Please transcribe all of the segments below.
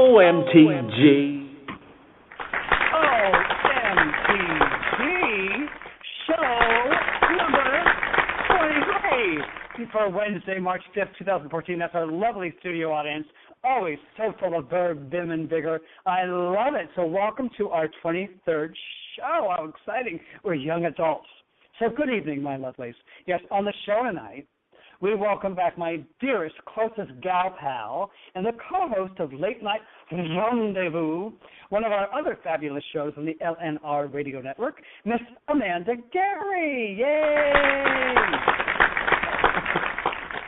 OMTG. OMTG show number 23 for Wednesday, March 5th, 2014. That's our lovely studio audience. Always so full of verb, vim, and vigor. I love it. So welcome to our 23rd show. How exciting. We're young adults. So good evening, my lovelies. Yes, on the show tonight, we welcome back my dearest, closest gal pal and the co-host of Late Night Rendezvous, one of our other fabulous shows on the LNR radio network, Miss Amanda Gari. Yay!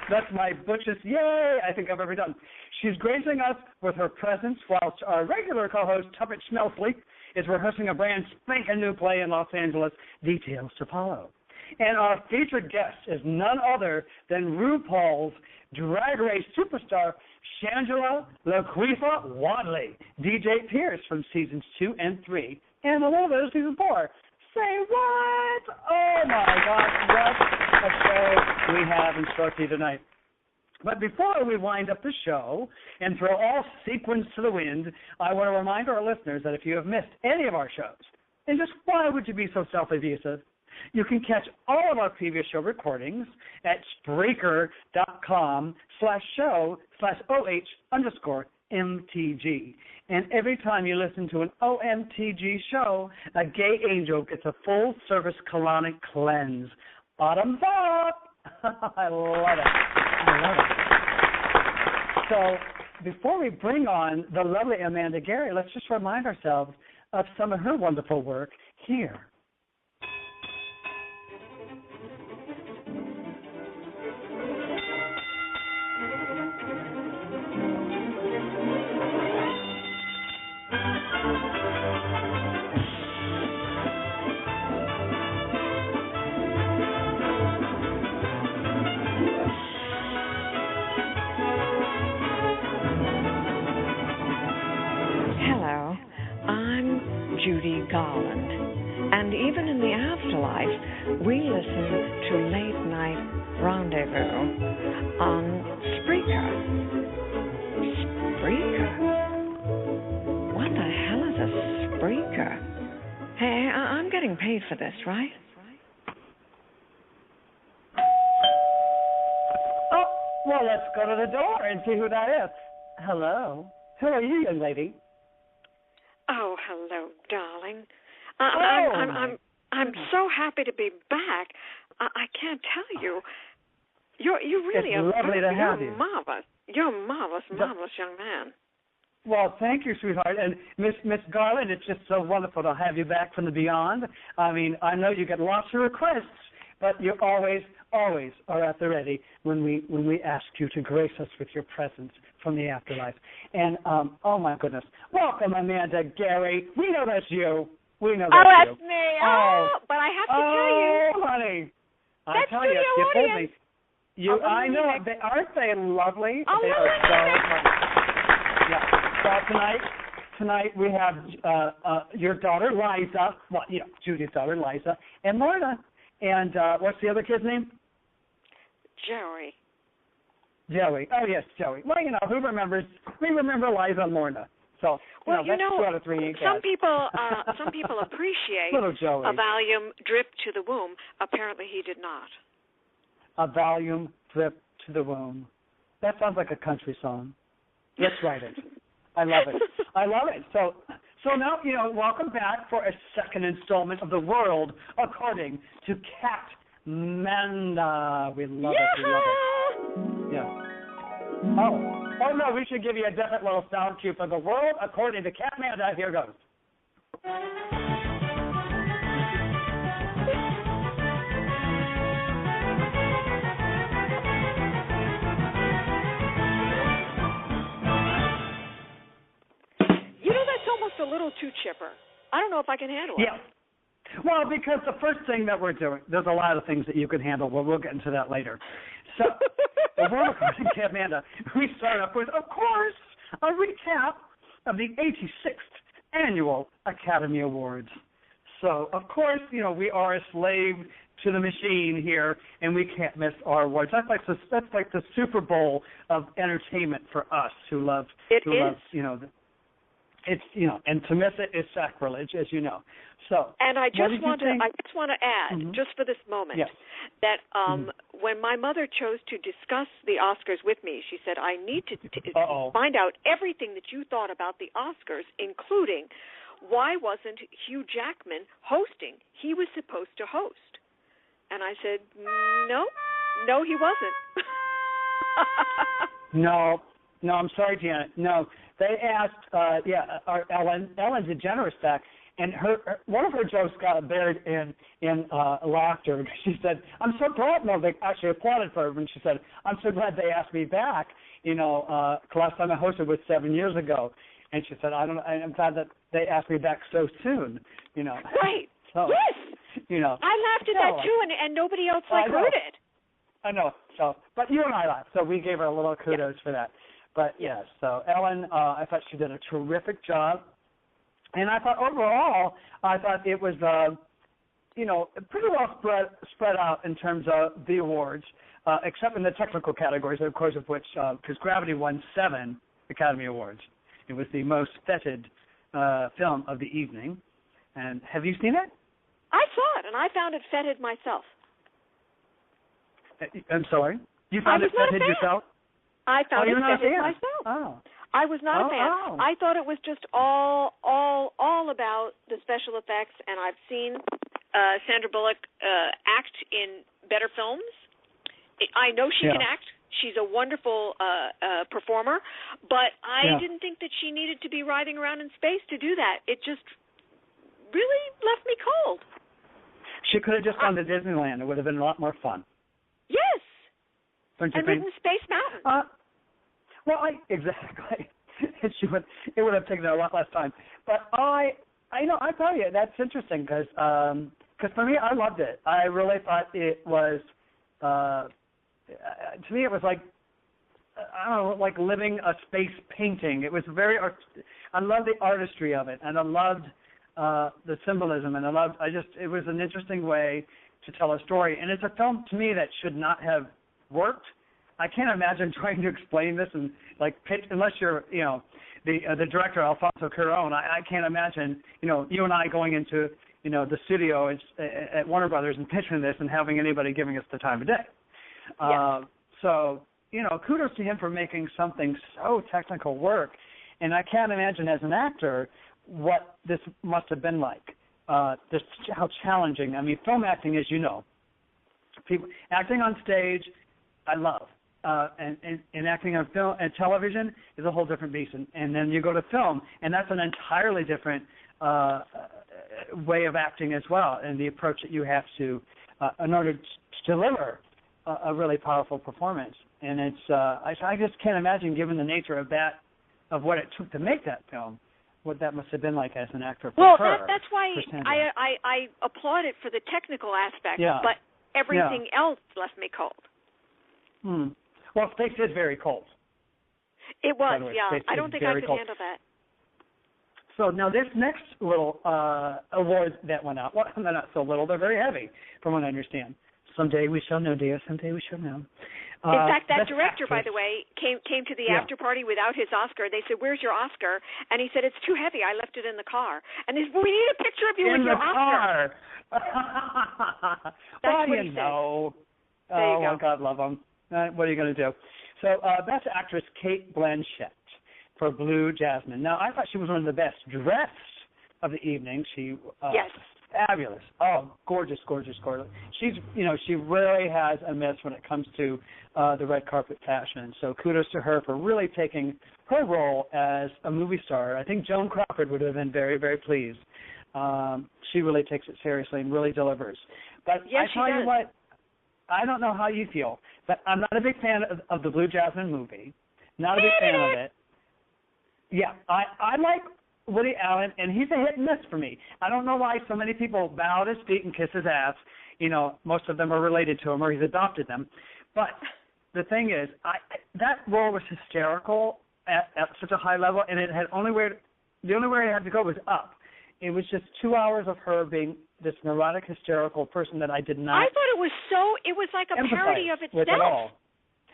That's my butchest yay I think I've ever done. She's gracing us with her presence whilst our regular co-host, Tuppet Schmelsley, is rehearsing a brand spanking new play in Los Angeles. Details to follow. And our featured guest is none other than RuPaul's Drag Race Superstar, Shangela Laquifa Wadley, DJ Pierce from Seasons 2 and 3, and a little bit of Season 4. Say what? Oh, my gosh, what a show we have in store for you tonight. But before we wind up the show and throw all sequins to the wind, I want to remind our listeners that if you have missed any of our shows, and just why would you be so self-abusive, you can catch all of our previous show recordings at Spreaker.com/show/OH_MTG. And every time you listen to an OMTG show, a gay angel gets a full-service colonic cleanse. Bottoms up! I love it. I love it. So before we bring on the lovely Amanda Gari, let's just remind ourselves of some of her wonderful work here. Judy Garland. And even in the afterlife, we listen to Late Night Rendezvous on Spreaker. Spreaker? What the hell is a Spreaker? Hey, I'm getting paid for this, right? Oh, well, let's go to the door and see who that is. Hello. Who are you, young lady? Oh, hello, darling. I'm so happy to be back. I can't tell you. You really are lovely to have you. Marvelous. You're a marvelous young man. Well, thank you, sweetheart. And Miss Garland, it's just so wonderful to have you back from the beyond. I mean, I know you get lots of requests, but you always are at the ready when we ask you to grace us with your presence from the afterlife. And, oh, my goodness. Welcome, Amanda Gari. We know that's you. We know that's you. Oh, that's me. But I have to tell you. Oh, honey. I that tell you told me. I know. Aren't they lovely? Oh, they are so lovely. Yeah. So tonight we have your daughter, Liza. Well, Judy's daughter, Liza, and Lorna. And what's the other kid's name? Joey. Joey. Oh, yes, Joey. Well, who remembers? We remember Liza and Lorna. So, that's 2 out of 3 some people appreciate little Joey. A volume drip to the womb. Apparently he did not. A volume drip to the womb. That sounds like a country song. Let's write it. I love it. I love it. So now, welcome back for a second installment of The World According to Catmanda. We love it. We love it. Yeah. Oh, no, we should give you a definite little sound cue for The World According to Catmanda. Here goes. That's almost a little too chipper. I don't know if I can handle it. Yeah. Well, because the first thing that we're doing, there's a lot of things that you can handle. Well, we'll get into that later. So, The World According to Catmanda, we start off with, of course, a recap of the 86th Annual Academy Awards. So, of course, we are a slave to the machine here, and we can't miss our awards. That's like the Super Bowl of entertainment for us who love, it's, you know, and to miss it is sacrilege, as you know. So, and I just want to add, just for this moment, that when my mother chose to discuss the Oscars with me, she said, I need to find out everything that you thought about the Oscars, including why wasn't Hugh Jackman hosting? He was supposed to host. And I said, no, he wasn't. No, I'm sorry, Janet. No, they asked, Ellen DeGeneres back, and one of her jokes got buried in laughter. She said, "I'm so glad." No, they actually applauded for her, and she said, "I'm so glad they asked me back. You know, the last time I hosted was 7 years ago." And she said, I'm glad that they asked me back so soon. You know, right? So, yes. You know, I laughed at that too, and nobody else heard it. I know. So, but you and I laughed, so we gave her a little kudos for that. But yes, so Ellen, I thought she did a terrific job, and I thought overall, it was, pretty well spread out in terms of the awards, except in the technical categories, of course, of which because Gravity won 7 Academy Awards. It was the most feted film of the evening. And have you seen it? I saw it, and I found it feted myself. I'm sorry? You found it feted yourself? I found it feted myself. Oh. I was not a fan. Oh. I thought it was just all about the special effects, and I've seen Sandra Bullock act in better films. I know she can act. She's a wonderful performer, but I didn't think that she needed to be writhing around in space to do that. It just really left me cold. She could have just gone to Disneyland. It would have been a lot more fun. Yes. Don't you and think? ridden Space Mountain. Exactly. It would have taken a lot less time. But I tell you, that's interesting because for me, I loved it. I really thought it was, to me, it was like, I don't know, like living a space painting. It was I loved the artistry of it, and I loved the symbolism, and it was an interesting way to tell a story. And it's a film, to me, that should not have worked. I can't imagine trying to explain this and pitch, unless you're, the director, Alfonso Cuarón. I can't imagine, you and I going into, the studio at Warner Brothers and pitching this and having anybody giving us the time of day. Yes. So, kudos to him for making something so technical work. And I can't imagine as an actor what this must have been like. Just how challenging. I mean, film acting, as you know, acting on stage, I love. And acting on film and television is a whole different beast. And then you go to film, and that's an entirely different way of acting as well, and the approach that you have to, in order to deliver a really powerful performance. And it's, I just can't imagine, given the nature of what it took to make that film, what that must have been like as an actor. Well, that's why I applaud it for the technical aspect, but everything else left me cold. Well, space is very cold. It was, I don't think I could handle that. So now this next little award that went out, well, they're not so little, they're very heavy, from what I understand. Someday we shall know, dear. Someday we shall know. In fact, that director, by the way, came to the after party without his Oscar. They said, "Where's your Oscar?" And he said, "It's too heavy. I left it in the car." And they said, "We need a picture of you with your Oscar." That's what he said. There you go. God love him. What are you going to do? So Best Actress Cate Blanchett for Blue Jasmine. Now, I thought she was one of the best dressed of the evening. She fabulous. Oh, gorgeous, gorgeous, gorgeous. She's, she really has a miss when it comes to the red carpet fashion. So kudos to her for really taking her role as a movie star. I think Joan Crawford would have been very, very pleased. She really takes it seriously and really delivers. But I tell you what, I don't know how you feel, but I'm not a big fan of the Blue Jasmine movie. Not a big fan of it. Yeah, I like Woody Allen, and he's a hit and miss for me. I don't know why so many people bow at his feet and kiss his ass. Most of them are related to him or he's adopted them. But the thing is, that role was hysterical at such a high level, and the only way it had to go was up. It was just 2 hours of her being this neurotic, hysterical person that I did not. I thought it was like a parody of itself. With it all.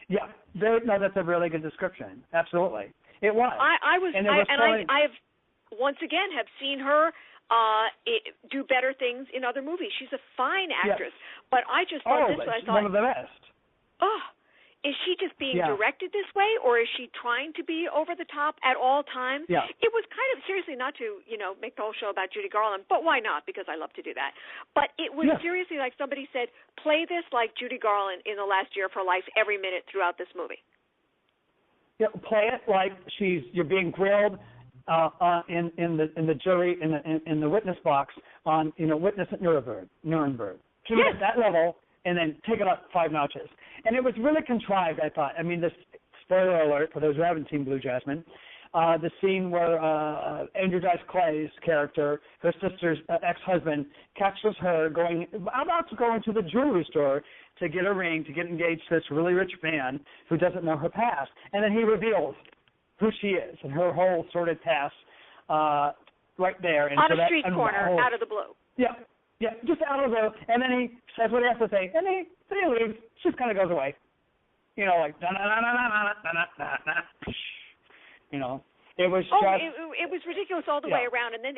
Yeah, that's a really good description. Absolutely, it was. once again, have seen her do better things in other movies. She's a fine actress. Yes. But I just thought this. I thought one of the best. Oh, is she just being directed this way, or is she trying to be over the top at all times? Yeah. It was kind of, seriously, not to, make the whole show about Judy Garland, but why not? Because I love to do that. But it was seriously like somebody said, play this like Judy Garland in The Last Year of Her Life every minute throughout this movie. Yeah, play it like you're being grilled in the jury in the witness box on witness at Nuremberg. Keep it at that level, and then take it up 5 notches. And it was really contrived, I thought. I mean, this spoiler alert for those who haven't seen Blue Jasmine. The scene where Andrew Dice Clay's character, her sister's ex-husband, catches her about to go into the jewelry store to get a ring, to get engaged to this really rich man who doesn't know her past. And then he reveals who she is and her whole sordid past right there. And on a street corner, out of the blue. Yeah, just out of the blue. And then he says what he has to say, and he leaves. She just kind of goes away. Like, it was it was ridiculous all the way around, and then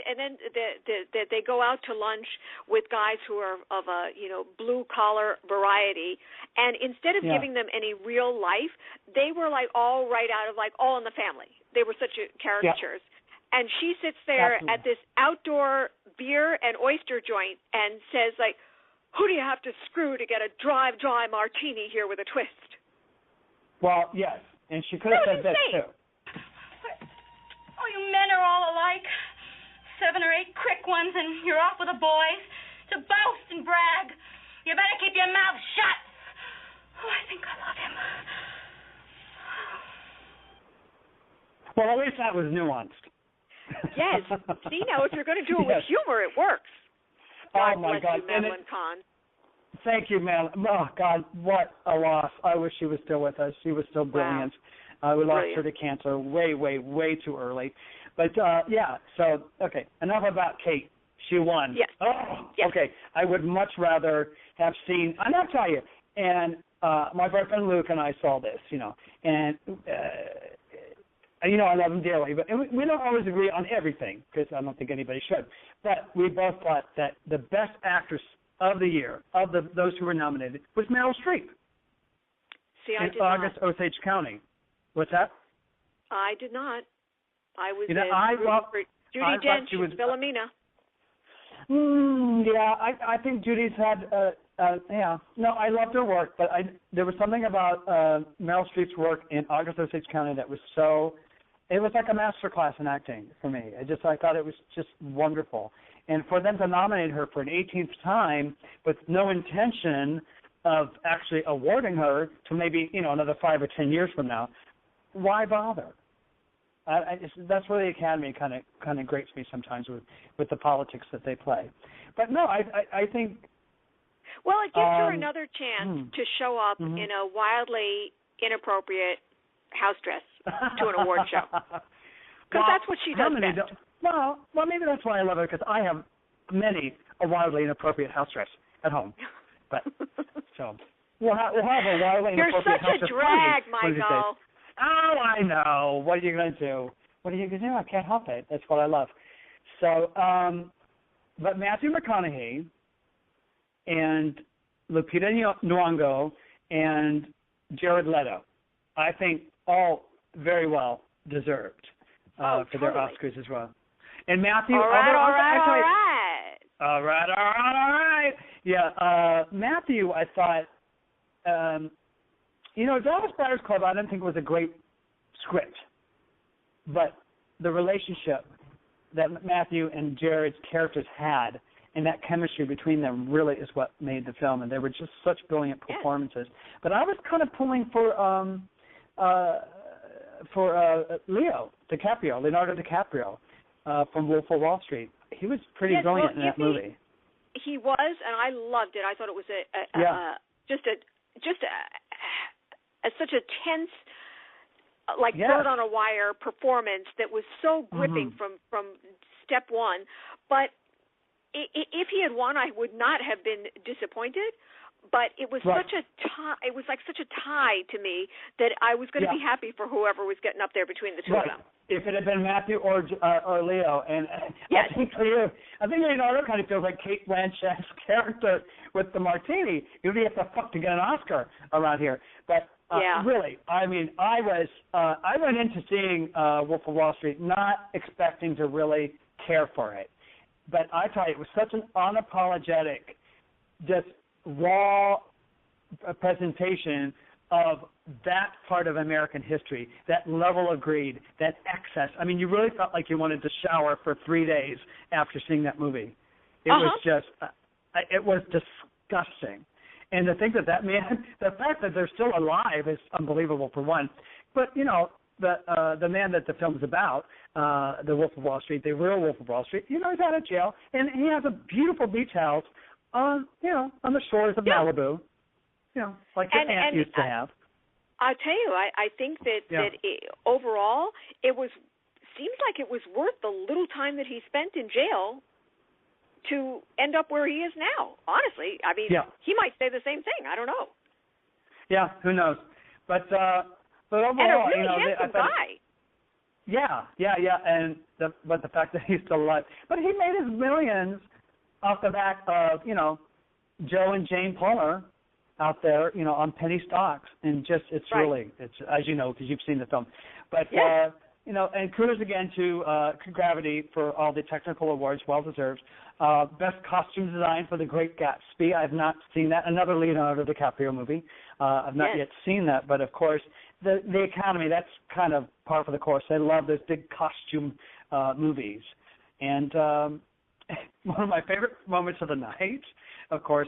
they go out to lunch with guys who are of a blue collar variety, and instead of giving them any real life, they were like all right out of like All in the Family. They were such caricatures, and she sits there at this outdoor beer and oyster joint and says like, "Who do you have to screw to get a dry martini here with a twist?" Well, yes, and she could have said that too. Oh, you men are all alike. 7 or 8 quick ones, and you're off with the boys to boast and brag. You better keep your mouth shut. Oh, I think I love him. Well, at least that was nuanced. Yes. See, now, if you're going to do it with humor, it works. God my bless God. you, Madeline Kahn. Thank you, Madeline. Oh, God, what a loss. I wish she was still with us. She was still brilliant. Wow. We lost her to cancer way, way, way too early. But, so, okay, enough about Kate. She won. Yes. Oh, yes. Okay. I would much rather have seen, and I'll tell you, and my boyfriend Luke and I saw this, and, I love him dearly, but we don't always agree on everything, because I don't think anybody should. But we both thought that the best actress of the year, of those who were nominated, was Meryl Streep. See, I in did August not. Osage County. What's that? I did not. I was Judi Dench and Philomena. I think Judy's had, No, I loved her work, but there was something about Meryl Streep's work in August Osage County that was it was like a master class in acting for me. I thought it was just wonderful. And for them to nominate her for an 18th time with no intention of actually awarding her to maybe, another 5 or 10 years from now, why bother? That's where the Academy kind of grates me sometimes with the politics that they play. But no, I think. Well, it gives her another chance to show up in a wildly inappropriate house dress to an award show. Because that's what she does best. Well, maybe that's why I love her, because I have a wildly inappropriate house dress at home. But so we'll have a wildly inappropriate house dress. You're such a drag, Michael. Oh, I know. What are you going to do? I can't help it. That's what I love. So, but Matthew McConaughey and Lupita Nyong'o and Jared Leto, I think all very well deserved for their Oscars as well. And Matthew, all right. Yeah, Matthew, I thought, Dallas Buyers Club, I don't think was a great script, but the relationship that Matthew and Jared's characters had and that chemistry between them really is what made the film, and they were just such brilliant performances. But I was kind of pulling for Leonardo DiCaprio from Wolf of Wall Street. He was pretty brilliant in that movie. He was, and I loved it. I thought it was such a tense, bird on a wire performance that was so gripping from step one. But if he had won, I would not have been disappointed. But it was such a tie. It was like such a tie to me that I was going to be happy for whoever was getting up there between the two of them. If it had been Matthew or Leo, and I think Leonardo kind of feels like Cate Blanchett's character with the martini. You really have to fuck to get an Oscar around here. But really, I mean, I went into seeing Wolf of Wall Street not expecting to really care for it, but I tell you, it was such an unapologetic, just raw presentation of that part of American history, that level of greed, that excess. I mean, you really felt like you wanted to shower for 3 days after seeing that movie. It was just, it was disgusting. And to think that man, the fact that they're still alive is unbelievable for one. But, you know, the man that the film's about, the Wolf of Wall Street, the real Wolf of Wall Street, you know, he's out of jail, and he has a beautiful beach house on the shores of Malibu, you know, like your aunt used to have. I'll tell you, I think that overall seems like it was worth the little time that he spent in jail to end up where he is now. Honestly, I mean, he might say the same thing. I don't know. Yeah, who knows? But overall, and a really handsome guy. But the fact that he's still alive, but he made his millions off the back of, you know, Joe and Jane Plummer out there, you know, on penny stocks, and just it's as you know, because you've seen the film. But you know, and kudos again to Gravity for all the technical awards, well deserved. Best costume design for The Great Gatsby. I've not seen that. Another Leonardo DiCaprio movie. I've not yet seen that, but of course the Academy, that's kind of par for the course. They love those big costume movies. And one of my favorite moments of the night, of course,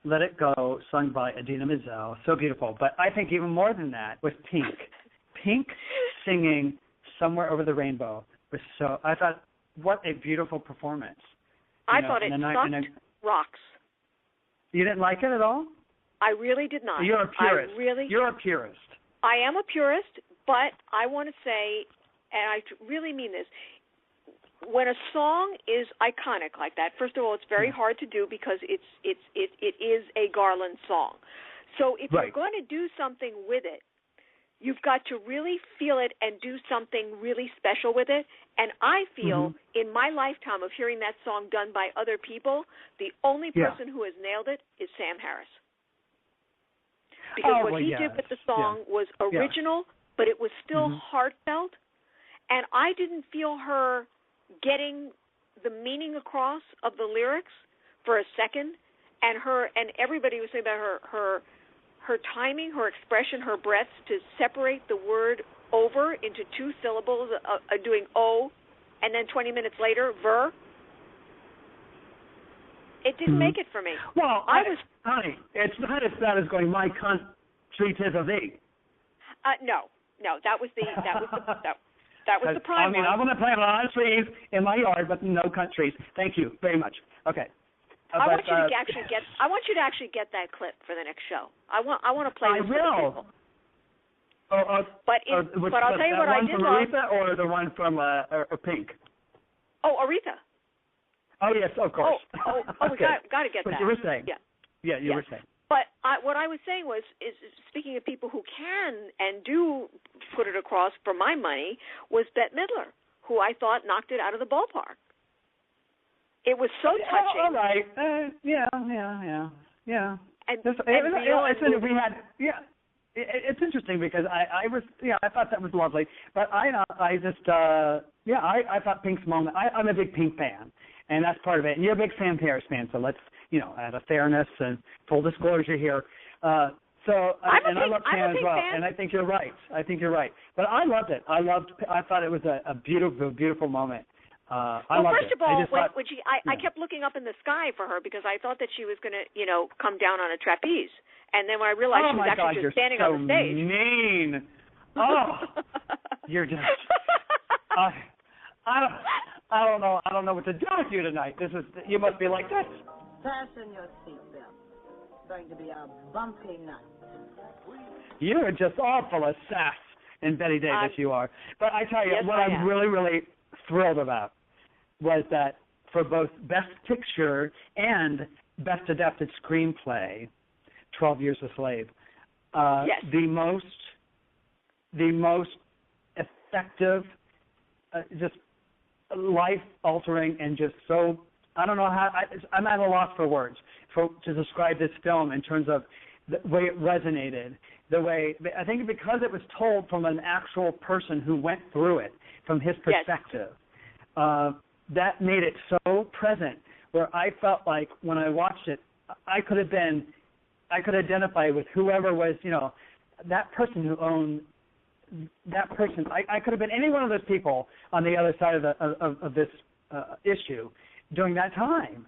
Let It Go, sung by Idina Menzel. So beautiful. But I think even more than that was Pink. Pink singing Somewhere Over the Rainbow was so, I thought, what a beautiful performance. I thought it sucked rocks. You didn't like it at all? I really did not. You're a purist. You're a purist. I am a purist, but I want to say, and I really mean this, when a song is iconic like that, first of all, it's very hard to do because it is a Garland song. So if you're going to do something with it, you've got to really feel it and do something really special with it. And I feel in my lifetime of hearing that song done by other people, the only person who has nailed it is Sam Harris. Because what he did with the song was original, but it was still heartfelt. And I didn't feel her getting the meaning across of the lyrics for a second. And everybody was saying about her timing, her expression, her breaths to separate the word over into two syllables, doing O, and then 20 minutes later, ver. It didn't make it for me. Well, honey, it's not as bad as going, my country 'tis of thee. No, that was the prime. I mean, I want to plant a lot of trees in my yard, but no countries. Thank you very much. Okay. I want you to actually get that clip for the next show. I want to play this for the people. But I'll tell you what I did love. Aretha or the one from Pink? Oh, Aretha. Oh yes, of course. We got to get that. But you were saying. Yeah, you were saying. But what I was saying is speaking of people who can and do put it across for my money, was Bette Midler, who I thought knocked it out of the ballpark. It was so touching. All right. Yeah. It's interesting because I thought that was lovely, but I thought Pink's moment. I'm a big Pink fan, and that's part of it. And you're a big Sam Harris fan, so let's out of fairness and full disclosure here. I love Sam as well, and I think you're right. But I loved it. I thought it was a beautiful, beautiful moment. First of all, I kept looking up in the sky for her because I thought that she was going to, come down on a trapeze. And then when I realized she was actually just standing on the stage. Mean. Oh, you're just. I don't know. I don't know what to do with you tonight. You must be like this. Fasten your seatbelt. It's going to be a bumpy night. You're just all full of sass and Betty Davis. You are. But I tell you, what I'm really, really thrilled about was that for both Best Picture and Best Adapted Screenplay, 12 Years a Slave. Yes. The most effective, just life-altering, and just so, I don't know how, I'm at a loss for words to describe this film in terms of the way it resonated, the way, I think because it was told from an actual person who went through it, from his perspective, that made it so present, where I felt like when I watched it, I could identify with whoever was, that person who owned that person. I could have been any one of those people on the other side of this issue during that time,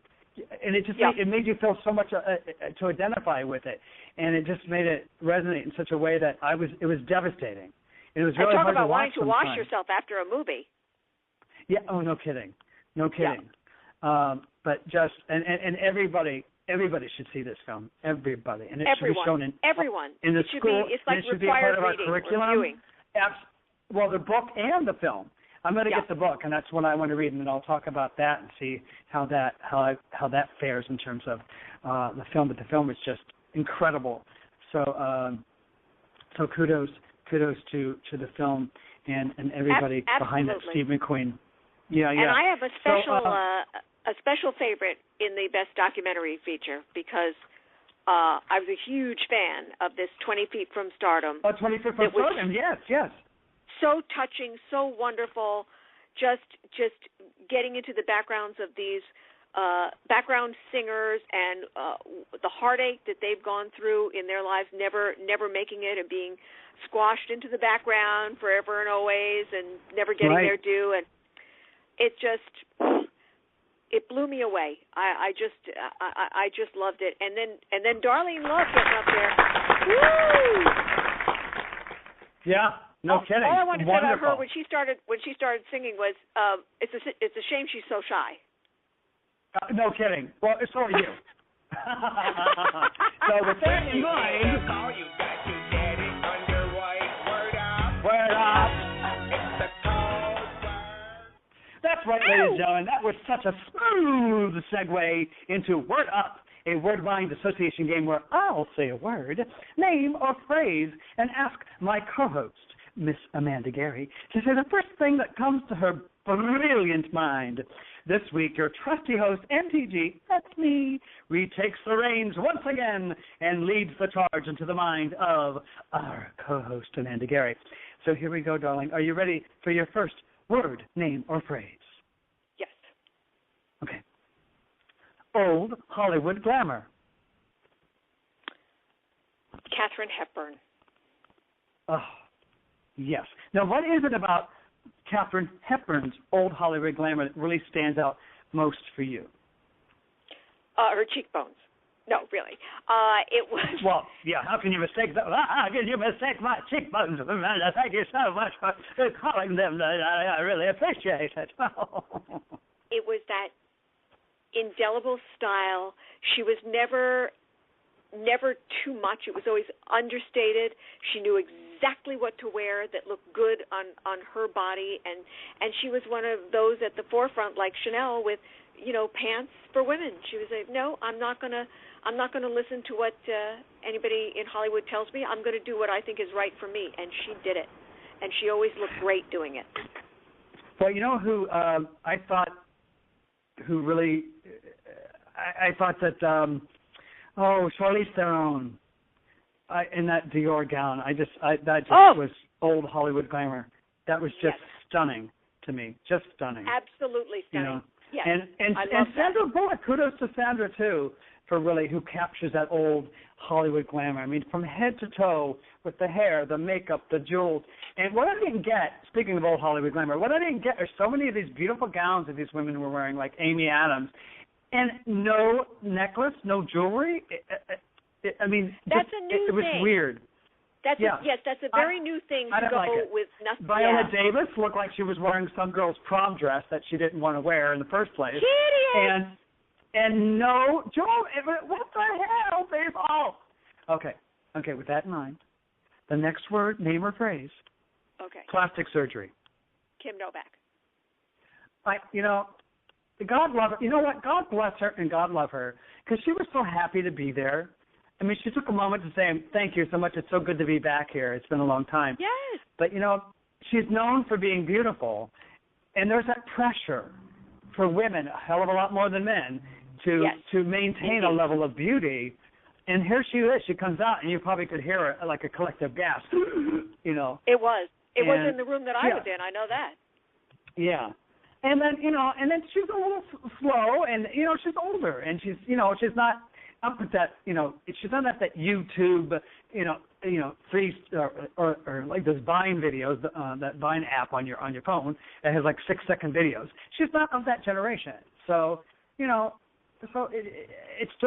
and it just made you feel so much to identify with it, and it just made it resonate in such a way that it was devastating. And it was really hard to watch. Talk about wanting to wash yourself after a movie. Yeah. Oh, no kidding. But just and everybody should see this film. Everybody, and it should be shown in the school. It's like it should be a part of our curriculum. Viewing. Well, the book and the film. I'm going to get the book, and that's what I want to read, and then I'll talk about that and see how that fares in terms of the film. But the film is just incredible. So kudos to the film and everybody behind it. Steve McQueen. Yeah. And I have a special favorite in the Best Documentary Feature because I was a huge fan of this 20 Feet from Stardom. 20 Feet from Stardom, yes. So touching, so wonderful, just getting into the backgrounds of these background singers and the heartache that they've gone through in their lives, never making it and being squashed into the background forever and always and never getting their due. And it blew me away. I just loved it. And then Darlene Love getting up there. Woo! Yeah, no kidding. All I wanted to say about her when she started singing was, it's a shame she's so shy. No kidding. Well, so are you. So with that in mind, word up. That's right, ladies and gentlemen. That was such a smooth segue into Word Up, a word-mind association game where I'll say a word, name, or phrase, and ask my co-host, Miss Amanda Gari, to say the first thing that comes to her brilliant mind. This week, your trusty host, MTG, that's me, retakes the reins once again and leads the charge into the mind of our co-host, Amanda Gari. So here we go, darling. Are you ready for your first word, name, or phrase? Yes. Okay. Old Hollywood glamour. Katharine Hepburn. Oh, yes. Now, what is it about Katharine Hepburn's old Hollywood glamour that really stands out most for you? Her cheekbones. No, really. It was... Well, yeah, how can you mistake that? How can you mistake my cheekbones, Amanda? Thank you so much for calling them. I really appreciate it. It was that indelible style. She was never too much. It was always understated. She knew exactly what to wear that looked good on her body, and she was one of those at the forefront, like Chanel, with pants for women. She was like, no, I'm not gonna listen to what anybody in Hollywood tells me. I'm going to do what I think is right for me, and she did it, and she always looked great doing it. Well, you know who I thought that Charlize Theron in that Dior gown. That was old Hollywood glamour. That was just stunning to me. Just stunning. Absolutely stunning. Yes. And Sandra Bullock, kudos to Sandra too, for really who captures that old Hollywood glamour. I mean, from head to toe, with the hair, the makeup, the jewels. And what I didn't get, speaking of old Hollywood glamour, what I didn't get are so many of these beautiful gowns that these women were wearing, like Amy Adams, and no necklace, no jewelry. It was weird. That's a very new thing to go with nothing. Viola Davis looked like she was wearing some girl's prom dress that she didn't want to wear in the first place. Hideous. And no, Joel, what the hell, people? Okay, with that in mind, the next word, name or phrase. Okay. Plastic surgery. Kim Novak. God love her. You know what? God bless her and God love her, because she was so happy to be there. I mean, she took a moment to say, thank you so much. It's so good to be back here. It's been a long time. Yes. But, she's known for being beautiful, and there's that pressure for women, a hell of a lot more than men, to maintain a level of beauty. And here she is. She comes out, and you probably could hear her like a collective gasp, It was. It was in the room that I was in. I know that. Yeah. And then, she's a little slow, and, she's older, and she's not up at that, she's not at that YouTube, or like those Vine videos, that Vine app on your phone that has like 6-second videos. She's not of that generation. So,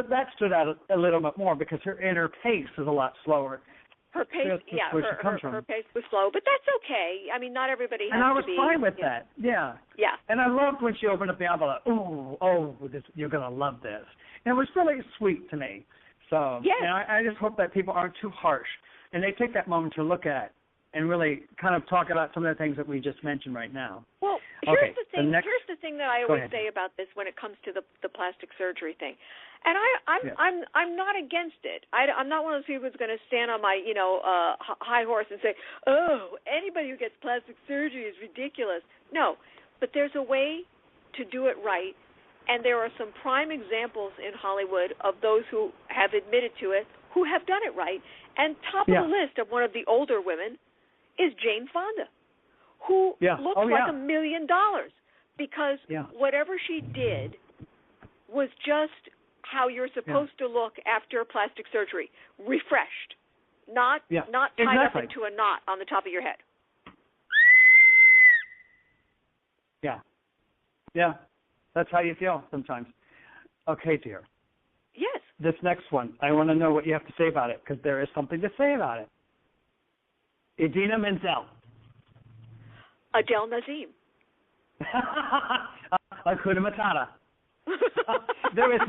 that stood out a little bit more because her pace is a lot slower. Her pace, her pace was slow, but that's okay. I mean, not everybody has to be. And I was fine with that, yeah. Yeah. And I loved when she opened up the envelope. You're going to love this. And it was really sweet to me. So I just hope that people aren't too harsh and they take that moment to look at and really kind of talk about some of the things that we just mentioned right now. Well, here's the thing. Here's the thing that I always say about this when it comes to the plastic surgery thing, and I'm not against it. I'm not one of those people who's going to stand on my high horse and say, oh, anybody who gets plastic surgery is ridiculous. No, but there's a way to do it right, and there are some prime examples in Hollywood of those who have admitted to it, who have done it right. And top of the list of one of the older women is Jane Fonda, who looks like $1 million because whatever she did was just how you're supposed to look after plastic surgery, refreshed, not tied up into a knot on the top of your head. Yeah, that's how you feel sometimes. Okay, dear. Yes. This next one, I want to know what you have to say about it because there is something to say about it. Idina Menzel. Adele Nazim. Hakuna Matata. There is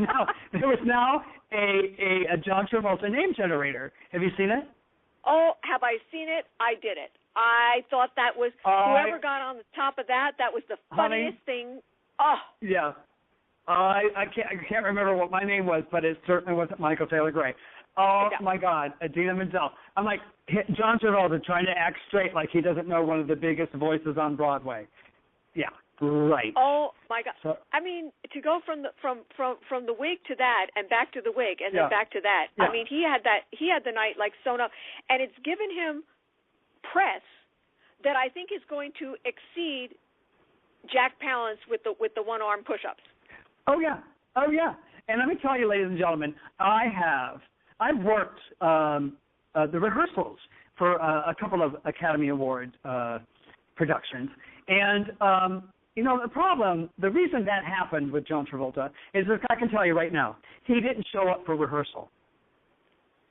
now a John Travolta name generator. Have you seen it? Oh, have I seen it? I did it. I thought that was whoever got on the top of that was the funniest thing. Oh. Yeah. I can't remember what my name was, but it certainly wasn't Michael Taylor Gray. Oh, my God, Idina Menzel. I'm like, John Travolta trying to act straight like he doesn't know one of the biggest voices on Broadway. Yeah, right. Oh, my God. So, I mean, to go from the wig to that and back to the wig and then back to that, I mean, he had the night like sewn up, and it's given him press that I think is going to exceed Jack Palance with the one-arm push-ups. Oh, yeah. And let me tell you, ladies and gentlemen, I've worked the rehearsals for a couple of Academy Award productions. And, the reason that happened with John Travolta is that I can tell you right now, he didn't show up for rehearsal.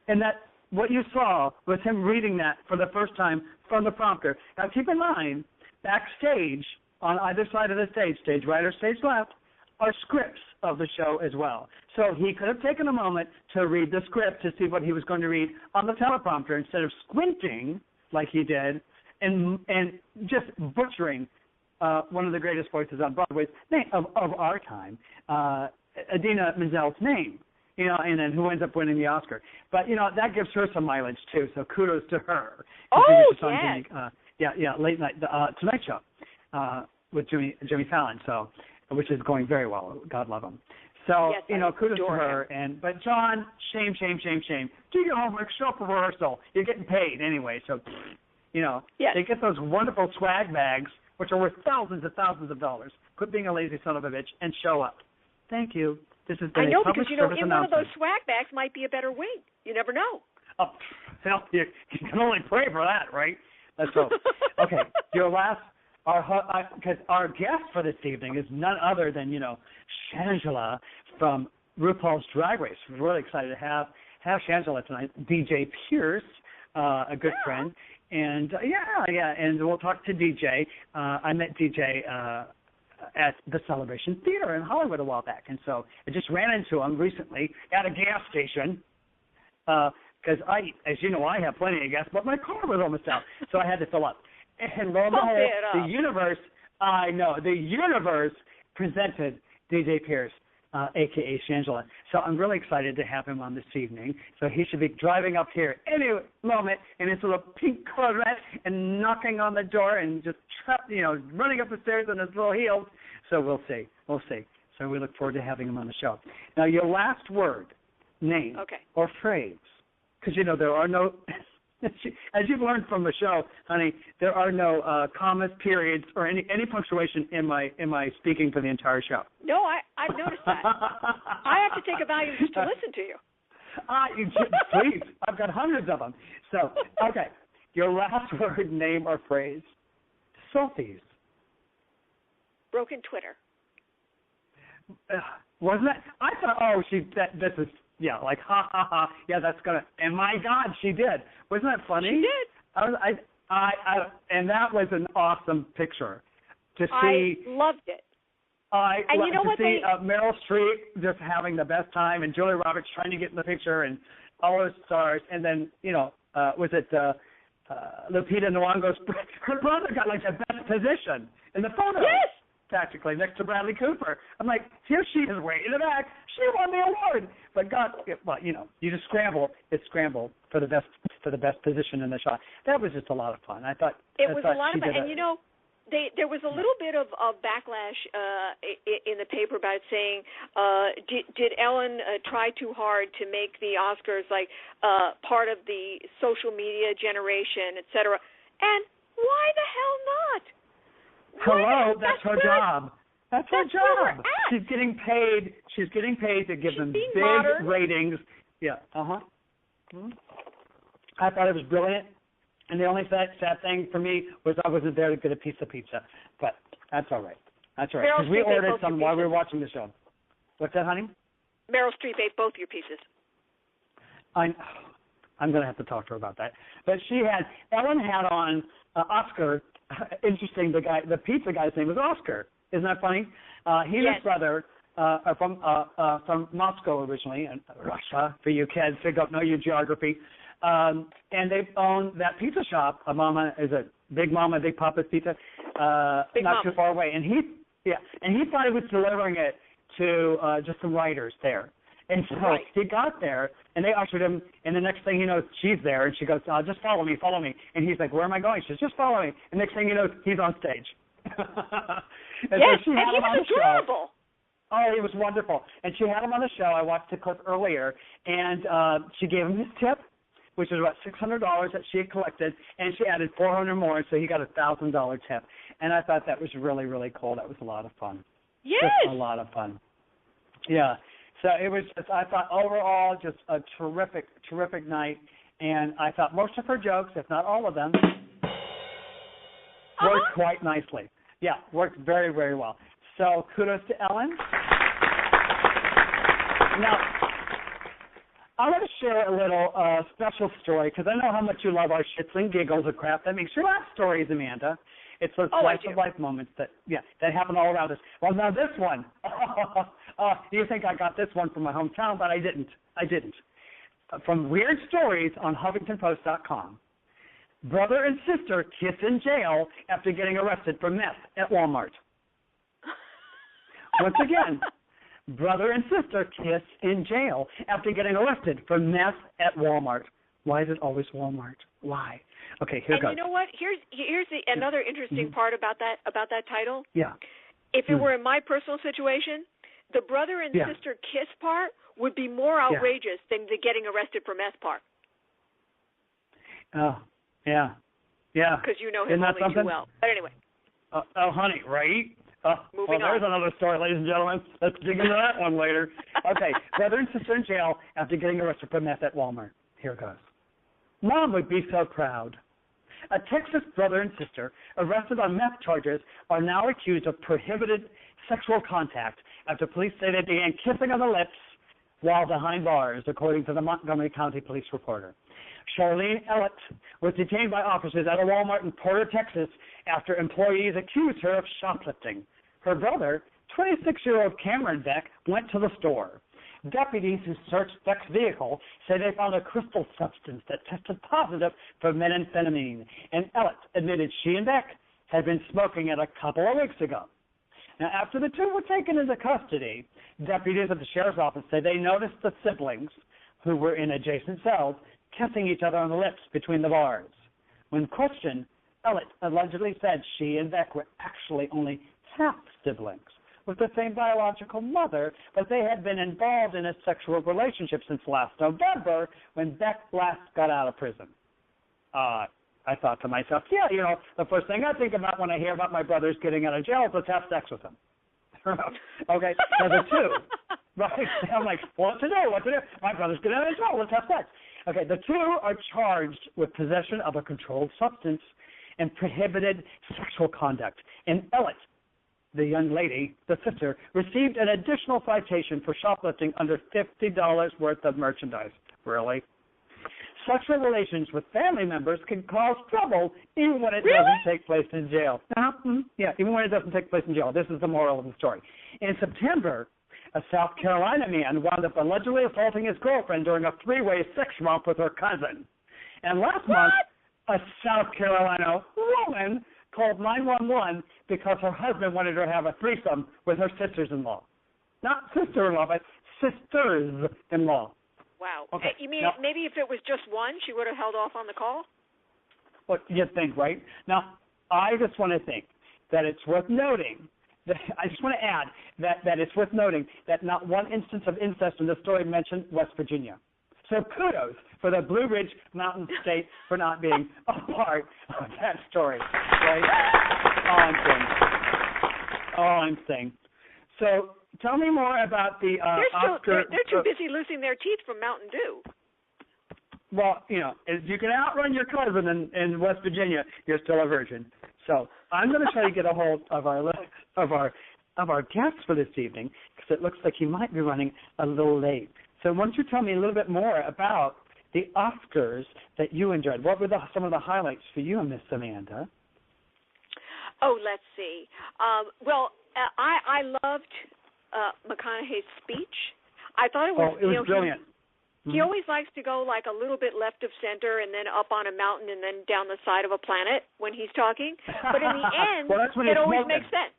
And that what you saw was him reading that for the first time from the prompter. Now, keep in mind, backstage, on either side of the stage right or stage left, are scripts of the show as well. So he could have taken a moment to read the script to see what he was going to read on the teleprompter instead of squinting like he did and just butchering one of the greatest voices on Broadway of our time, Idina Menzel's name, and then who ends up winning the Oscar. But, that gives her some mileage, too, so kudos to her. Oh, late night, Tonight Show with Jimmy Fallon, so which is going very well. God love him. So, kudos to her. But John, shame. Do your homework, show up for rehearsal. You're getting paid anyway. So, they get those wonderful swag bags, which are worth thousands and thousands of dollars. Quit being a lazy son of a bitch and show up. Thank you. This has been I know, a public because, service in one of those swag bags might be a better wig. You never know. Oh, hell, you can only pray for that, right? Let's go. Okay, your last... Because our guest for this evening is none other than, Shangela from RuPaul's Drag Race. We're really excited to have Shangela tonight. DJ Pierce, a good friend. And, and we'll talk to DJ. I met DJ at the Celebration Theater in Hollywood a while back. And so I just ran into him recently at a gas station because as you know, I have plenty of gas, but my car was almost out, so I had to fill up. And lo and behold, the universe presented DJ Pierce a.k.a. Shangela. So I'm really excited to have him on this evening. So he should be driving up here any moment in his little pink Corvette and knocking on the door and just, running up the stairs in his little heels. So we'll see. We'll see. So we look forward to having him on the show. Now, your last word, name, or phrase, because, there are no... As you've learned from the show, honey, there are no commas, periods, or any punctuation in my speaking for the entire show. No, I've noticed that. I have to take a value just to listen to you. Please, I've got hundreds of them. So, okay, your last word, name, or phrase. Selfies. Broken Twitter. Wasn't it? I thought, this is. Yeah, like, ha, ha, ha. Yeah, that's going to... And, my God, she did. Wasn't that funny? She did. And that was an awesome picture to see. I loved it. Meryl Streep just having the best time and Julia Roberts trying to get in the picture and all those stars. And then, was it Lupita Nyong'o's... Her brother got, like, the best position in the photo. Yes! Practically next to Bradley Cooper. I'm like, here she is way in the back. She won the award. But God, you just scramble. It's scramble for the best position in the shot. That was just a lot of fun. I thought it was a lot of fun. And there was a little bit of backlash in the paper about saying, did Ellen try too hard to make the Oscars like part of the social media generation, et cetera? And why the hell not? Hello, that's her job. That's her job. She's getting paid. She's getting paid to give them big ratings. Yeah. Mm-hmm. I thought it was brilliant. And the only sad thing for me was I wasn't there to get a piece of pizza. But that's all right. That's all right. Because we ordered some while we were watching the show. What's that, honey? Meryl Streep ate both your pieces. I'm going to have to talk to her about that. But Ellen had on Oscar. Interesting, the pizza guy's name was Oscar. Isn't that funny? He and his brother are from Moscow originally, Russia, for you kids who don't know your geography. And they own that pizza shop. Big Mama, Big Papa's Pizza, not too far away. And he thought he was delivering it to just some writers there. And so he got there, and they ushered him, and the next thing he knows, she's there, and she goes, just follow me. And he's like, where am I going? She says, just follow me. And next thing you know, he's on stage. And he was adorable. Oh, he was wonderful. And she had him on the show. I watched the clip earlier, and she gave him his tip, which was about $600 that she had collected, and she added $400 more, so he got a $1,000 tip. And I thought that was really, really cool. That was a lot of fun. Yes. Just a lot of fun. Yeah. So it was just, I thought overall just a terrific, terrific night. And I thought most of her jokes, if not all of them, worked quite nicely. Yeah, worked very, very well. So kudos to Ellen. Now, I want to share a little special story because I know how much you love our Shits and Giggles of crap. That makes your laugh stories, Amanda. It's those life moments that happen all around us. Well, now this one, you think I got this one from my hometown, but I didn't. From Weird Stories on HuffingtonPost.com. Brother and sister kiss in jail after getting arrested for meth at Walmart. Once again, brother and sister kiss in jail after getting arrested for meth at Walmart. Why is it always Walmart? Why? Okay, here goes. And you know what? Here's another interesting part about that title. Yeah. If it were in my personal situation, the brother and sister kiss part would be more outrageous than the getting arrested for meth part. Oh, yeah. Because you know him only too well. But anyway. Honey, right? Moving on. There's another story, ladies and gentlemen. Let's dig into that one later. Okay, brother and sister in jail after getting arrested for meth at Walmart. Here it goes. Mom would be so proud. A Texas brother and sister arrested on meth charges are now accused of prohibited sexual contact after police say they began kissing on the lips while behind bars, according to the Montgomery County Police reporter. Charlene Ellett was detained by officers at a Walmart in Porter, Texas, after employees accused her of shoplifting. Her brother, 26-year-old Cameron Beck, went to the store. Deputies who searched Beck's vehicle say they found a crystal substance that tested positive for methamphetamine, and Ellett admitted she and Beck had been smoking it a couple of weeks ago. Now, after the two were taken into custody, deputies at the sheriff's office say they noticed the siblings, who were in adjacent cells, kissing each other on the lips between the bars. When questioned, Ellett allegedly said she and Beck were actually only half-siblings with the same biological mother, but they had been involved in a sexual relationship since last November when Beck last got out of prison. I thought to myself, yeah, you know, the first thing I think about when I hear about my brothers getting out of jail is let's have sex with them. Okay, now the two, right? I'm like, what to do? My brother's getting out of jail, let's have sex. Okay, the two are charged with possession of a controlled substance and prohibited sexual conduct. And Ellett, the young lady, the sister, received an additional citation for shoplifting under $50 worth of merchandise. Really? Sexual relations with family members can cause trouble even when it doesn't take place in jail. Yeah, even when it doesn't take place in jail. This is the moral of the story. In September, a South Carolina man wound up allegedly assaulting his girlfriend during a three-way sex romp with her cousin. And last month, a South Carolina woman called 911 because her husband wanted her to have a threesome with her sisters-in-law. Not sister-in-law, but sisters-in-law. Wow. Okay. You mean now, maybe if it was just one, she would have held off on the call? Well, you think, right? Now, I just want to think that it's worth noting, I just want to add that it's worth noting that not one instance of incest in the story mentioned West Virginia. So kudos for the Blue Ridge Mountain State for not being a part of that story. Right? All I'm saying. So tell me more about the Oscar. They're too busy losing their teeth from Mountain Dew. Well, you know, if you can outrun your cousin in West Virginia, you're still a virgin. So I'm going to try to get a hold of our guest for this evening because it looks like he might be running a little late. So why don't you tell me a little bit more about the Oscars that you enjoyed? What were some of the highlights for you, Miss Amanda? Oh, let's see. I loved McConaughey's speech. I thought it was brilliant. He always likes to go like a little bit left of center and then up on a mountain and then down the side of a planet when he's talking. But in the end, it always makes sense.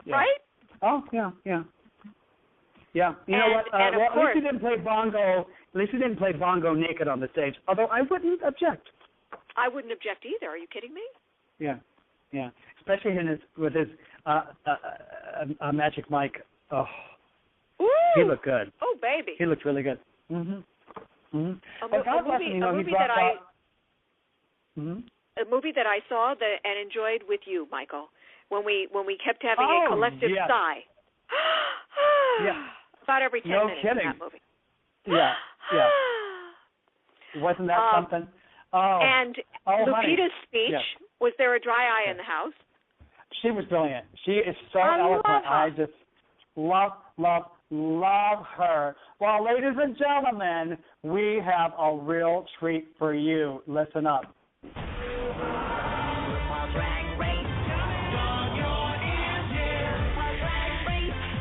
Yeah. Right? Oh, yeah. Yeah. You know what? At least he didn't play bongo. At least he didn't play bongo naked on the stage. Although I wouldn't object. I wouldn't object either. Are you kidding me? Yeah. Especially with his Magic Mike. Oh, ooh, he looked good. Oh, baby. He looked really good. A movie that I saw and enjoyed with you, Michael, when we kept having a collective sigh. Yeah. About every 10 minutes kidding. in that movie. Yeah. Wasn't that something? And Lupita's speech, was there a dry eye in the house? She was brilliant. She is so eloquent. Love her. I just love her. Well, ladies and gentlemen, we have a real treat for you. Listen up. RuPaul's Drag Race.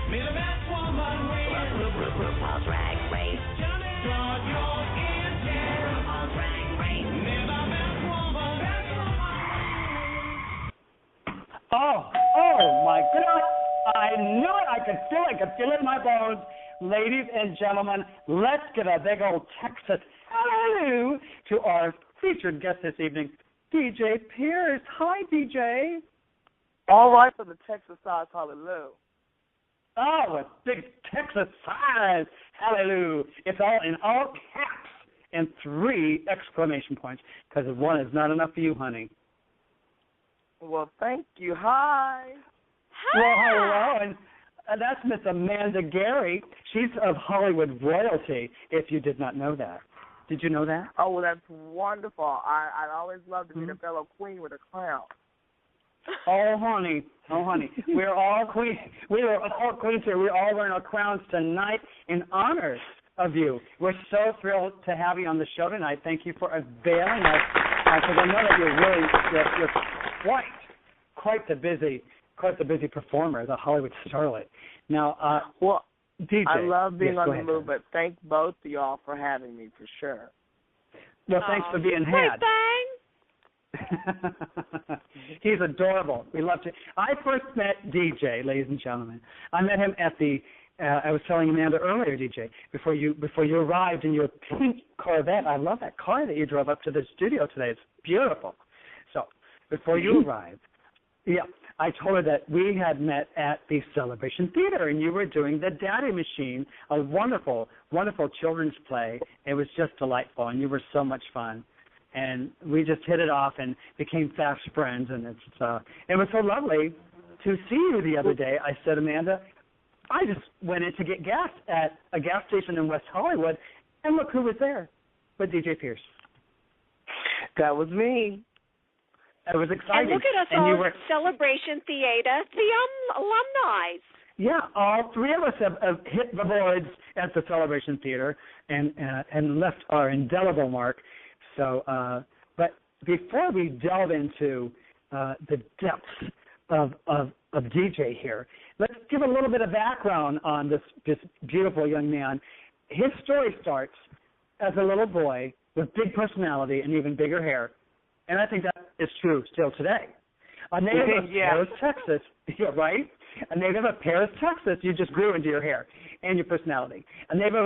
May the best woman win. RuPaul's Drag Race. RuPaul's Drag Race. May the best woman. Oh my goodness. I knew it. I could feel it in my bones. Ladies and gentlemen, let's give a big old Texas hello to our featured guest this evening, DJ Pierce. Hi, DJ. All right for the Texas size, hallelujah. Oh, a big Texas size, hallelujah. It's all in all caps and 3 exclamation points because 1 is not enough for you, honey. Well, thank you. Hi. Well, hello, and that's Miss Amanda Gari. She's of Hollywood royalty, if you did not know that. Did you know that? Oh, well, that's wonderful. I always love to meet a fellow queen with a crown. Oh, honey. We're all queens. We are all queens here. We're all wearing our crowns tonight in honor of you. We're so thrilled to have you on the show tonight. Thank you for availing us, because I know that you're quite the busy performer, the Hollywood starlet. Now, DJ. I love being on the move, but but thank both of y'all for having me, for sure. Well, thanks for being had. Bang. He's adorable. We love to. I first met DJ, ladies and gentlemen. I met him at the. I was telling Amanda earlier, DJ, before you arrived in your pink Corvette. I love that car that you drove up to the studio today. It's beautiful. So before you arrived, yeah, I told her that we had met at the Celebration Theater, and you were doing the Daddy Machine, a wonderful, wonderful children's play. It was just delightful, and you were so much fun. And we just hit it off and became fast friends, and it was so lovely to see you the other day. I said, Amanda, I just went in to get gas at a gas station in West Hollywood, and look who was there, but DJ Pierce. That was me. It was exciting. And look at us and all you were, Celebration Theater, the alumni. Yeah, all three of us have hit the boards at the Celebration Theater and left our indelible mark. So, but before we delve into the depths of DJ here, let's give a little bit of background on this beautiful young man. His story starts as a little boy with big personality and even bigger hair, and I think that is true still today. A native of Paris, Texas, yeah, right? A native of Paris, Texas, you just grew into your hair and your personality. A native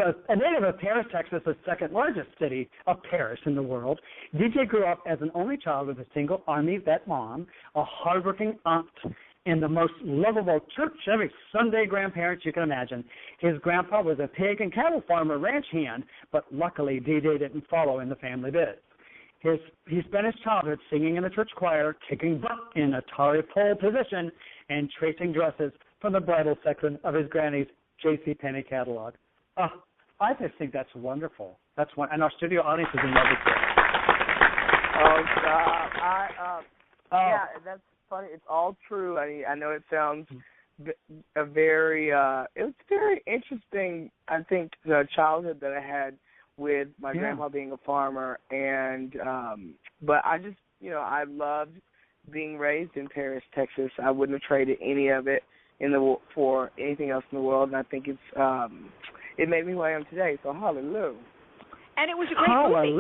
of Paris, Texas, the second largest city of Paris in the world, DJ grew up as an only child with a single Army vet mom, a hardworking aunt, and the most lovable church every Sunday grandparents you can imagine. His grandpa was a pig and cattle farmer, ranch hand, but luckily DJ didn't follow in the family biz. He spent his childhood singing in the church choir, kicking butt in Atari Pole Position, and tracing dresses from the bridal section of his granny's JCPenney catalog. I just think that's wonderful. That's one, and our studio audience is in love with it. Oh, stop. Yeah, that's funny. It's all true. I know it sounds it was very interesting, I think, the childhood that I had with my grandpa being a farmer, and but I just, I loved being raised in Paris, Texas. I wouldn't have traded any of it for anything else in the world, and I think it made me who I am today. So hallelujah. And it was a great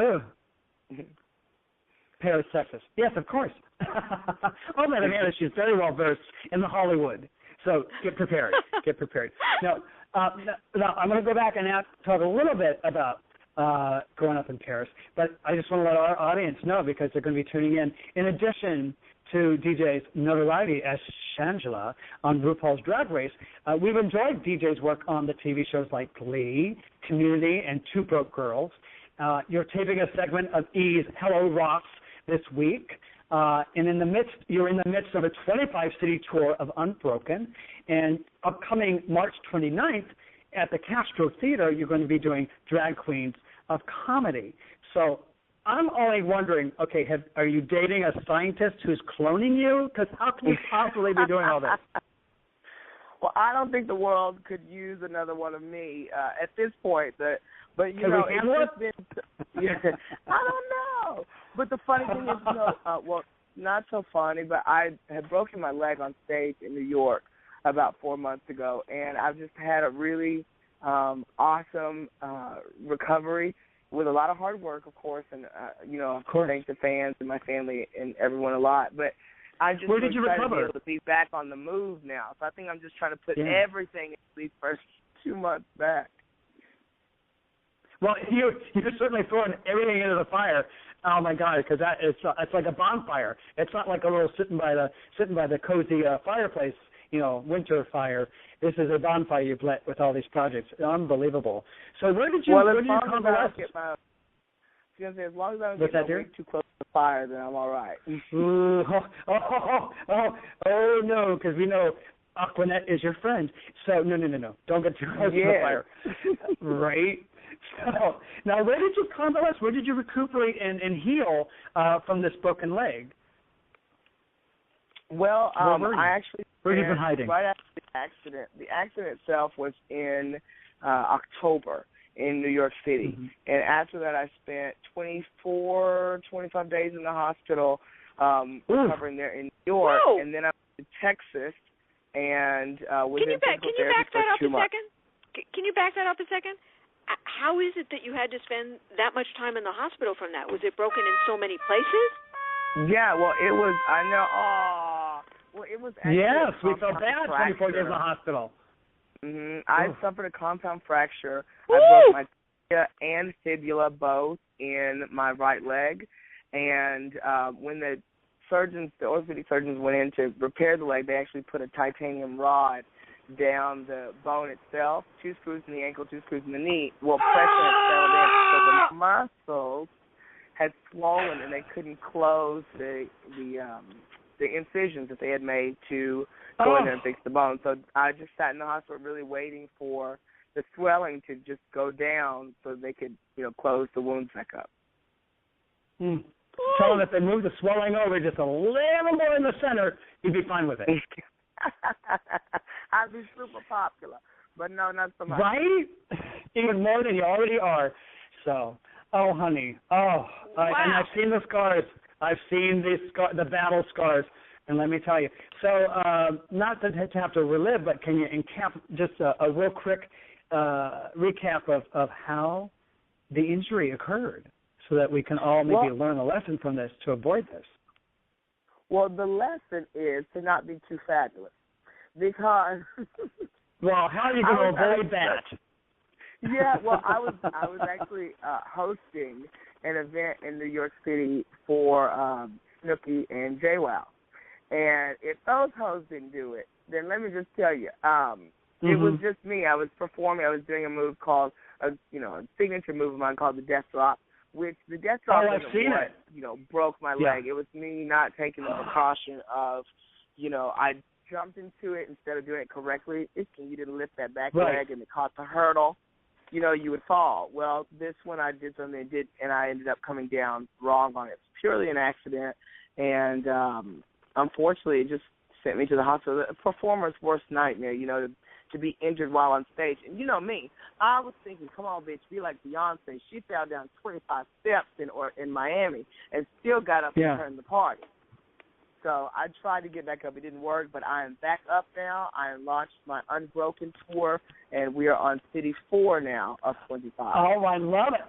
movie. Paris, Texas. Yes, of course. Oh, man, Amanda, she's very well versed in the Hollywood. So get prepared. Get prepared. Now I'm going to go back and talk a little bit about growing up in Paris, but I just want to let our audience know, because they're going to be tuning in addition to DJ's notoriety as Shangela on RuPaul's Drag Race, we've enjoyed DJ's work on the TV shows like Glee, Community, and Two Broke Girls. You're taping a segment of E's Hello Rocks this week, and you're in the midst of a 25-city tour of Unbroken, and upcoming March 29th at the Castro Theater, you're going to be doing Drag Queens of Comedy. So I'm only wondering, okay, are you dating a scientist who's cloning you? Because how can you possibly be doing all this? Well, I don't think the world could use another one of me at this point. But it's just been. I don't know. But the funny thing is, well, not so funny, but I had broken my leg on stage in New York about 4 months ago, and I've just had a really awesome recovery with a lot of hard work, of course, and thank the fans and my family and everyone a lot. But I just Where did you recover? To be able to be back on the move now. So I think I'm just trying to put everything in these first 2 months back. Well, you're certainly throwing everything into the fire. Oh my God! Because it's like a bonfire. It's not like a little sitting by the cozy fireplace, winter fire. This is a bonfire you've lit with all these projects. Unbelievable. So where did you convalesce? As long as I don't get way too close to the fire, then I'm all right. Oh no, because we know Aquanet is your friend. So no. Don't get too close to the fire. Right? So, now, where did you convalesce? Where did you recuperate and heal from this broken leg? Well, I actually where have you been hiding? Right after the accident. The accident itself was in October in New York City. Mm-hmm. And after that, I spent 25 days in the hospital recovering there in New York. Whoa. And then I went to Texas and was Can you back that up a second? Can you back that up a second? How is it that you had to spend that much time in the hospital from that? Was it broken in so many places? Yeah, well, it was, I know, well, it was actually yes, we felt bad 24 days in the hospital. I suffered a compound fracture. Woo! I broke my tibia and fibula both in my right leg. And when the orthopedic surgeons went in to repair the leg, they actually put a titanium rod down the bone itself, 2 screws in the ankle, 2 screws in the knee. Well, pressure had settled in, so the muscles had swollen and they couldn't close the incisions that they had made to go in there and fix the bone. So I just sat in the hospital really waiting for the swelling to just go down so they could, close the wounds back up. Tell them if they move the swelling over just a little more in the center, you'd be fine with it. I'd be super popular, but no, not so much. Right? Even more than you already are. So, honey, wow. And I've seen the scars. I've seen the battle scars, and let me tell you. So, not to have to relive, but can you encap just a real quick recap of how the injury occurred, so that we can all maybe learn a lesson from this to avoid this? Well, the lesson is to not be too fabulous, because. Well, how are you going to avoid that? Yeah, well, I was actually hosting an event in New York City for Snooki and JWoww, and if those hoes didn't do it, then let me just tell you, it was just me. I was performing. I was doing a move called a signature move of mine called the Death Drop. Which the death drop broke my leg. It was me not taking the precaution of, I jumped into it instead of doing it correctly. You didn't lift that back leg and it caught the hurdle, you would fall. Well, this one I did something and I ended up coming down wrong on it. It's purely an accident, and unfortunately it just sent me to the hospital. The performer's worst nightmare, to be injured while on stage. And you know me, I was thinking, come on, bitch, be like Beyonce. She fell down 25 steps in Miami and still got up and turned the party. So I tried to get back up. It didn't work, but I am back up now. I launched my Unbroken tour, and we are on City 4 now of 25. Oh, I love it.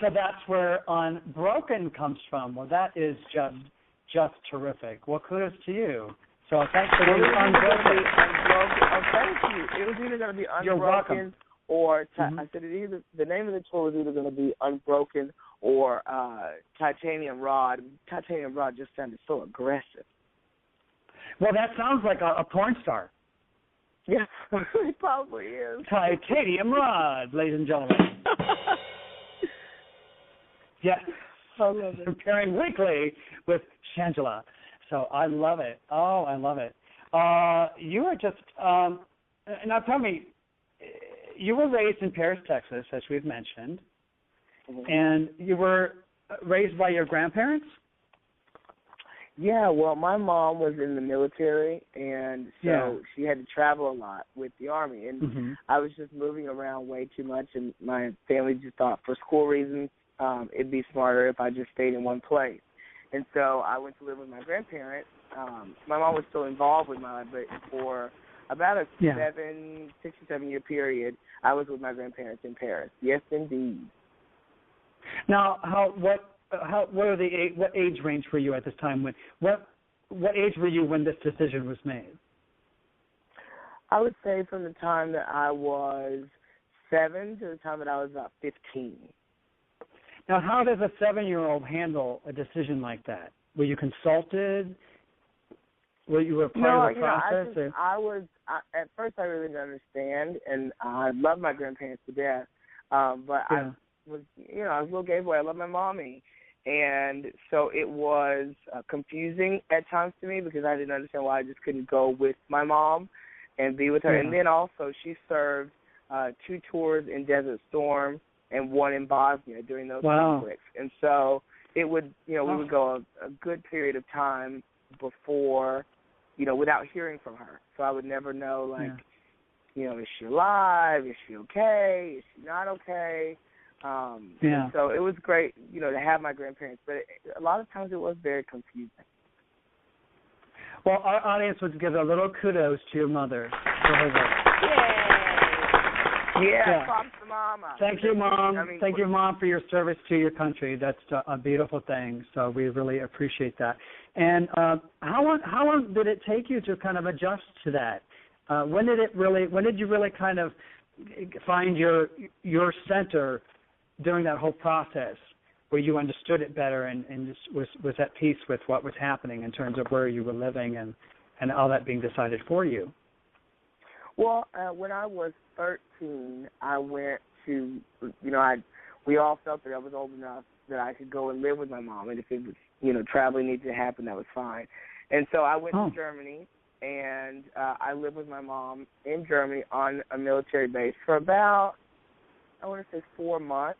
So that's where Unbroken comes from. Well, that is just terrific. Well, kudos to you. So thanks for being Unbroken. Oh, thank you. It was either going to be Unbroken or I said the name of the tour was either going to be Unbroken or Titanium Rod. Titanium Rod just sounded so aggressive. Well, that sounds like a porn star. Yeah, it probably is. Titanium Rod, ladies and gentlemen. Yeah, I love it. Comparing weekly with Shangela. So I love it. Oh, I love it. You are just now tell me, you were raised in Paris, Texas, as we've mentioned, and you were raised by your grandparents? Yeah, well, my mom was in the military, and so she had to travel a lot with the Army, and I was just moving around way too much, and my family just thought for school reasons it'd be smarter if I just stayed in one place. And so I went to live with my grandparents. My mom was still involved with mine, but for about a 6 or 7 year period, I was with my grandparents in Paris. Yes, indeed. Now, what age range were you at this time? What age were you when this decision was made? I would say from the time that I was 7 to the time that I was about 15. Now, how does a 7-year-old handle a decision like that? Were you consulted? Were you a part of the process? At first I really didn't understand, and I love my grandparents to death. But I was a little gay boy. I love my mommy. And so it was confusing at times to me because I didn't understand why I just couldn't go with my mom and be with her. And then also she served 2 tours in Desert Storm and 1 in Bosnia during those conflicts. And so it would, we would go a good period of time before, without hearing from her. So I would never know, is she alive? Is she okay? Is she not okay? And so it was great, to have my grandparents. But a lot of times it was very confusing. Well, our audience would give a little kudos to your mother for her work. Yay! Yeah, props to Mama. Thank you, Mom. Thank you, Mom, for your service to your country. That's a beautiful thing. So we really appreciate that. And how long did it take you to kind of adjust to that? When did you really kind of find your center during that whole process, where you understood it better and just was at peace with what was happening in terms of where you were living and all that being decided for you? Well, when I was 13, I went to, we all felt that I was old enough that I could go and live with my mom, and if it was, traveling needed to happen, that was fine. And so I went to Germany, and I lived with my mom in Germany on a military base for about, I want to say 4 months.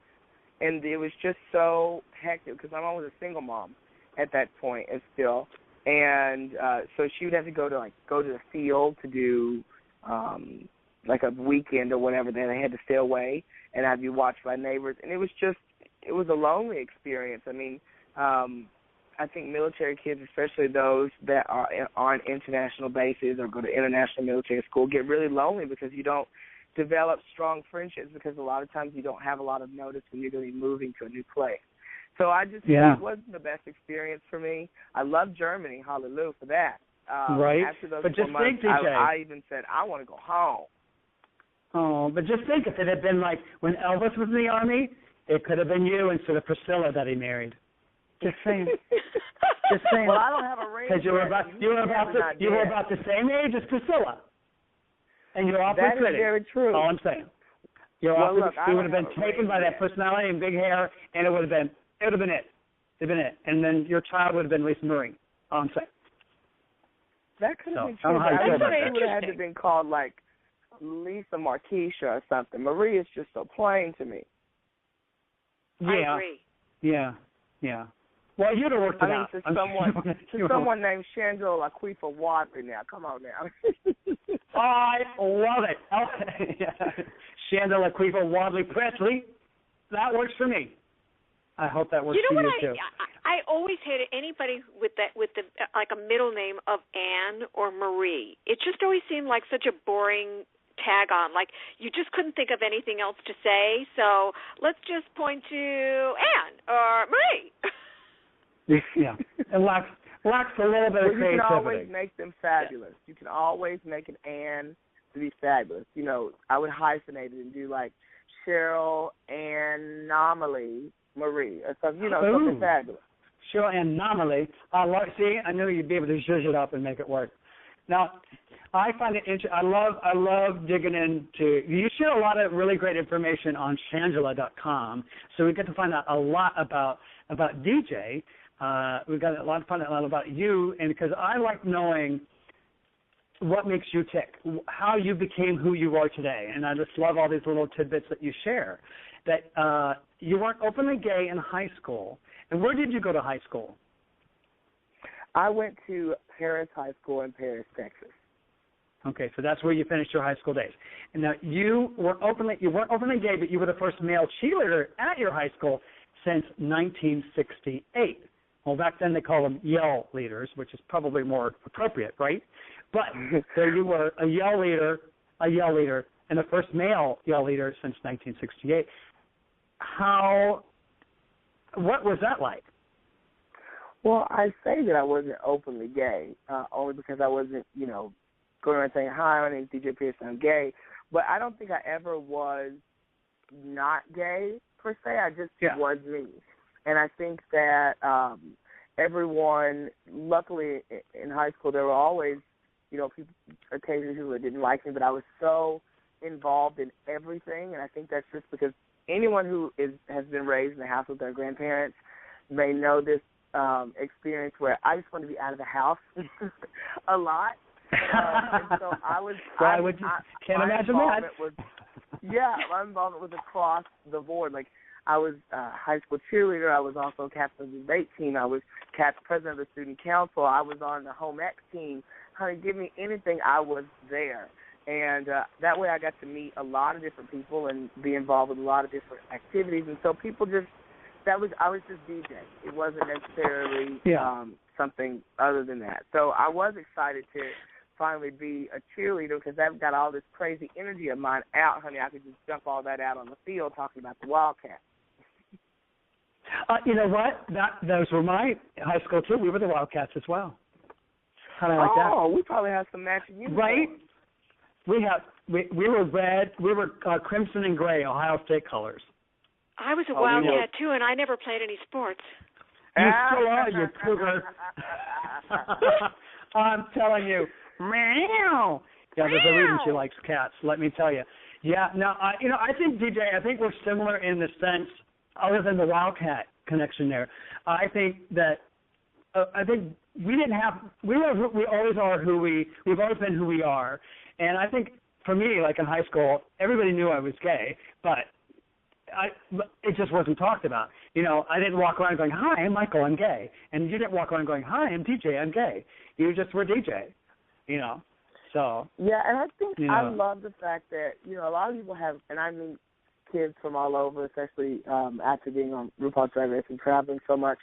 And it was just so hectic because my mom was a single mom at that point and still. And so she would have to go to the field to do like a weekend or whatever. Then I had to stay away, and I'd be watched by neighbors. And it was a lonely experience. I mean, I think military kids, especially those that are on international bases or go to international military school, get really lonely because you don't develop strong friendships because a lot of times you don't have a lot of notice when you're going to be moving to a new place. So it wasn't the best experience for me. I love Germany, hallelujah for that. Right. After those but 4 just months, think, DJ. I even said, I want to go home. Oh, but just think, if it had been like when Elvis was in the Army, it could have been you instead of Priscilla that he married. Just saying. Just saying. Well, I don't have a ring. Because you were about the same age as Priscilla. And you're awfully pretty. That is very true. All I'm saying. You're awfully pretty. You would have been taken by that personality and big hair, and it would have been it. It would have been it. And then your child would have been Lisa Marie. All I'm saying. That could have been true. I would have had to have been called like Lisa Marquisha or something. Marie is just so plain to me. Yeah. I agree. Yeah. Well, you'd have worked it out. Someone named Shangela Laquifa Wadley now. Come on now. I love it. Shangela Laquifa Wadley Presley. That works for me. I hope that works for you too. I always hated anybody with the like a middle name of Anne or Marie. It just always seemed like such a boring tag on. Like you just couldn't think of anything else to say. So let's just point to Anne or Marie. Yeah, and lacks a little bit of creativity. You can always make them fabulous. You can always make an Anne to be fabulous. I would hyphenate it and do like Cheryl Anomaly Marie or something. Something fabulous. Cheryl Anomaly. I knew you'd be able to zhuzh it up and make it work. Now, I find it interesting. I love digging into. You share a lot of really great information on Shangela.com, so we get to find out a lot about DJ. We've got a lot of fun out about you, and because I like knowing what makes you tick, how you became who you are today, and I just love all these little tidbits that you share. That you weren't openly gay in high school, and where did you go to high school? I went to Paris High School in Paris, Texas. Okay, so that's where you finished your high school days. And now you weren't openly gay, but you were the first male cheerleader at your high school since 1968. Well, back then they called them yell leaders, which is probably more appropriate, right? But there you were, a yell leader, and the first male yell leader since 1968. What was that like? Well, I say that I wasn't openly gay, only because I wasn't, going around saying, hi, my name's DJ Pierce, I'm gay. But I don't think I ever was not gay, per se. I just was me. And I think that everyone, luckily in high school, there were always, occasionally people that didn't like me, but I was so involved in everything. And I think that's just because anyone who has been raised in the house with their grandparents may know this experience where I just wanted to be out of the house a lot. And so I was. Can't imagine that. My involvement was across the board. Like I was high school cheerleader. I was also captain of the debate team. I was president of the student council. I was on the home ec team. Honey, give me anything, I was there. And that way I got to meet a lot of different people and be involved with a lot of different activities. And so people I was just DJ. It wasn't necessarily something other than that. So I was excited finally be a cheerleader because I've got all this crazy energy of mine out, honey. I could just dump all that out on the field talking about the Wildcats. You know what? Those were my high school, too. We were the Wildcats as well. How do I like that? Oh, we probably have some matching uniforms. Right? We were red. We were crimson and gray, Ohio State colors. I was a Wildcat, too, and I never played any sports. You still are, you cougar. I'm telling you. Meow. Yeah, there's a reason she likes cats, let me tell you. Yeah, no, I think, DJ, we're similar in the sense, other than the Wildcat connection there. I think we didn't have, we always are we've always been who we are. And I think for me, like in high school, everybody knew I was gay, but it just wasn't talked about. I didn't walk around going, hi, I'm Michael, I'm gay. And you didn't walk around going, hi, I'm DJ, I'm gay. You just were DJ, so. Yeah, and I think I love the fact that, a lot of people have, and I meet kids from all over, especially after being on RuPaul's Drag Race and traveling so much.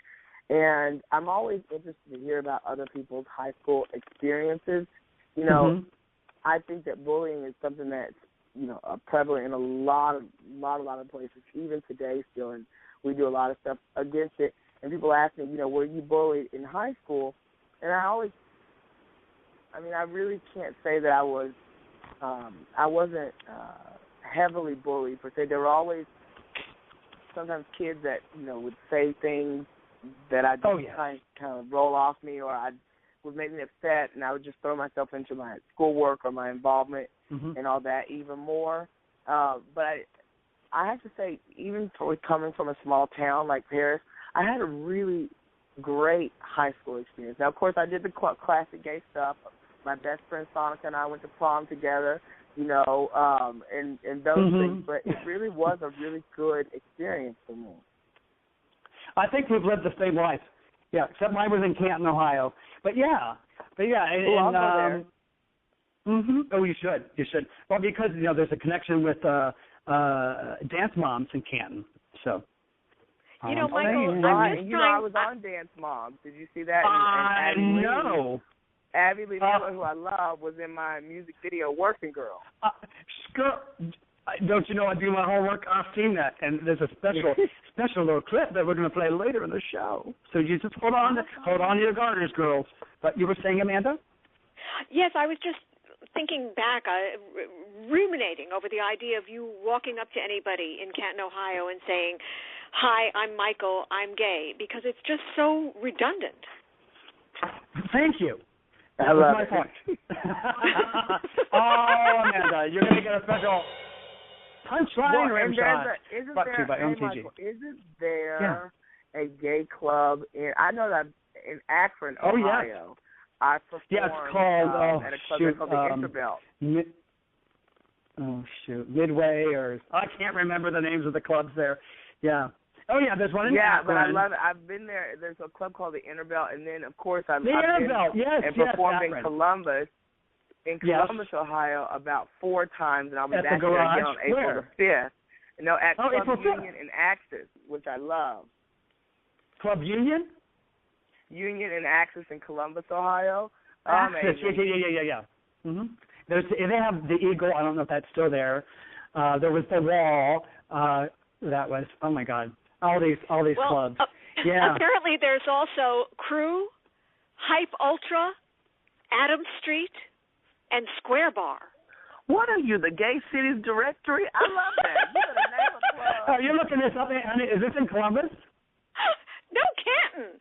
And I'm always interested to hear about other people's high school experiences. I think that bullying is something that's, prevalent in a lot of places, even today still, and we do a lot of stuff against it. And people ask me, were you bullied in high school? And I really can't say that I wasn't heavily bullied per se. There were always sometimes kids that, would say things that I just kind of roll off me, or would make me upset, and I would just throw myself into my schoolwork or my involvement and all that even more. But I have to say, even coming from a small town like Paris, I had a really great high school experience. Now, of course, I did the classic gay stuff. My best friend Sonica and I went to prom together, and those things. But it really was a really good experience for me. I think we've lived the same life. Yeah, except mine was in Canton, Ohio. But yeah. I'll go there. Oh, you should. Well, because there's a connection with dance moms in Canton. So. Michael, I was on Dance Moms. Did you see that? I know. Abby Lee Miller, who I love, was in my music video Working Girl. Don't you know I do my homework? I've seen that, and there's a special little clip that we're going to play later in the show. So you just hold on to your garters, girls. But you were saying, Amanda? Yes, I was just thinking back, ruminating over the idea of you walking up to anybody in Canton, Ohio, and saying, "Hi, I'm Michael, I'm gay," because it's just so redundant. Thank you. That was my point. Oh, Amanda, you're going to get a special punchline rim shot. Isn't there a gay club I know that in Akron, Ohio. I performed it's called, at a club called the Interbelt. Midway, or I can't remember the names of the clubs there. Yeah. Oh, yeah, there's one in Akron. But I love it. I've been there. There's a club called the Interbelt, and then, of course, I've been and performed in Columbus. In Columbus, Ohio, about 4 times, and I'll be back there again on April the 5th. At Club Union in Axis, which I love. Club Union? Union and Axis in Columbus, Ohio. Axis, yeah. Mm-hmm. They have the Eagle. I don't know if that's still there. There was the Wall. That was, oh my God, all these clubs. Apparently, there's also Crew, Hype Ultra, Adam Street, and Square Bar. What are you, the Gay Cities Directory? I love that. You better name a club. Are you looking this up, honey? Is this in Columbus? No, Canton.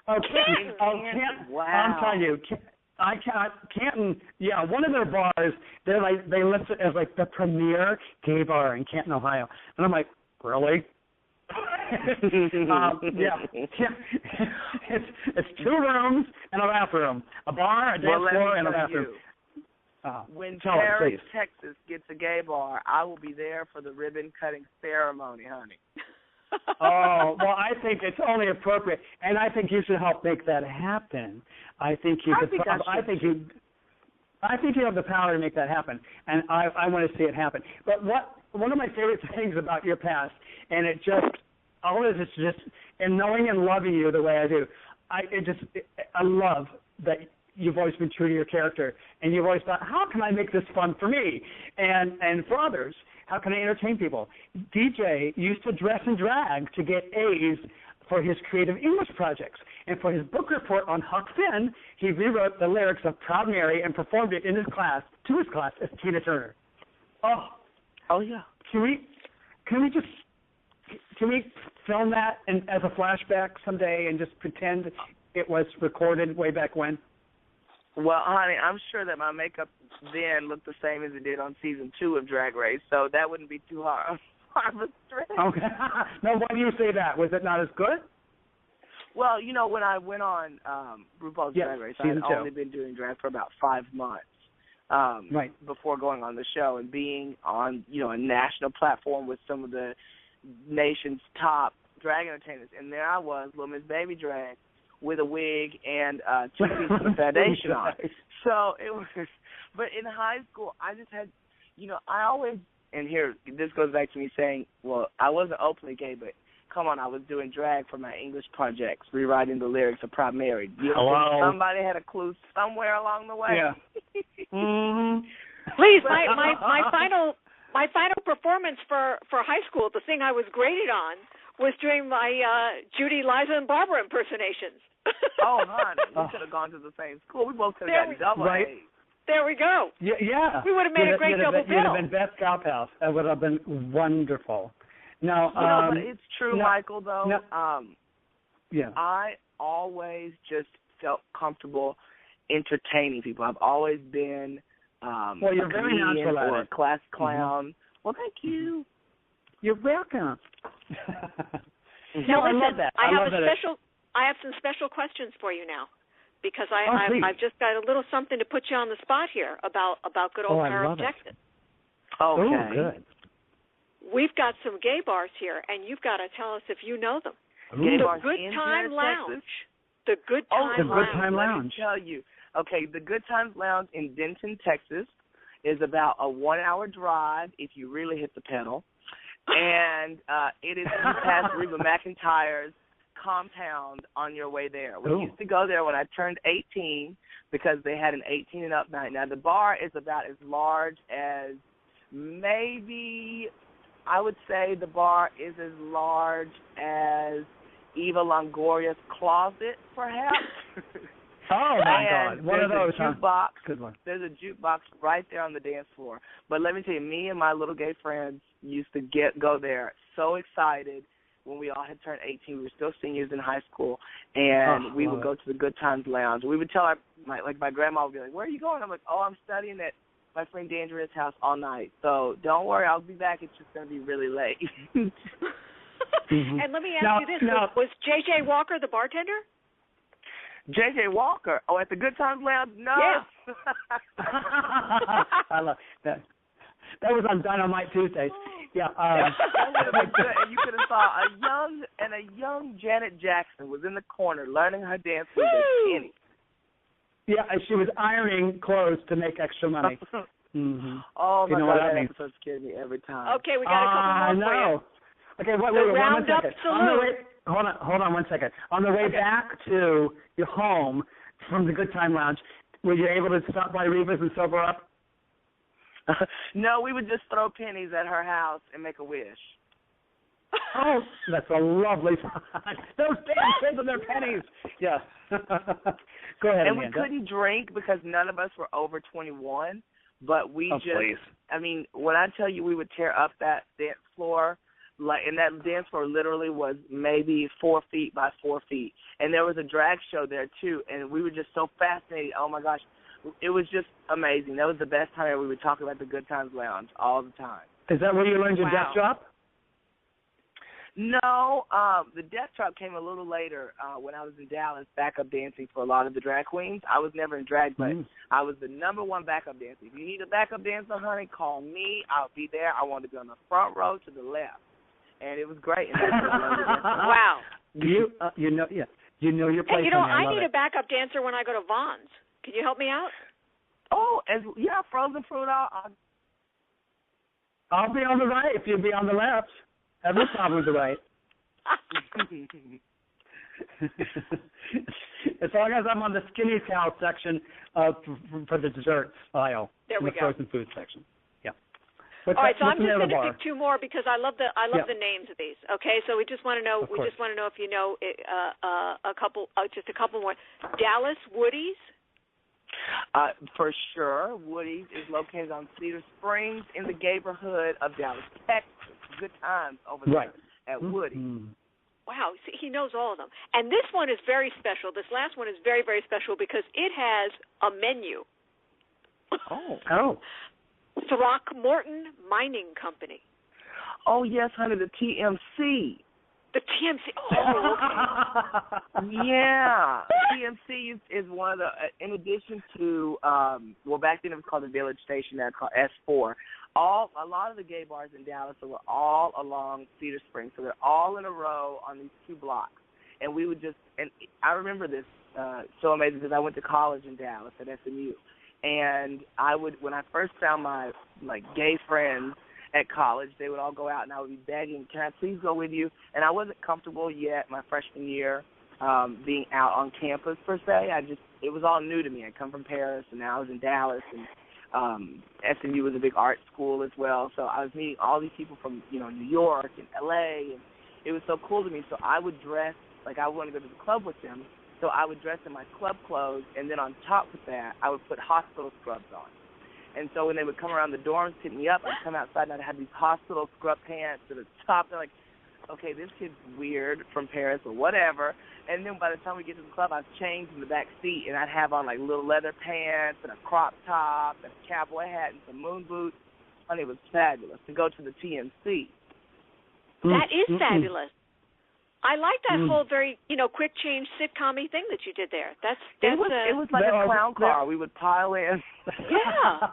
Oh, Canton. Canton. Wow. I'm telling you, Canton. Yeah, one of their bars. They list it as like the premier gay bar in Canton, Ohio, and I'm like, really? It's 2 rooms and a bathroom, a bar, a dance floor, and a bathroom. When Paris, Texas gets a gay bar, I will be there for the ribbon cutting ceremony, honey. Oh, well, I think it's only appropriate, and I think you should help make that happen. I think you have the power to make that happen, and I want to see it happen. But one of my favorite things about your past, and it just always is just, and knowing and loving you the way I do, I love that you've always been true to your character, and you've always thought, how can I make this fun for me and for others? How can I entertain people? DJ used to dress and drag to get A's for his creative English projects. And for his book report on Huck Finn, he rewrote the lyrics of Proud Mary and performed it in his class, to his class, as Tina Turner. Oh yeah. Can we film that as a flashback someday and just pretend it was recorded way back when? Well, honey, I'm sure that my makeup then looked the same as it did on season 2 of Drag Race, so that wouldn't be too hard of a stretch. Okay. Now, why do you say that? Was it not as good? Well, when I went on RuPaul's Drag Race, I had only been doing drag for about 5 months before going on the show and being on, a national platform with some of the nation's top drag entertainers. And there I was, Little Miss Baby Drag, with a wig and 2 pieces of foundation on. So it was, but in high school, I just had, I always, and here, this goes back to me saying, well, I wasn't openly gay, but come on, I was doing drag for my English projects, rewriting the lyrics of Proud Mary. You know, somebody had a clue somewhere along the way. Yeah. Mm-hmm. Please, my final performance for high school, the thing I was graded on, was doing my Judy, Liza, and Barbara impersonations. Oh, honey, we could have gone to the same school. We both could have gotten double A's. There we go. Yeah. We would have made a great double bill. You'd have been Beth Cowhouse. That would have been wonderful. No, but it's true, Michael, though. I always just felt comfortable entertaining people. I've always been you're very natural or at a class clown. Mm-hmm. Well, thank you. You're welcome. Now, I love that. I have some special questions for you now, because I've just got a little something to put you on the spot here about good old Paris, Texas. Okay. Oh, good. We've got some gay bars here, and you've got to tell us if you know them. Gay the bars Good in Time Lounge. Texas? The Good Time Lounge. Good Time Lounge. Let me tell you. Okay, the Good Times Lounge in Denton, Texas, is about a 1-hour drive if you really hit the pedal. And it is past Reba McEntire's compound on your way there. We used to go there when I turned 18 because they had an 18 and up night. Now, the bar is about as large as maybe, I would say the bar is as large as Eva Longoria's closet, perhaps. Oh, my God. One of those, jukebox. Good one. There's a jukebox right there on the dance floor. But let me tell you, me and my little gay friends used to go there so excited when we all had turned 18. We were still seniors in high school, and we would go to the Good Times Lounge. We would tell my grandma would be like, where are you going? I'm like, I'm studying at my friend D'Andrea's house all night. So don't worry, I'll be back. It's just going to be really late. Mm-hmm. And let me ask you this. Was J.J. Walker the bartender? J.J. Walker? Oh, at the Good Times Lounge? No. Yeah. I love that. That was on Dynamite Tuesdays. Yeah. That would have been good. And you could have saw a young Janet Jackson was in the corner learning her dance with a penny. Yeah, and she was ironing clothes to make extra money. Mm-hmm. Oh, my God, that episode scared me every time. Okay, we got a couple more for you. Okay, wait, one second. Hold on 1 second. On the way back to your home from the Good Time Lounge, were you able to stop by Reva's and sober up? No, we would just throw pennies at her house and make a wish. Oh, that's a lovely thought. Those damn kids and their pennies. Yeah. Go ahead, and Amanda. we couldn't drink because none of us were over 21, but we please. I mean, when I tell you we would tear up that dance floor, and that dance floor literally was maybe 4 feet by 4 feet. And there was a drag show there, too, and we were just so fascinated. Oh, my gosh. It was just amazing. That was the best time we would talk about the Good Times Lounge all the time. Is that where you learned your death drop? No, the death drop came a little later when I was in Dallas backup dancing for a lot of the drag queens. I was never in drag, but I was the #1 backup dancer. If you need a backup dancer, honey, call me. I'll be there. I wanted to be on the front row to the left. And it was great. And wow. You know your place. Hey, I need a backup dancer when I go to Vaughn's. Can you help me out? Oh, frozen fruit. I'll be on the right if you'll be on the left. I have no problem with the right. As long as I'm on the skinny cow section for the desserts aisle. There we the go. Frozen food section. Yeah. All right, so I'm just going to pick two more because I love the names of these. Okay, so we just want to know if you know a couple more. Dallas Woody's. For sure, Woody's is located on Cedar Springs in the neighborhood of Dallas, Texas. Good times over there at Woody's. Mm-hmm. Wow, see, he knows all of them. And this one is very special. This last one is very, very special because it has a menu. Oh. Throckmorton Mining Company. Oh, yes, honey, the TMC. The TMC. Oh, okay. Yeah. TMC is one of the, in addition to, back then it was called the Village Station, now called S4. A lot of the gay bars in Dallas were all along Cedar Springs, so they're all in a row on these two blocks. And we would and I remember this so amazing because I went to college in Dallas at SMU. And when I first found my gay friends at college, they would all go out and I would be begging, can I please go with you? And I wasn't comfortable yet my freshman year being out on campus per se. It was all new to me. I'd come from Paris and now I was in Dallas, and SMU was a big art school as well. So I was meeting all these people from, New York and LA, and it was so cool to me. So I would dress like I wanted to go to the club with them. So I would dress in my club clothes, and then on top of that, I would put hospital scrubs on. And so when they would come around the dorms, pick me up, I'd come outside, and I'd have these hospital scrub pants to the top. They're like, okay, this kid's weird from Paris or whatever. And then by the time we get to the club, I was changed in the back seat, and I'd have on, little leather pants and a crop top and a cowboy hat and some moon boots. Honey, it was fabulous to go to the TMC. That is fabulous. I like that whole very, quick change sitcom-y thing that you did there. It was like a clown car. We would pile in. Yeah.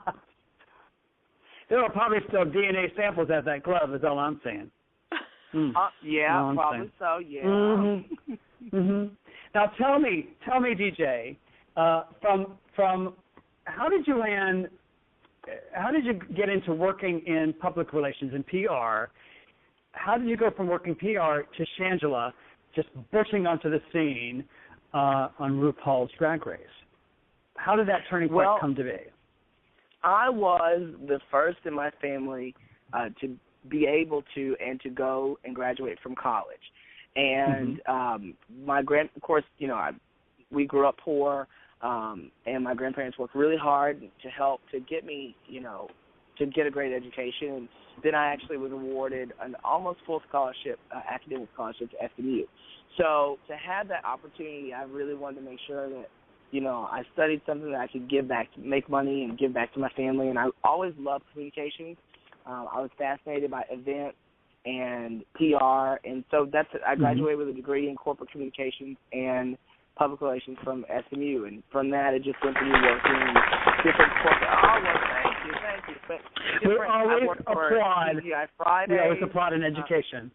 There were probably still DNA samples at that club, is all I'm saying. Yeah, probably so, yeah. Mm-hmm. Mm-hmm. Now tell me, DJ, from how did you get into working in public relations and PR? How did you go from working PR to Shangela just bursting onto the scene on RuPaul's Drag Race? How did that turning point come to be? I was the first in my family to be able to go and graduate from college. And we grew up poor, and my grandparents worked really hard to help to get me, to get a great education. And then I actually was awarded an almost full scholarship, academic scholarship to SMU. So to have that opportunity, I really wanted to make sure that, I studied something that I could give back, make money and give back to my family. And I always loved communications. I was fascinated by events and PR. And so I graduated with a degree in corporate communications and public relations from SMU. And from that, it just went to me working in different corporate. Thank you. But we always applaud. TGI Fridays. We always applaud in education.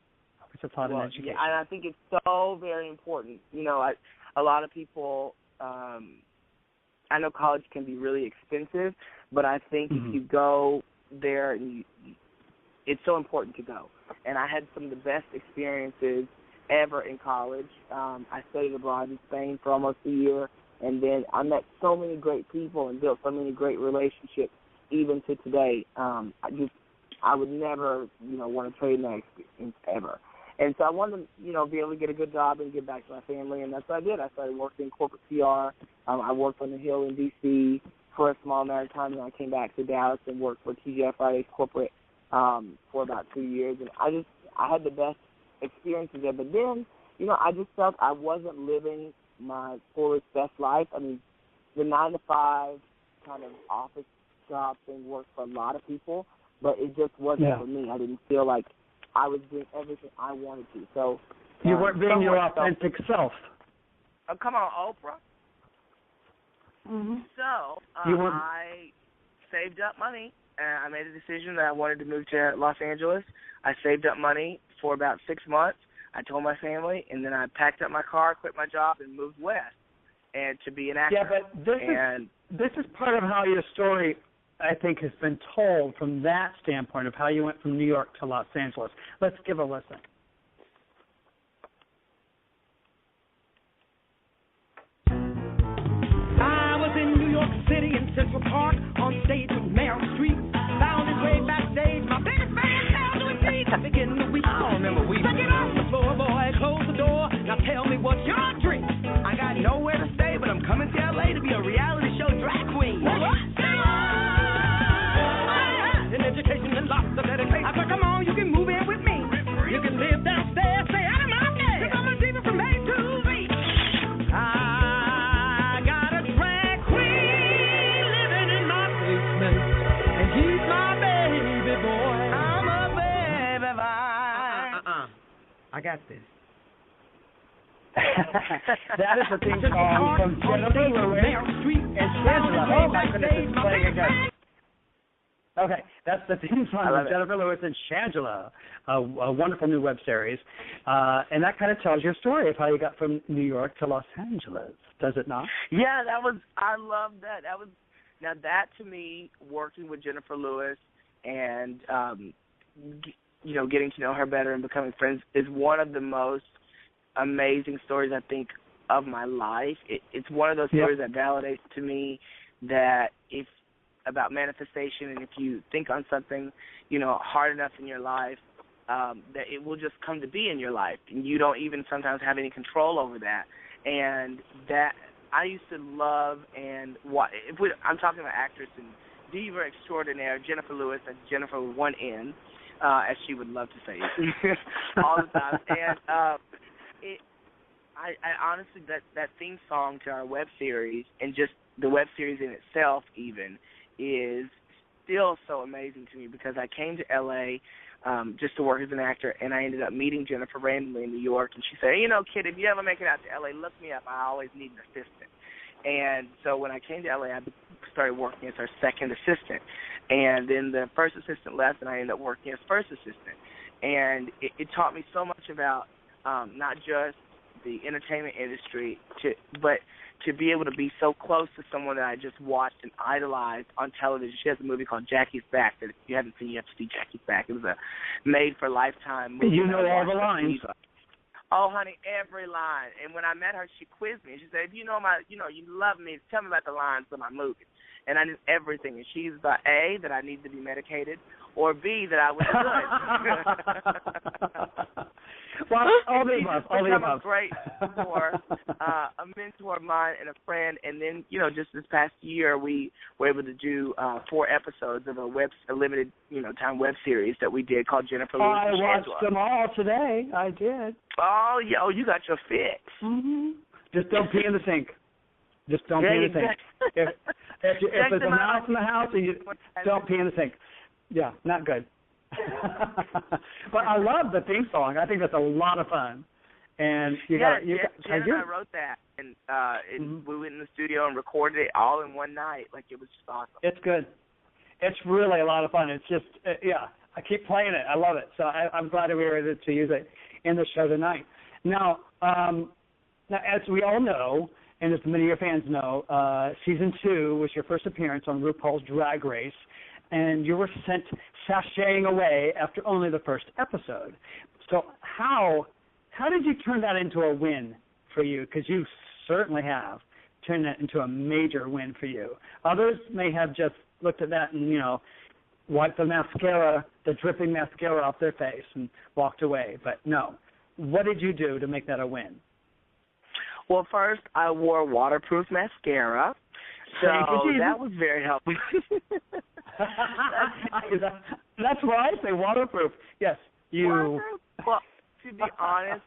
Yeah, and I think it's so very important. A lot of people, I know college can be really expensive, but I think if you go there, it's so important to go. And I had some of the best experiences ever in college. I studied abroad in Spain for almost a year, and then I met so many great people and built so many great relationships, even to today. I would never, want to trade that experience ever. And so I wanted to, be able to get a good job and give back to my family, and that's what I did. I started working in corporate PR. I worked on the Hill in D.C. for a small amount of time, and I came back to Dallas and worked for TGI Fridays corporate for about 2 years. And I had the best experiences there. But then, I just felt I wasn't living my fullest best life. I mean, the 9-to-5 kind of office job thing worked for a lot of people, but it just wasn't for me. I didn't feel like I was doing everything I wanted to. So you weren't being your authentic self. Come on, Oprah. Mm-hmm. So I saved up money, and I made a decision that I wanted to move to Los Angeles. I saved up money for about 6 months. I told my family, and then I packed up my car, quit my job, and moved west and to be an actor. Yeah, but this is part of how your story, I think, has been told from that standpoint of how you went from New York to Los Angeles. Let's give a listen. City in Central Park, on stage with Meryl Streep. Found his way backstage, my biggest fan now doing deep. Begin the week. I don't remember week. Take it off the floor, boy, close the door. Now tell me what's your drink. I got nowhere to stay, but I'm coming to LA to be a reality show drag queen. In education and lots of dedication. I said, come on, you can move in with me. You can live downstairs, stay out of my bed. You're gonna see me from A to Z. I got a drag queen living in my basement, and he's my baby boy. I'm a baby boy. I got this. That is the theme song from Jennifer Lewis and Shangela. Oh my goodness, it's playing again. Okay, that's the theme song of Jennifer Lewis and Shangela, a wonderful new web series. And that kind of tells your story of how you got from New York to Los Angeles, does it not? Yeah, I love that. Now that to me, working with Jennifer Lewis and, getting to know her better and becoming friends is one of the most amazing stories, I think, of my life. It's one of those stories that validates to me that about manifestation, and if you think on something, hard enough in your life, that it will just come to be in your life, and you don't even sometimes have any control over that. And that I used to love and watch. I'm talking about actress and diva extraordinaire Jennifer Lewis, and Jennifer with one N, as she would love to say it all the time. And I honestly, that theme song to our web series, and just the web series in itself even, is still so amazing to me, because I came to L.A. Just to work as an actor, and I ended up meeting Jennifer randomly in New York, and she said, kid, if you ever make it out to L.A., look me up. I always need an assistant. And so when I came to L.A., I started working as her second assistant. And then the first assistant left, and I ended up working as first assistant. And it taught me so much about not just the entertainment industry, but to be able to be so close to someone that I just watched and idolized on television. She has a movie called Jackie's Back that if you haven't seen, you have to see Jackie's Back. It was a made-for-lifetime movie. You know all the lines. Oh, honey, every line. And when I met her, she quizzed me. She said, if you love me, tell me about the lines of my movie. And I knew everything. And she's the A, that I need to be medicated, or B, that I was good. Well, all the above. All the above. A great mentor, a mentor of mine and a friend. And then, just this past year, we were able to do 4 episodes of a limited, time web series that we did called Jennifer Lewis and Shangela. I watched them all today. I did. Oh, you got your fix. Mm-hmm. Just don't pee in the sink. Just don't pee in the sink. If there's a mouse in the house, don't pee in the sink. Yeah, not good. But I love the theme song. I think that's a lot of fun. And Jen and I wrote that, and we went in the studio and recorded it all in one night. Like, it was just awesome. It's good. It's really a lot of fun. It's just, I keep playing it. I love it. So I'm glad that we were able to use it in the show tonight. Now, as we all know, and as many of your fans know, Season 2 was your first appearance on RuPaul's Drag Race, and you were sent sashaying away after only the first episode. So how did you turn that into a win for you? Because you certainly have turned that into a major win for you. Others may have just looked at that and, wiped the dripping mascara off their face and walked away. But no. What did you do to make that a win? Well, first, I wore waterproof mascara, so that was very helpful. That's why I say waterproof. Yes, you. Waterproof? Well, to be honest,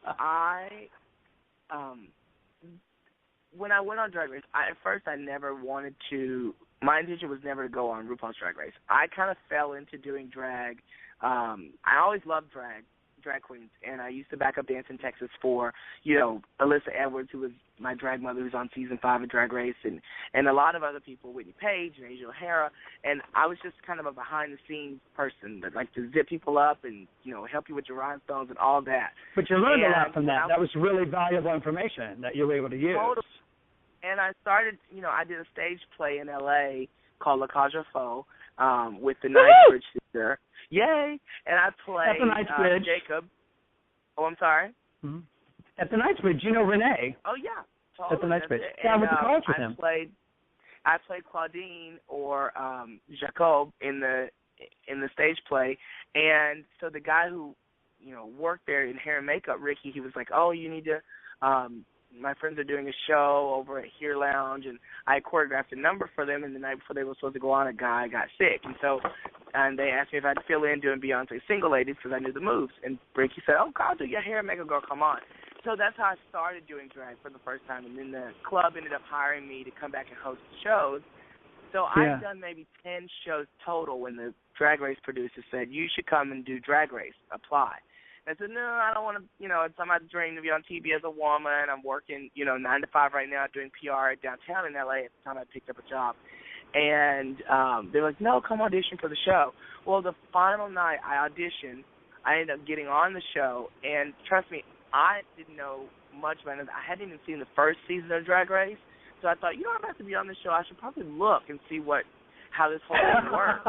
when I went on Drag Race, at first I never wanted to. My intention was never to go on RuPaul's Drag Race. I kind of fell into doing drag. I always loved drag queens, and I used to back up dance in Texas for, Alyssa Edwards, who was my drag mother, who's on Season 5 of Drag Race, and a lot of other people, Whitney Page and Asia O'Hara, and I was just kind of a behind-the-scenes person that liked to zip people up and, help you with your rhinestones and all that. But you learned a lot from that. That was really valuable information that you were able to use. Totally. And I started, I did a stage play in L.A. called La Cage aux Faux with the Knightsbridge Sister. Yay! And I played at the Knightsbridge. Jacob. Oh, I'm sorry? Mm-hmm. At the Knightsbridge, Renee. Oh, yeah. Totally. At the Knightsbridge. Yeah, I went to college with him. I played Claudine or Jacob in the stage play, and so the guy who worked there in hair and makeup, Ricky, he was like, oh, you need to. My friends are doing a show over at Here Lounge, and I choreographed a number for them, and the night before they were supposed to go on, a guy got sick. And they asked me if I'd fill in doing Beyonce's Single Ladies because I knew the moves. And Ricky said, oh, God, do your hair and makeup, girl, come on. So that's how I started doing drag for the first time. And then the club ended up hiring me to come back and host shows. So I've done maybe 10 shows total when the Drag Race producer said, you should come and do Drag Race, apply. I said, no, I don't want to, it's not my dream to be on TV as a woman. I'm working, 9 to 5 right now doing PR downtown in L.A. at the time I picked up a job. And they were like, no, come audition for the show. Well, the final night I auditioned, I ended up getting on the show. And trust me, I didn't know much about it. I hadn't even seen the first season of Drag Race. So I thought, I'm about to be on the show. I should probably look and see how this whole thing works.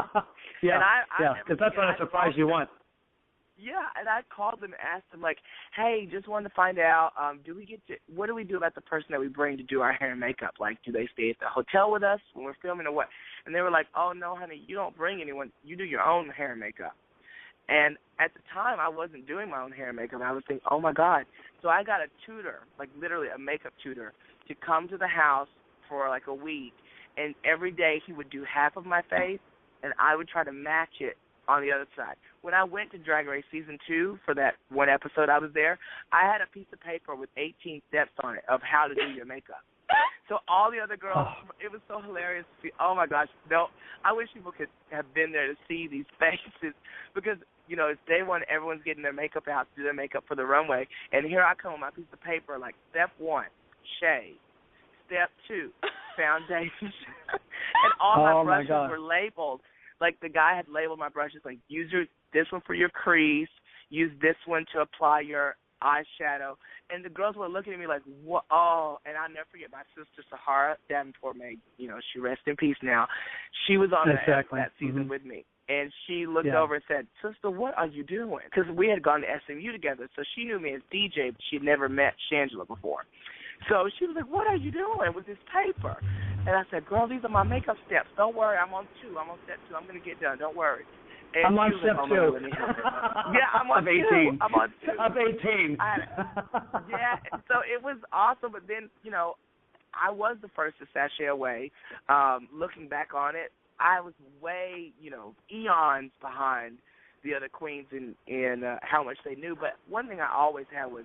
Because that's what a surprise you want. Yeah, and I called them and asked them, like, hey, just wanted to find out, what do we do about the person that we bring to do our hair and makeup? Like, do they stay at the hotel with us when we're filming or what? And they were like, oh, no, honey, you don't bring anyone. You do your own hair and makeup. And at the time, I wasn't doing my own hair and makeup. I was thinking, oh, my God. So I got a tutor, like literally a makeup tutor, to come to the house for like a week. And every day he would do half of my face, and I would try to match it on the other side. When I went to Drag Race Season 2 for that one episode I was there, I had a piece of paper with 18 steps on it of how to do your makeup. So all the other girls, it was so hilarious to see. Oh, my gosh. No, I wish people could have been there to see these faces because, it's day one, everyone's getting their makeup out to do their makeup for the runway. And here I come with my piece of paper, like, step 1, shade. Step 2, foundation. And all my brushes were labeled. Like, the guy had labeled my brushes, like, use this one for your crease, use this one to apply your eyeshadow. And the girls were looking at me like, what? Oh, and I'll never forget my sister, Sahara Davenport, she rests in peace now. She was on that season with me. And she looked over and said, sister, what are you doing? Because we had gone to SMU together, so she knew me as DJ, but she had never met Shangela before. So she was like, what are you doing with this paper? And I said, girl, these are my makeup steps. Don't worry, I'm on 2. I'm on step 2. I'm going to get done. Don't worry. And I'm on step 2. I'm on 18. I'm on 2. I'm 18. So it was awesome. But then, I was the first to sashay away. Looking back on it, I was way, eons behind the other queens in how much they knew. But one thing I always had was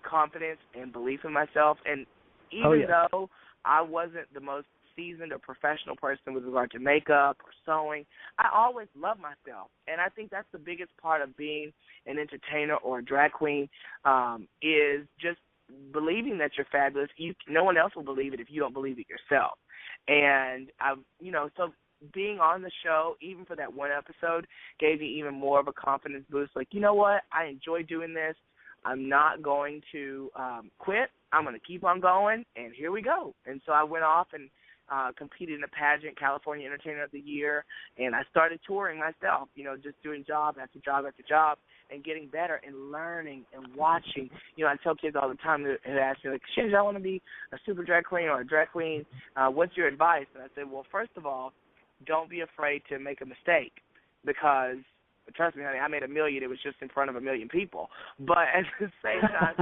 confidence and belief in myself. And even though I wasn't the most seasoned or professional person with regard to makeup or sewing, I always loved myself. And I think that's the biggest part of being an entertainer or a drag queen is just believing that you're fabulous. No one else will believe it if you don't believe it yourself. And, so being on the show, even for that one episode, gave me even more of a confidence boost. Like, you know what? I enjoy doing this. I'm not going to quit. I'm going to keep on going, and here we go. And so I went off and competed in a pageant, California Entertainer of the Year, and I started touring myself, just doing job after job after job and getting better and learning and watching. I tell kids all the time who ask me, like, Shangela, I want to be a super drag queen or a drag queen. What's your advice? And I said, well, first of all, don't be afraid to make a mistake because – trust me, honey, I made $1 million. It was just in front of 1 million people. But at the same time,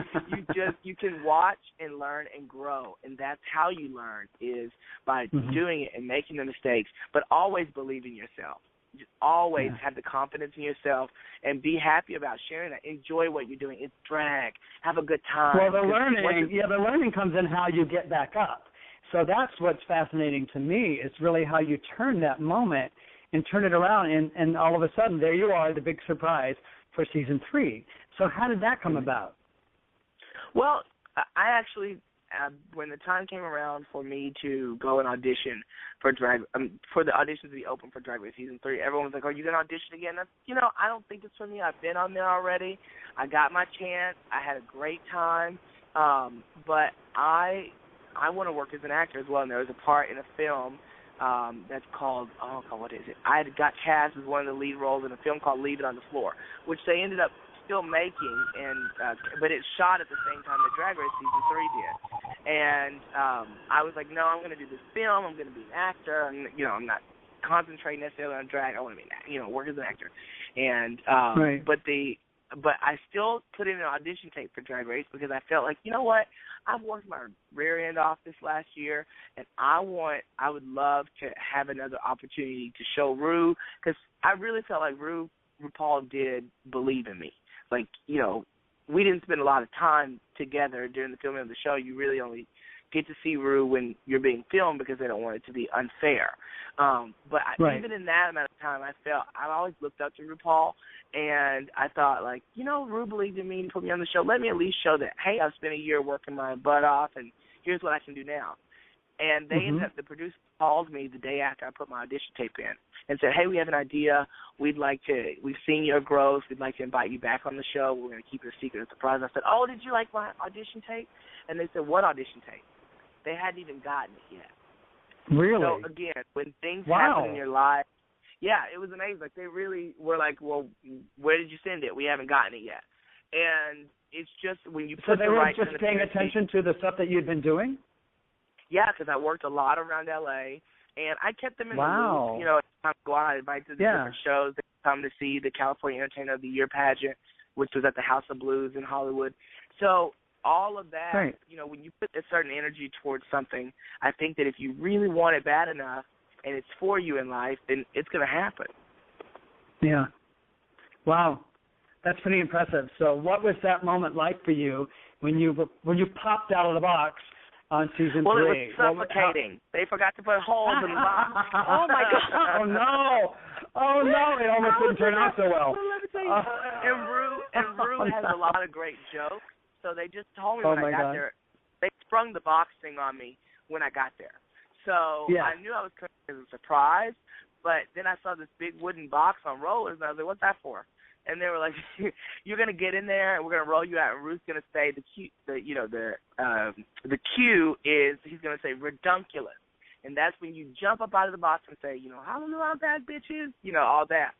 you can watch and learn and grow, and that's how you learn is by doing it and making the mistakes, but always believe in yourself. Just always have the confidence in yourself and be happy about sharing that. Enjoy what you're doing. It's drag. Have a good time. Well, the learning comes in how you get back up. So that's what's fascinating to me. It's really how you turn that moment and turn it around, and all of a sudden, there you are, the big surprise for Season 3. So how did that come about? Well, I actually, when the time came around for me to go and audition for for the auditions to be open for Drag Race Season 3, everyone was like, are you going to audition again? I don't think it's for me. I've been on there already. I got my chance. I had a great time. But I want to work as an actor as well, and there was a part in a film that's called, what is it? I got cast as one of the lead roles in a film called Leave It on the Floor, which they ended up still making, and but it shot at the same time that Drag Race Season 3 did. And I was like, no, I'm going to do this film. I'm going to be an actor. And, I'm not concentrating necessarily on drag. I want to be, work as an actor. And right. But I still put in an audition tape for Drag Race because I felt like, you know what, I've worked my rear end off this last year, and I would love to have another opportunity to show Ru, because I really felt like RuPaul did believe in me. Like, we didn't spend a lot of time together during the filming of the show. You really only get to see Ru when you're being filmed because they don't want it to be unfair. But right. Even in that amount of time, I always looked up to RuPaul, and I thought, like, Ru believed in me and put me on the show. Let me at least show that, hey, I've spent a year working my butt off, and here's what I can do now. And they ended up, the producer called me the day after I put my audition tape in and said, hey, we have an idea. We've seen your growth. We'd like to invite you back on the show. We're going to keep it a secret and surprise. I said, oh, did you like my audition tape? And they said, what audition tape? They hadn't even gotten it yet. Really? So, again, when things happen in your life, yeah, it was amazing. Like, they really were like, well, where did you send it? We haven't gotten it yet. And it's just when you put the right... So they were just paying attention to the stuff that you'd been doing? Yeah, because I worked a lot around L.A., and I kept them in the loop. Time to go out, I invited them to different shows. They come to see the California Entertainer of the Year pageant, which was at the House of Blues in Hollywood. So all of that, right. When you put a certain energy towards something, I think that if you really want it bad enough and it's for you in life, then it's going to happen. Yeah. Wow. That's pretty impressive. So what was that moment like for you when you popped out of the box on season 3? Well, it was suffocating. They forgot to put holes in the box. Oh, my God. Oh, no. It almost didn't turn out so well. Well, let me tell you, and Ru has a lot of great jokes. So they just told me when I got there, they sprung the box thing on me when I got there. So I knew I was coming as a surprise, but then I saw this big wooden box on rollers, and I was like, what's that for? And they were like, you're going to get in there, and we're going to roll you out, and Ruth's going to say the cue is he's going to say redunculous. And that's when you jump up out of the box and say, hallelujah, I'm bad bitches, all that.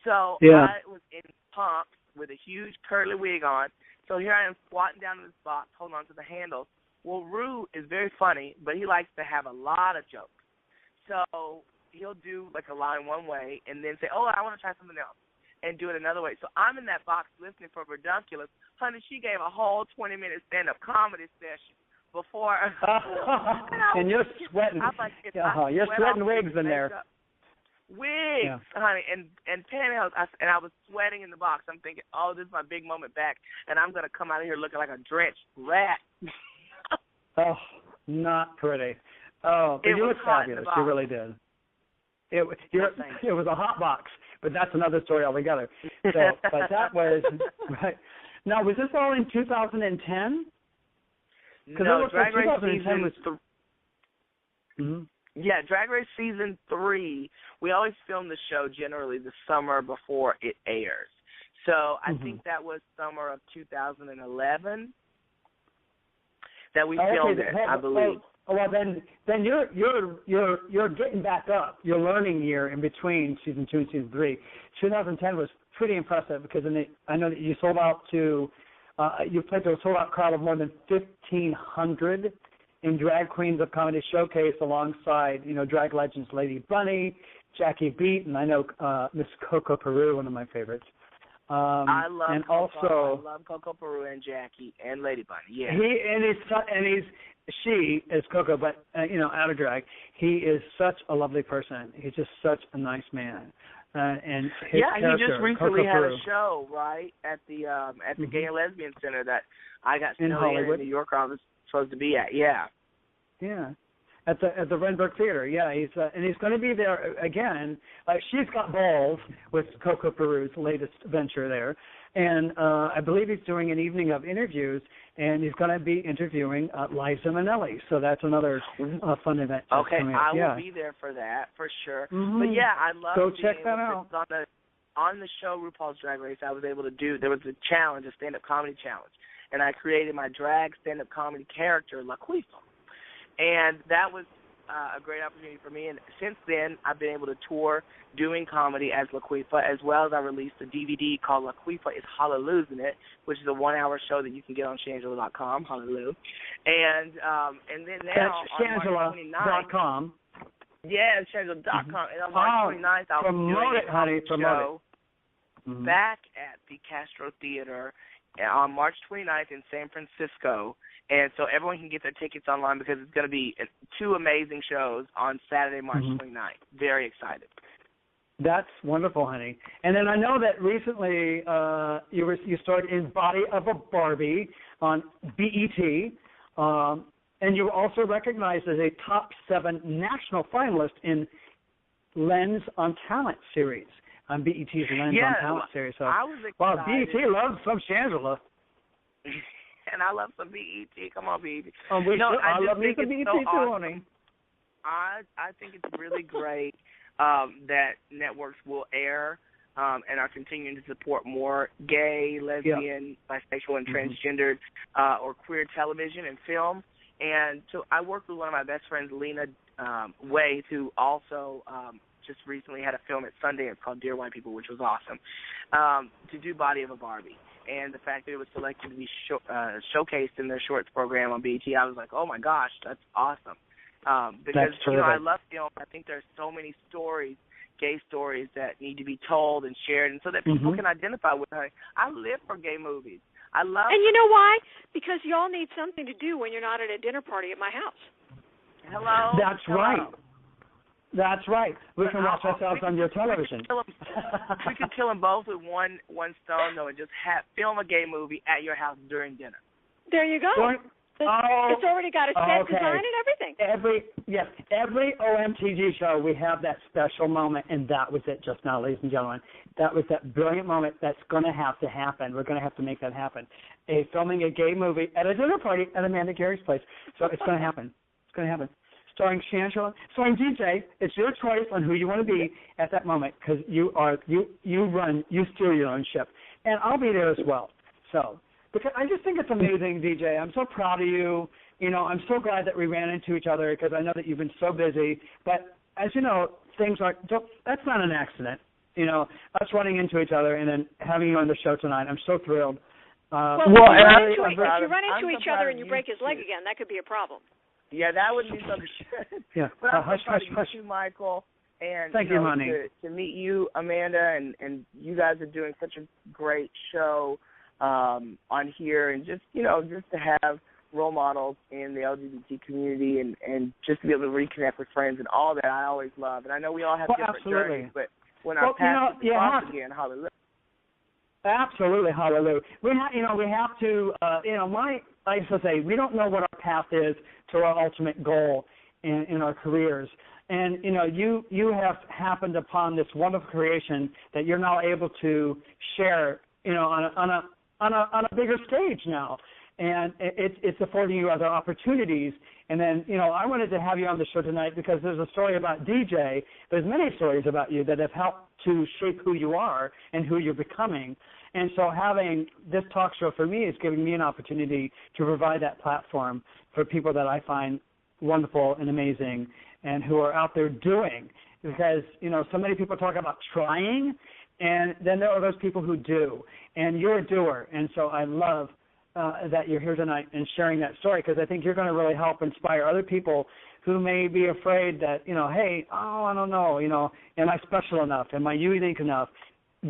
So I was in pumps with a huge curly wig on. So here I am squatting down in this box, holding on to the handles. Well, Ru is very funny, but he likes to have a lot of jokes. So he'll do like a line one way and then say, oh, I want to try something else, and do it another way. So I'm in that box listening for redunculous. Honey, she gave a whole 20-minute stand-up comedy session before. And you're sweating. You're sweating wigs in there. Wigs, honey, and pantyhose, and I was sweating in the box. I'm thinking, oh, this is my big moment back, and I'm going to come out of here looking like a drenched rat. Oh, not pretty. Oh, but you look fabulous. You really did. It was a hot box, but that's another story altogether. So, but that was, right. Now, was this all in 2010? No, Drag Race season 3. Yeah, Drag Race season 3. We always film the show generally the summer before it airs. So I think that was summer of 2011 that we filmed it, I believe. Well, then you're getting back up. Your learning year in between season 2 and season 3. 2010 was pretty impressive because I know that you sold out to you played to a sold out crowd of more than 1,500 in Drag Queens of Comedy Showcase alongside drag legends Lady Bunny, Jackie Beat, and I know Miss Coco Peru, one of my favorites. I love and Coco. also I love Coco Peru and Jackie and Lady Bunny. Yeah. She is Coco, but out of drag. He is such a lovely person. He's just such a nice man. And his he just recently Coco had Peru. a show right at the Gay and Lesbian Center that I got in Hollywood, in New York. I was supposed to be at. Yeah. At the Renberg Theater. Yeah, he's going to be there again. She's Got Balls with Coco Peru's latest venture there, and I believe he's doing an evening of interviews, and he's going to be interviewing Liza Minnelli. So that's another fun event. Okay, I will be there for that for sure. But yeah, I love. Go check that out. On the show RuPaul's Drag Race, I was able to do. There was a challenge, a stand-up comedy challenge, and I created my drag stand-up comedy character, Laquifa. And that was a great opportunity for me. And since then, I've been able to tour doing comedy as Laquifa, as well as I released a DVD called Laquifa is Hallelujah, which is a 1-hour show that you can get on Shangela.com. Hallelujah. And then now that's on March Shangela.com. Yeah, Shangela.com. And on March 29th, I'll be doing a comedy show back at the Castro Theater on March 29th in San Francisco. And so everyone can get their tickets online because it's going to be 2 amazing shows on Saturday, March 29th. Very excited. That's wonderful, honey. And then I know that recently you starred in Body of a Barbie on BET, and you were also recognized as a top 7 national finalist in Lens on Talent series, on BET's Lens on Talent series. So, I was excited. Wow, BET loves some Shangela. And I love some BET. Come on, BET. Oh, I love me some BET too, honey. I think it's really great that networks will air and are continuing to support more gay, lesbian, bisexual, and transgendered or queer television and film. And so I worked with one of my best friends, Lena Ways, who also just recently had a film at Sundance called Dear White People, which was awesome, to do Body of a Barbie. And the fact that it was selected to be showcased in their shorts program on BET, I was like, oh, my gosh, that's awesome. Because, I love film. I think there's so many stories, gay stories, that need to be told and shared, and so that people can identify with her. I live for gay movies. I love. And you know why? Because you all need something to do when you're not at a dinner party at my house. Hello? That's right. That's right. We can watch ourselves on your television. We could kill them both with one stone, though, and just film a gay movie at your house during dinner. There you go. It's already got a set design and everything. Every OMTG show, we have that special moment, and that was it just now, ladies and gentlemen. That was that brilliant moment that's going to have to happen. We're going to have to make that happen. Filming a gay movie at a dinner party at Amanda Gari's place. So it's going to happen. It's going to happen. Starring Shangela, starring DJ. It's your choice on who you want to be at that moment, because you steer your own ship, and I'll be there as well. So, because I just think it's amazing, DJ. I'm so proud of you. I'm so glad that we ran into each other, because I know that you've been so busy. But as you know, that's not an accident. Us running into each other and then having you on the show tonight. I'm so thrilled. If you run into each other and you break his leg again, that could be a problem. Yeah, that would be something. Yeah. But I'm so proud of you, Michael. And thank you, honey. To meet you, Amanda, and you guys are doing such a great show on here, and just to have role models in the LGBT community, and just to be able to reconnect with friends and all that, I always love. And I know we all have different journeys, but when our paths cross again, hallelujah. Absolutely, hallelujah. We have to. I used to say, we don't know what our path is to our ultimate goal in our careers. And, you have happened upon this wonderful creation that you're now able to share, on a bigger stage now. And it's affording you other opportunities. And then, I wanted to have you on the show tonight because there's a story about DJ. There's many stories about you that have helped to shape who you are and who you're becoming. And so having this talk show for me is giving me an opportunity to provide that platform for people that I find wonderful and amazing and who are out there doing. Because, so many people talk about trying, and then there are those people who do. And you're a doer. And so I love that you're here tonight and sharing that story, because I think you're going to really help inspire other people who may be afraid that, hey, I don't know, am I special enough? Am I unique enough?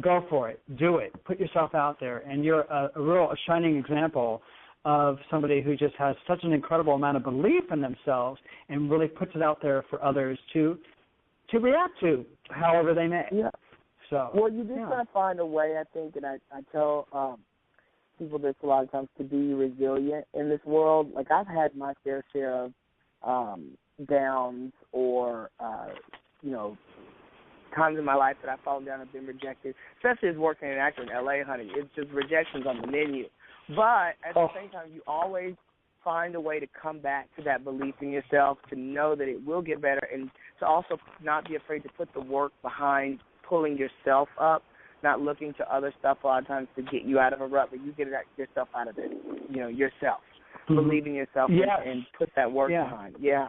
Go for it. Do it. Put yourself out there. And you're a shining example of somebody who just has such an incredible amount of belief in themselves and really puts it out there for others to react to, however they may. Yeah. So. Well, you just got to find a way, I think, and I tell people this a lot of times, to be resilient in this world. Like, I've had my fair share of downs or, times in my life that I've fallen down and been rejected, especially as working an actor in L.A., honey. It's just rejections on the menu. But at the same time, you always find a way to come back to that belief in yourself, to know that it will get better, and to also not be afraid to put the work behind pulling yourself up, not looking to other stuff a lot of times to get you out of a rut, but you get yourself out of it, yourself. Believe in yourself and put that work behind. Yeah.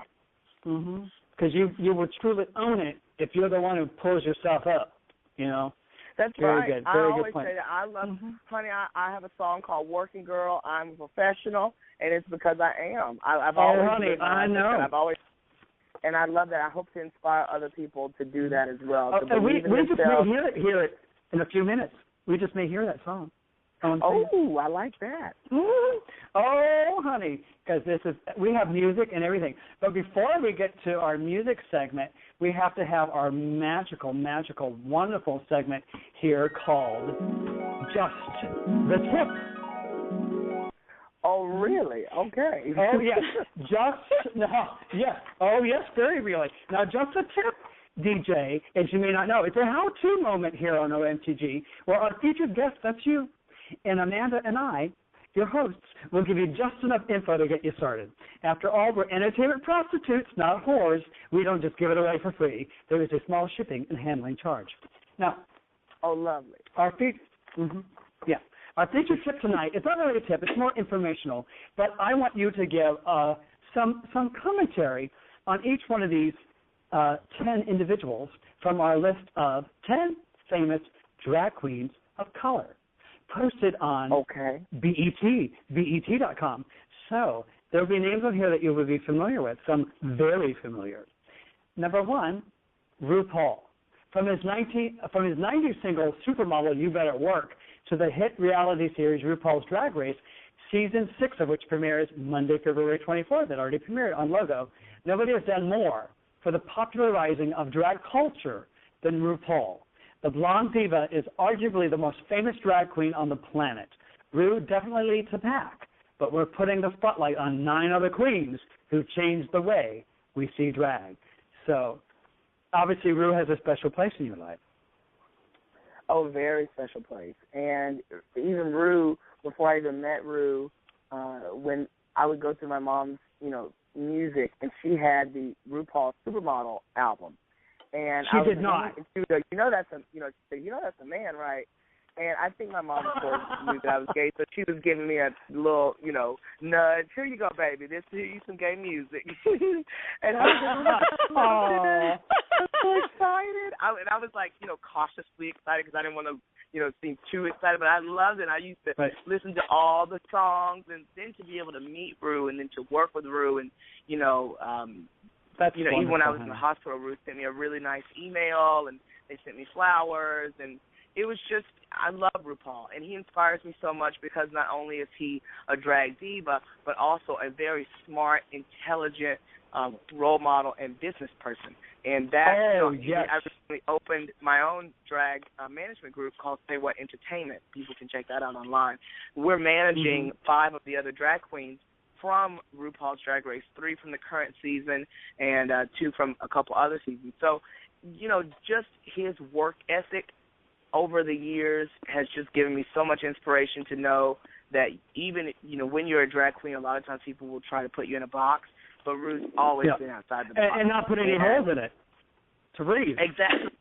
Because you will truly own it if you're the one who pulls yourself up, you know. That's very right. Good. I Very always good point. say that I love, honey, I have a song called Working Girl, I'm a Professional, and it's because I am. I've always honey, I know. And I love that. I hope to inspire other people to do that as well. To we believe in just themselves. may hear it in a few minutes. We just may hear that song. Oh, I like that. Oh, honey, because we have music and everything. But before we get to our music segment, we have to have our magical, wonderful segment here called Just the Tip. Oh, really? Okay. Oh, yes. Oh, yes, very really. Now, just a tip, DJ, as you may not know, it's a how-to moment here on OMTG, where our featured guest, that's you, and Amanda and I, your hosts, will give you just enough info to get you started. After all, we're entertainment prostitutes, not whores. We don't just give it away for free. There is a small shipping and handling charge. Now, lovely. Our featured tip tonight, it's not really a tip, it's more informational, but I want you to give some commentary on each one of these 10 individuals from our list of 10 famous drag queens of color, posted on BET.com. So there will be names on here that you will be familiar with, some very familiar. Number 1, RuPaul. From his 90s single, Supermodel, You Better Work, to the hit reality series RuPaul's Drag Race, Season 6 of which premieres Monday, February 24th. That already premiered on Logo. Nobody has done more for the popularizing of drag culture than RuPaul. The blonde diva is arguably the most famous drag queen on the planet. Ru definitely leads the pack, but we're putting the spotlight on 9 other queens who changed the way we see drag. So, obviously, Ru has a special place in your life. Oh, very special place. And even Ru, before I even met Ru, when I would go through my mom's, music, and she had the RuPaul Supermodel album. And she did not. She was like, that's a man, right? And I think my mom, of course, knew that I was gay, so she was giving me a little, nudge. Here you go, baby. This is you some gay music. And I was so excited. I was like, cautiously excited because I didn't want to, seem too excited. But I loved it. I used to listen to all the songs, and then to be able to meet Ru and then to work with Ru, and that's even when I was in the hospital, Ru sent me a really nice email, and they sent me flowers, and it was just, I love RuPaul, and he inspires me so much because not only is he a drag diva, but also a very smart, intelligent role model and business person. And that, I recently opened my own drag management group called Say What Entertainment. People can check that out online. We're managing 5 of the other drag queens from RuPaul's Drag Race, 3 from the current season and 2 from a couple other seasons. So, just his work ethic over the years has just given me so much inspiration to know that even, when you're a drag queen, a lot of times people will try to put you in a box, but Ru's always been outside the box. And not put any holes in it to breathe. Exactly.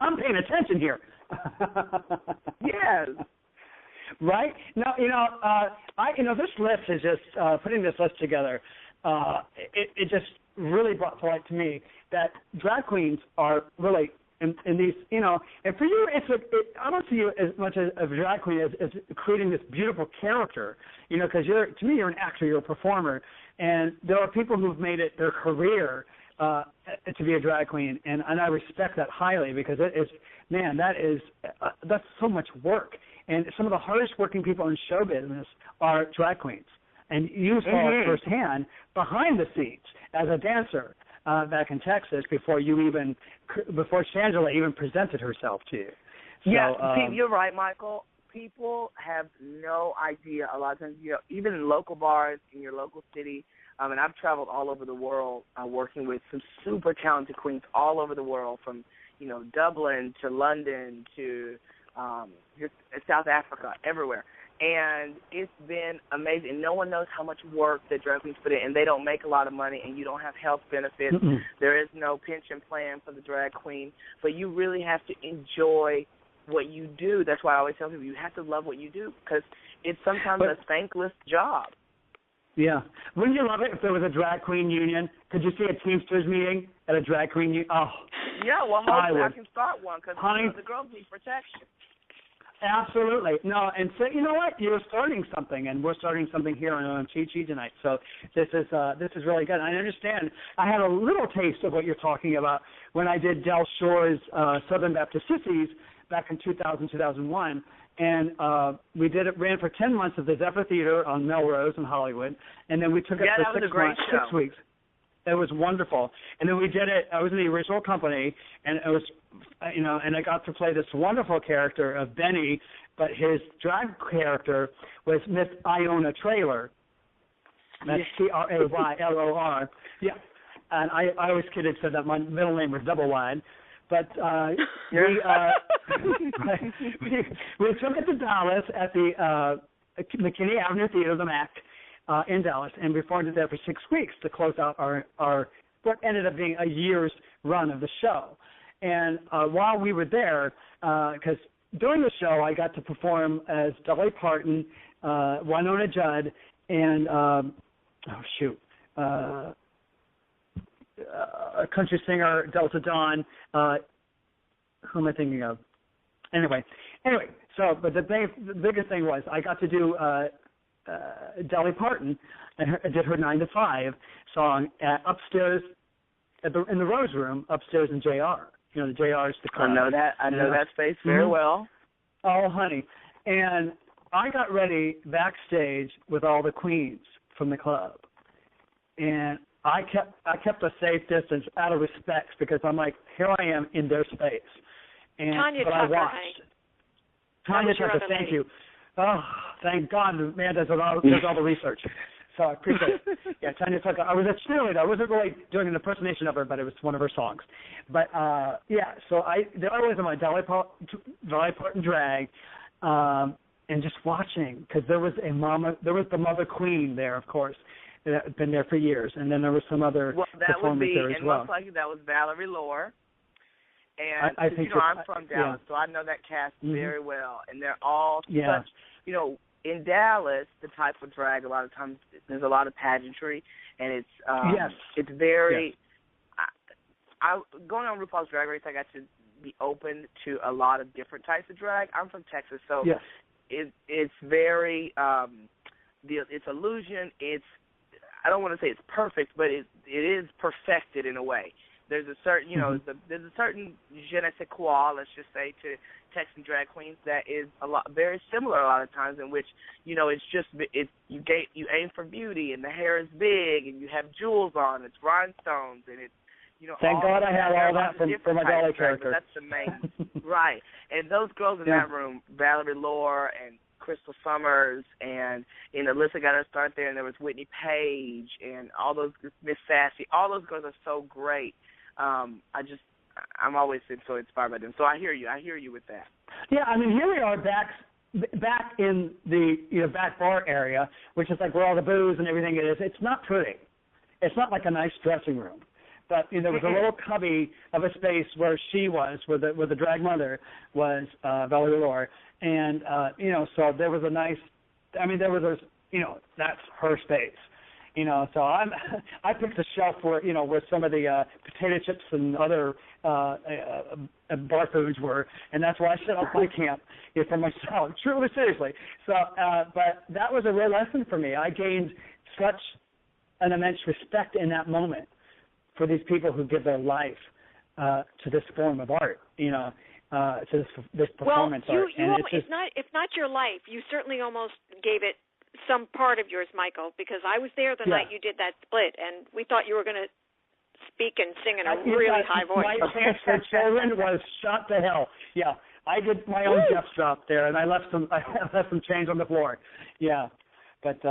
I'm paying attention here. Yes. Right? Now, this list is just, putting this list together, it just really brought to light to me that drag queens are really in these, and for you, I don't see you as much as a drag queen as creating this beautiful character, because to me, you're an actor, you're a performer, and there are people who've made it their career to be a drag queen, and I respect that highly because that's so much work, and some of the hardest working people in show business are drag queens, and you saw it firsthand behind the scenes as a dancer back in Texas before Shangela even presented herself to you. So, you're right, Michael. People have no idea a lot of times, even in local bars in your local city, and I've traveled all over the world working with some super talented queens all over the world, from, Dublin to London to South Africa, everywhere. And it's been amazing. No one knows how much work that drag queens put in, and they don't make a lot of money, and you don't have health benefits. There is no pension plan for the drag queen, but you really have to enjoy what you do. That's why I always tell people you have to love what you do, because it's sometimes a thankless job. Yeah. Wouldn't you love it if there was a drag queen union? Could you see a Teamsters meeting at a drag queen union? Oh. Yeah, well, hopefully I can start one because the girls need protection. Absolutely. No, and so you know what? You're starting something, and we're starting something here on Chi tonight. So this is really good. I understand. I had a little taste of what you're talking about when I did Del Shore's Southern Baptist Sissies back in 2001. And we ran for 10 months at the Zephyr Theater on Melrose in Hollywood, and then we took it for 6 weeks. It was wonderful. And then we did it. I was in the original company, and it was, and I got to play this wonderful character of Benny, but his drag character was Miss Iona Traylor. That's Traylor. Yeah. And I always kidded, said that my middle name was double wide. But we took it to Dallas at the McKinney Avenue Theater, the MAC, in Dallas, and we performed it there for 6 weeks to close out our what ended up being a year's run of the show. And while we were there, because during the show I got to perform as Dolly Parton, Winona Judd, and a country singer, Delta Dawn. Who am I thinking of? Anyway. So, but the biggest thing was I got to do Dolly Parton. I did her 9 to 5 song upstairs in the Rose Room upstairs in JR. You know, the JR is the club. I know that space very well. Oh, honey. And I got ready backstage with all the queens from the club, and I kept a safe distance out of respect because I'm like, here I am in their space. And Tanya but Tucker, I watched. Tanya Tucker, thank you. Oh, thank God, man does all the research. So I appreciate it. Yeah, Tanya Tucker. I was a cheerleader. I wasn't really doing an impersonation of her, but it was one of her songs. But so there I was in my Dolly Parton drag, and just watching because there was the Mother Queen there, of course. That had been there for years, and then there was some other performers there as well. Most likely that was Valerie Lohr. And I think I'm from Dallas, so I know that cast very well, and they're all such, in Dallas, the type of drag, a lot of times there's a lot of pageantry, and it's very. Going on RuPaul's Drag Race, I got to be open to a lot of different types of drag. I'm from Texas, so it's very it's illusion. I don't want to say it's perfect, but it is perfected in a way. There's a certain, there's a certain je ne sais quoi, let's just say, to Texan drag queens that is very similar a lot of times, in which, it's just you aim for beauty, and the hair is big, and you have jewels on, it's rhinestones, and it's Thank God I have all that for my Dolly character. That's the main right. And those girls in that room, Valerie Lohr and Crystal Summers, and Alyssa got her start there, and there was Whitney Page, and all those, Miss Sassy, all those girls are so great. I'm always been so inspired by them. So I hear you with that. Yeah, I mean, here we are back in the back bar area, which is like where all the booze and everything is. It's not pretty. It's not like a nice dressing room. But there was a little cubby of a space where she was, where the drag mother was, Valerie Lohr, and so there was a nice. I mean, there was that's her space. So I picked a shelf where where some of the potato chips and other bar foods were, and that's where I set up my camp for myself. Truly, seriously. So, but that was a real lesson for me. I gained such an immense respect in that moment for these people who give their life to this form of art, to this performance art. Well, if not your life, you certainly almost gave it some part of yours, Michael, because I was there the night you did that split, and we thought you were going to speak and sing in a really high voice. My chance for children was shot to hell. Yeah, I did my own Jeff's drop there, and I left some change on the floor. Yeah, but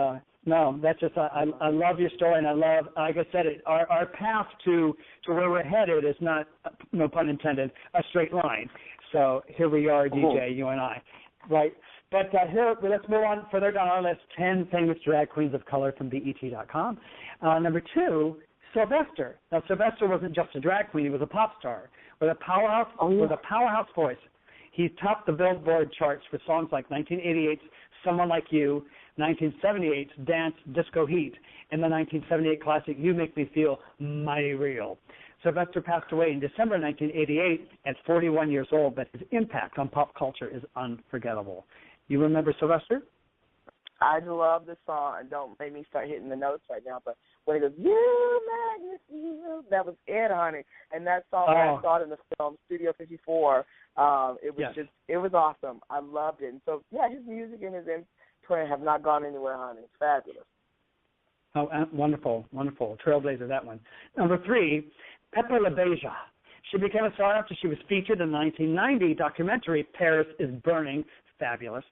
no, that's just I love your story, and I love, like I said, our path to where we're headed is not, no pun intended, a straight line. So here we are, DJ, you and I, right? But here, let's move on further down our list. 10 famous drag queens of color from BET.com. Number 2, Sylvester. Now, Sylvester wasn't just a drag queen; he was a pop star with a powerhouse voice. He topped the Billboard charts for songs like 1988's "Someone Like You," 1978's Dance Disco Heat, and the 1978 classic You Make Me Feel Mighty Real. Sylvester passed away in December 1988 at 41 years old, but his impact on pop culture is unforgettable. You remember Sylvester? I love the song, and don't make me start hitting the notes right now, but when it goes, You Make Me Feel, that was it, honey. And that song, when I saw it in the film Studio 54, it was just, it was awesome. I loved it. And so, yeah, his music and his imprint have not gone anywhere, honey. It's fabulous. Oh, wonderful, wonderful. Trailblazer, that one. Number 3, Pepe La Beja. She became a star after she was featured in the 1990 documentary Paris is Burning. Fabulous.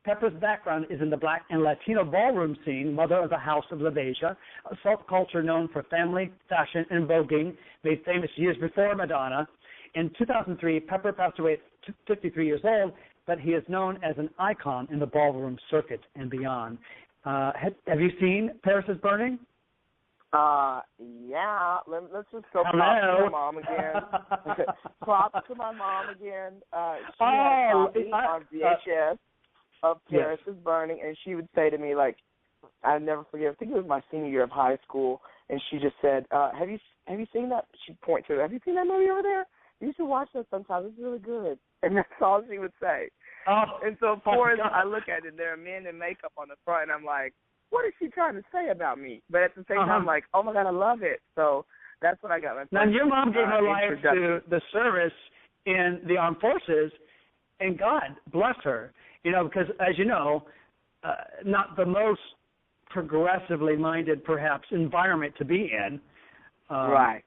Pepper's background is in the Black and Latino ballroom scene, mother of the House of La Beja, a subculture known for family, fashion, and voguing, made famous years before Madonna. In 2003, Pepper passed away at 53 years old, but he is known as an icon in the ballroom circuit and beyond. Have you seen Paris is Burning? Yeah. Let's just go props to my mom again. Props to my mom again. She had a copy on VHS of Paris is Burning, and she would say to me, like, I'll never forget, I think it was my senior year of high school, and she just said, have you seen that? She'd point to it. Have you seen that movie over there? You should watch that sometime. It's really good. And that's all she would say. And so, of course, I look at it, there are men in makeup on the front, and I'm like, what is she trying to say about me? But at the same time, I'm like, oh, my God, I love it. So that's what I got. Now, your mom gave her life to the service in the armed forces, and God bless her. You know, because, as you know, not the most progressively minded, perhaps, environment to be in. Right.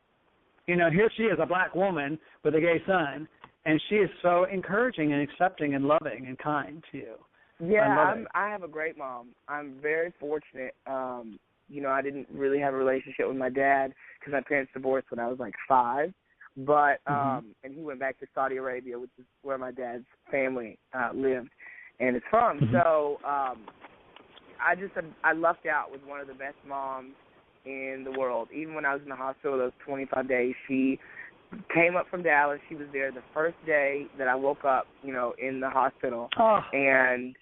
You know, here she is, a black woman with a gay son, and she is so encouraging and accepting and loving and kind to you. Yeah, I have a great mom. I'm very fortunate. You know, I didn't really have a relationship with my dad because my parents divorced when I was like 5. But and he went back to Saudi Arabia, which is where my dad's family lived and is from. So I lucked out with one of the best moms in the world. Even when I was in the hospital those 25 days, she came up from Dallas. She was there the first day that I woke up, you know, in the hospital. And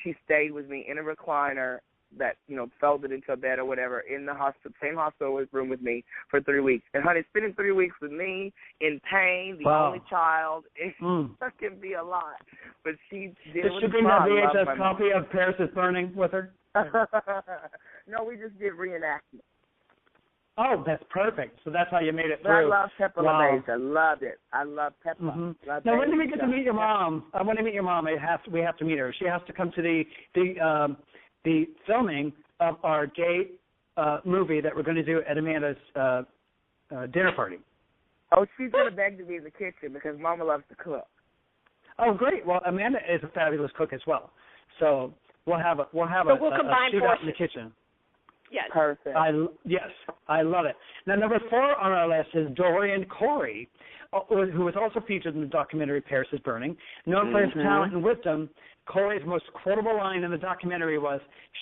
she stayed with me in a recliner that, you know, folded into a bed or whatever in the hospital, same hospital room with me for 3 weeks. And, honey, spending 3 weeks with me in pain, the only child, it can be a lot. But she did. Did she bring that VHS copy of Paris is Burning with her? No, we just did reenactment. Oh, that's perfect. So that's how you made it but through. I love Pepper LaBeija. I loved it. I love Pepper. Now, when do we get to meet your mom? I want to meet your mom. We have to meet her. She has to come to the filming of our gay movie that we're going to do at Amanda's dinner party. Oh, she's going to beg to be in the kitchen because Mama loves to cook. Oh, great. Well, Amanda is a fabulous cook as well. So we'll have a shootout in the kitchen. Yes. Perfect. I love it. Now, number 4 on our list is Dorian Corey, who was also featured in the documentary Paris is Burning. Known for his talent and wisdom, Corey's most quotable line in the documentary was,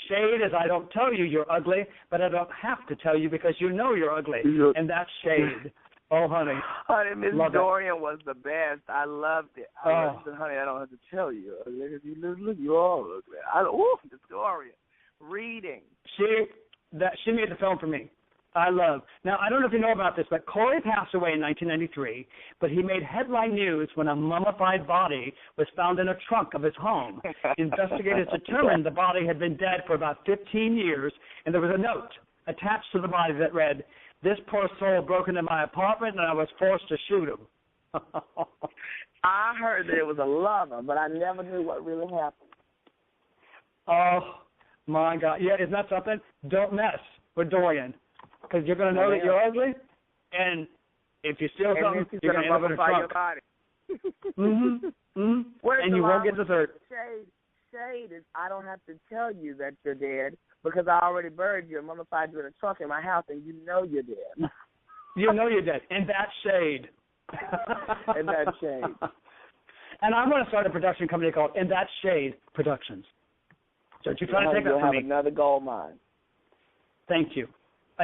"Shade is I don't tell you you're ugly, but I don't have to tell you because you know you're ugly." And that's shade. Oh, honey. Honey, Miss Dorian was the best. I loved it. I said, honey, I don't have to tell you. Look, you're all ugly. Miss Dorian. Reading. She made the film for me. I love. Now, I don't know if you know about this, but Corey passed away in 1993, but he made headline news when a mummified body was found in a trunk of his home. Investigators determined the body had been dead for about 15 years, and there was a note attached to the body that read, "This poor soul broke into my apartment, and I was forced to shoot him." I heard that it was a lover, but I never knew what really happened. Oh, my God. Yeah, isn't that something? Don't mess with Dorian, because you're going to know that you're ugly, and if you steal something, you're going to end up in a trunk. Your body. And you won't get dessert. Shade is I don't have to tell you that you're dead because I already buried you and mummified you in a trunk in my house, and you know you're dead. You know you're dead, and that's shade. And that's shade. And I'm going to start a production company called And That's Shade Productions. So you're trying to take that from me. You'll have another gold mine. Thank you.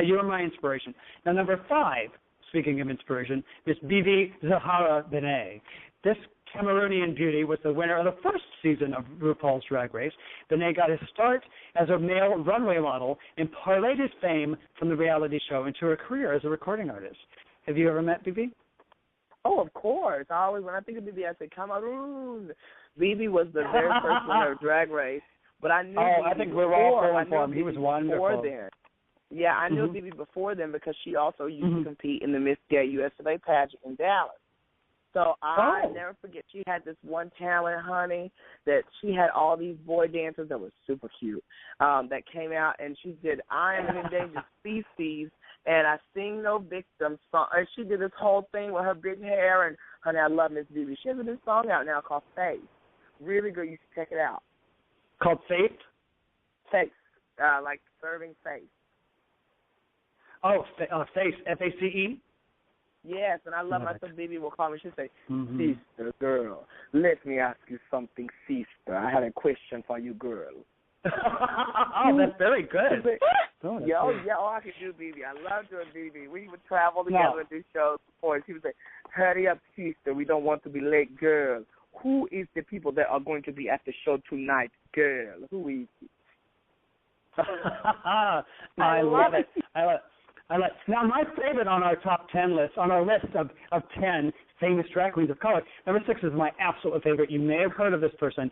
You're my inspiration. Now, number 5, speaking of inspiration, is Bibi Zahara Benet. This Cameroonian beauty, was the winner of the first season of RuPaul's Drag Race. Benet got his start as a male runway model and parlayed his fame from the reality show into a career as a recording artist. Have you ever met BB? Oh, of course. When I think of BB, I say Cameroon. BB was the very first winner of Drag Race, but I knew BB I think we were all pulling for him. He was wonderful. Then. Yeah, I knew BB before then because she also used to compete in the Miss Gay USA pageant in Dallas. So I never forget, she had this one talent, honey, that she had all these boy dancers that was super cute that came out, and she did I Am an Endangered Species, and I Sing No Victim song. And she did this whole thing with her big hair, and, honey, I love Miss BB. She has a new song out now called Faith. Really good. You should check it out. Called Faith? Faith, like serving faith. Oh, Faith, F-A-C-E? Yes, and I love my son BB will call me. She'll say, Sister, girl, let me ask you something, sister. I had a question for you, girl. Oh, that's very good. I could do BB. I love doing BB. We would travel together and do shows before. She would say, hurry up, sister. We don't want to be late, girl. Who is the people that are going to be at the show tonight, girl? Who is it? I love it. Now, my favorite on our top 10 list, on our list of 10 famous drag queens of color, number 6 is my absolute favorite. You may have heard of this person,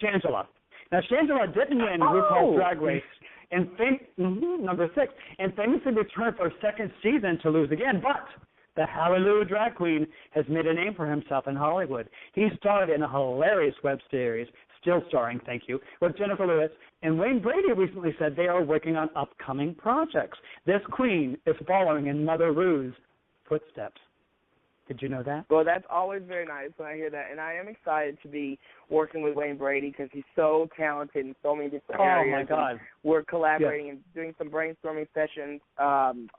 Shangela. Now, Shangela didn't win RuPaul's Drag Race, and number 6, and famously returned for a second season to lose again, but the Hallelujah drag queen has made a name for himself in Hollywood. He starred in a hilarious web series, still starring, thank you, with Jennifer Lewis, and Wayne Brady recently said they are working on upcoming projects. This queen is following in Mother Rue's footsteps. Did you know that? Well, that's always very nice when I hear that, and I am excited to be working with Wayne Brady because he's so talented in so many different areas. Oh, my God. We're collaborating and doing some brainstorming sessions on,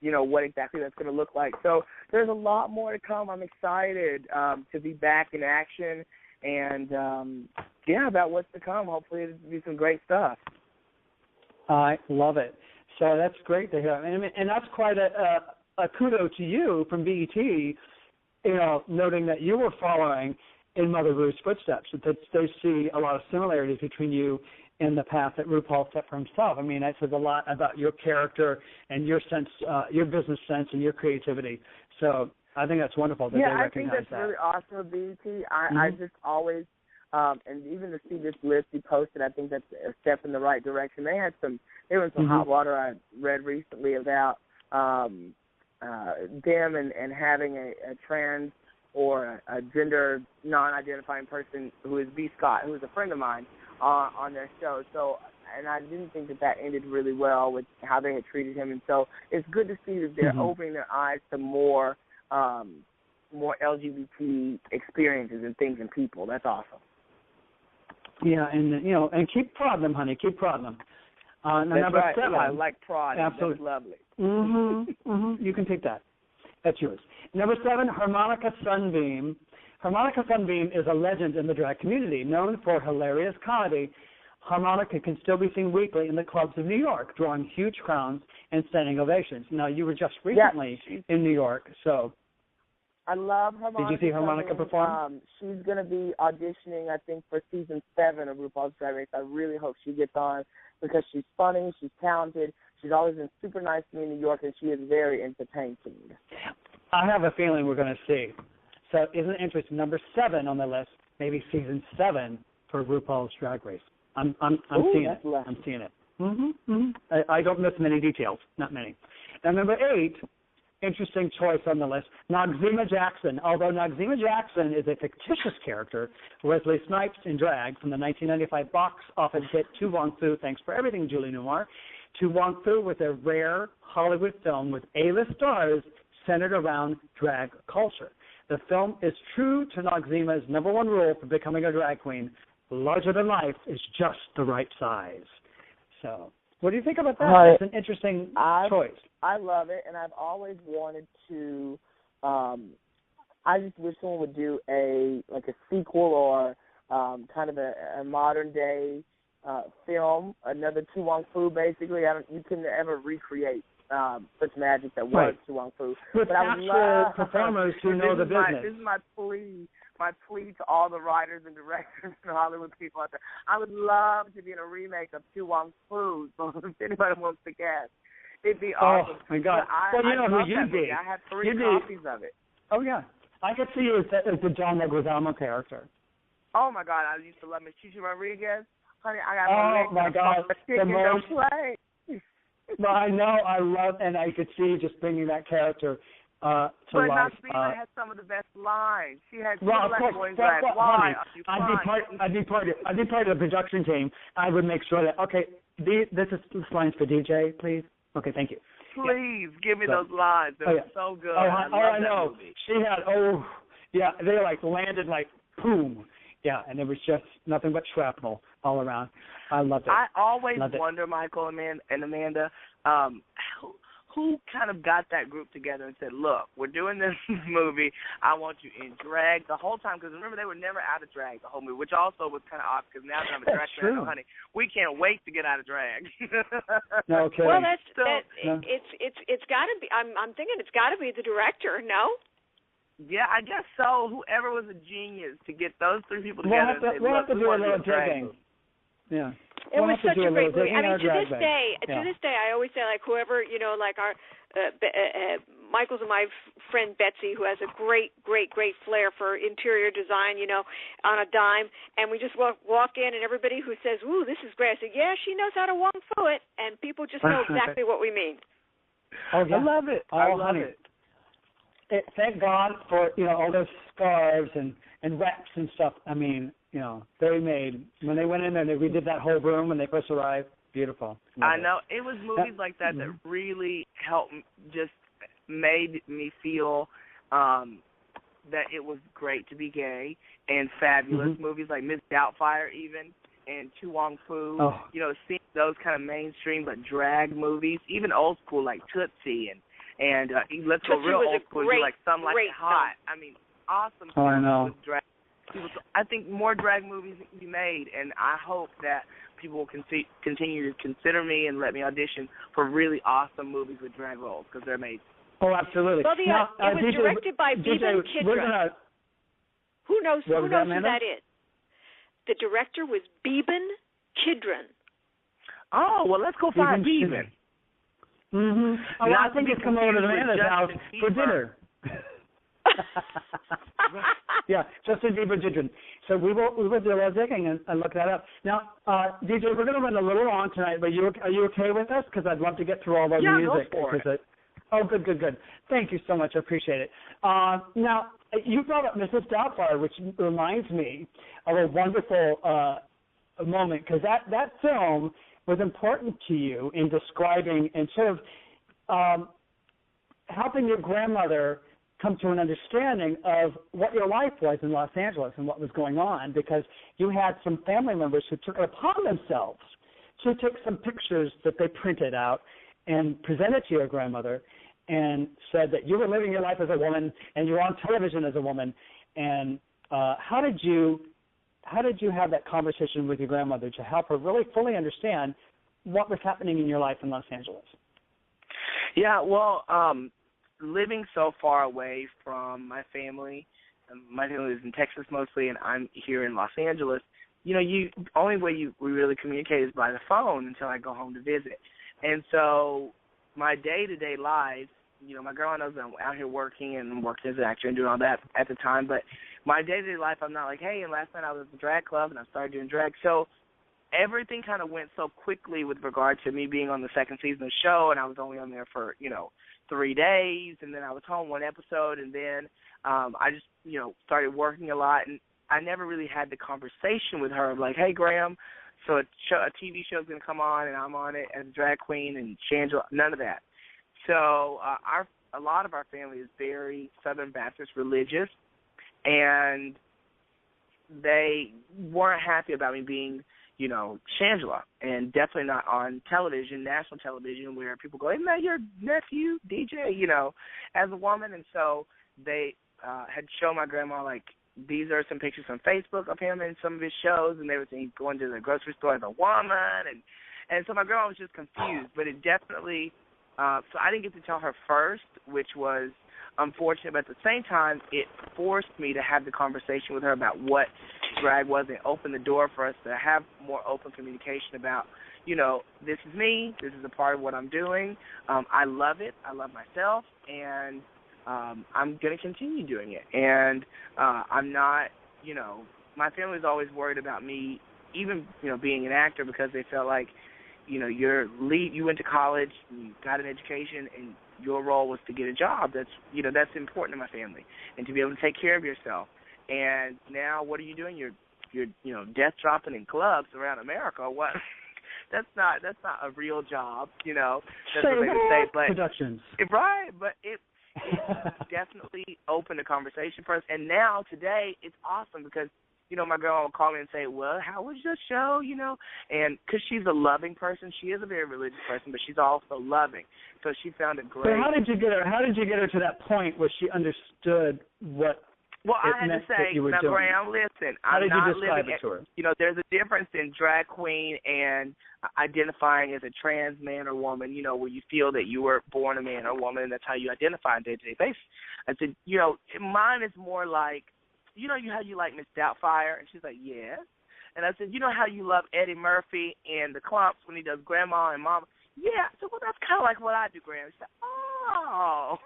what exactly that's going to look like. So there's a lot more to come. I'm excited to be back in action and, about what's to come. Hopefully it'll be some great stuff. I love it. So that's great to hear. And that's quite a kudo to you from BET, noting that you were following in Mother Rue's footsteps, that they see a lot of similarities between you and the path that RuPaul set for himself. I mean, that says a lot about your character and your sense, your business sense and your creativity. So I think that's wonderful that they recognize that. Yeah, I think that's really awesome with BET. I just always, and even to see this list you posted, I think that's a step in the right direction. There was some hot water I read recently about them and having a trans or a gender non-identifying person who is B. Scott, who is a friend of mine, on their show. So, and I didn't think that ended really well with how they had treated him. And so it's good to see that they're opening their eyes to more LGBT experiences and things and people. That's awesome. Yeah, and keep prodding them, honey. Keep prodding them. That's number right. 7. Yeah, I like prodding. Absolutely. That's lovely. You can take that. That's yours. Number 7, Harmonica Sunbeam. Harmonica Sunbeam is a legend in the drag community. Known for hilarious comedy, Harmonica can still be seen weekly in the clubs of New York, drawing huge crowds and standing ovations. Now, you were just recently in New York, so... I love Harmonica. Did you see Harmonica perform? She's going to be auditioning, I think, for season 7 of RuPaul's Drag Race. I really hope she gets on because she's funny, she's talented, she's always been super nice to me in New York, and she is very entertaining. I have a feeling we're going to see. So isn't it interesting? Number 7 on the list, maybe season 7 for RuPaul's Drag Race. I'm seeing it. I'm seeing it. I don't miss many details, not many. Now, number 8, interesting choice on the list, Noxzema Jackson. Although Noxzema Jackson is a fictitious character, Wesley Snipes in drag from the 1995 box office hit Tu Wong Fu, Thanks for Everything, Julie Newmar. Tu Wong Fu was a rare Hollywood film with A-list stars centered around drag culture. The film is true to Noxzema's number 1 rule for becoming a drag queen: larger than life is just the right size. So, what do you think about that? It's an interesting choice. I love it, and I've always wanted to. I just wish someone would do a sequel or kind of a modern day film, another Tu Wong Fu. Basically, you can never recreate such magic that was Tu Wong Fu. With actual performers who know the business. This is my plea my plea to all the writers and directors and Hollywood people out there. I would love to be in a remake of Tu Wong Fu, so if anybody wants to guess, it'd be awesome. Oh, my God. Well, you know who you'd be. I have 3 copies of it. Oh, yeah. I could see you as the John Leguizamo character. Oh, my God. I used to love Miss Chichi Rodriguez. Honey, I got my God. The most play. Well, I know. I love, and I could see you just bringing that character to life. But Nasrina had some of the best lines. She had honey, I'd be part of the production team. I would make sure that, okay, this line's for DJ, please. Okay, thank you. Please give me those lines. They were so good. I know. Movie. She had, they like landed like boom. Yeah, and it was just nothing but shrapnel all around. I loved it. I always wonder, Michael and Amanda, who kind of got that group together and said, look, we're doing this movie. I want you in drag the whole time. Because remember, they were never out of drag the whole movie, which also was kind of odd because now that I'm a drag queen, honey, we can't wait to get out of drag. No kidding. Well, it's got to be. I'm thinking it's got to be the director. No. Yeah, I guess so. Whoever was a genius to get those 3 people together. We'll have to do a little digging. Yeah. It was such a great movie. I mean, to this day, I always say, like, whoever, like our Michael's and my friend Betsy, who has a great flair for interior design, on a dime, and we just walk in, and everybody who says, "Ooh, this is great," I say, "Yeah, she knows how to Wong Fu it," and people just know exactly what we mean. Oh, yeah. I love it. I love it. Thank God for all those scarves and wraps and stuff. I mean, they made when they went in there. They redid that whole room when they first arrived. Beautiful. I know it was movies like that that really helped, just made me feel that it was great to be gay and fabulous. Movies like Miss Doubtfire, even, and Tu Wong Fu. Oh. Seeing those kind of mainstream but drag movies, even old school like Tootsie and let's go real old school, like Some Like It Hot. I mean, awesome. Oh, I know. With drag. I think more drag movies can be made, and I hope that people will continue to consider me and let me audition for really awesome movies with drag roles because they're amazing. Oh, absolutely. Well, it was directed by Beeben Kidron. Who knows who that is? The director was Beeben Kidron. Oh, well, let's go find Beeben. Oh, I think it's coming over to Amanda's house for dinner. Yeah, Justin Bieber Kidron. So we will do a little digging and look that up. Now, DJ, we're going to run a little long tonight, but are you okay with us? Because I'd love to get through all the music. Go for it. Oh, good. Thank you so much. I appreciate it. Now, you brought up Mrs. Doubtfire, which reminds me of a wonderful moment, because that film was important to you in describing and sort of helping your grandmother come to an understanding of what your life was in Los Angeles and what was going on, because you had some family members who took it upon themselves to take some pictures that they printed out and presented to your grandmother and said that you were living your life as a woman and you were on television as a woman. And how did you have that conversation with your grandmother to help her really fully understand what was happening in your life in Los Angeles? Yeah, well, living so far away from my family lives in Texas mostly, and I'm here in Los Angeles, only way we really communicate is by the phone until I go home to visit. And so my day-to-day life, my girl knows I'm out here working and working as an actor and doing all that at the time, but my day-to-day life, I'm not like, hey, and last night I was at the drag club and I started doing drag. So everything kind of went so quickly with regard to me being on the second season of the show, and I was only on there for, 3 days, and then I was home one episode, and then I just, started working a lot, and I never really had the conversation with her of like, hey, Graham, so a TV show's going to come on, and I'm on it as a drag queen, and Shangela, none of that. So a lot of our family is very Southern Baptist religious, and they weren't happy about me being, Shangela, and definitely not on television, national television, where people go, isn't that your nephew, DJ, as a woman? And so they had shown my grandma, like, these are some pictures on Facebook of him in some of his shows, and they were saying going to the grocery store as a woman, and so my grandma was just confused. But it definitely, so I didn't get to tell her first, which was unfortunate, but at the same time, it forced me to have the conversation with her about what drag was and opened the door for us to have more open communication about, you know, this is me, this is a part of what I'm doing. I love it. I love myself, and I'm going to continue doing it. And I'm not, you know, my family's always worried about me, even, you know, being an actor, because they felt like, you know, you went to college, you got an education, and your role was to get a job. That's, you know, that's important to my family, and to be able to take care of yourself. And now, what are you doing? You're you know, death dropping in clubs around America. What? That's not a real job, you know. That's what they would say. But productions, right? But it definitely opened a conversation for us. And now today, it's awesome because, you know, my girl will call me and say, well, how was your show, you know? And because she's a loving person. She is a very religious person, but she's also loving. So she found it great. So how did you get her to that point where she understood what I had to say, now, Graham, listen. How did you describe it to her? You know, there's a difference in drag queen and identifying as a trans man or woman, you know, where you feel that you were born a man or woman, and that's how you identify on a day-to-day basis. I said, you know, mine is more like, you know how you like Miss Doubtfire? And she's like, yes. And I said, you know how you love Eddie Murphy and the Clumps when he does Grandma and Mama? Yeah. So, well, that's kind of like what I do, Graham. She said, oh.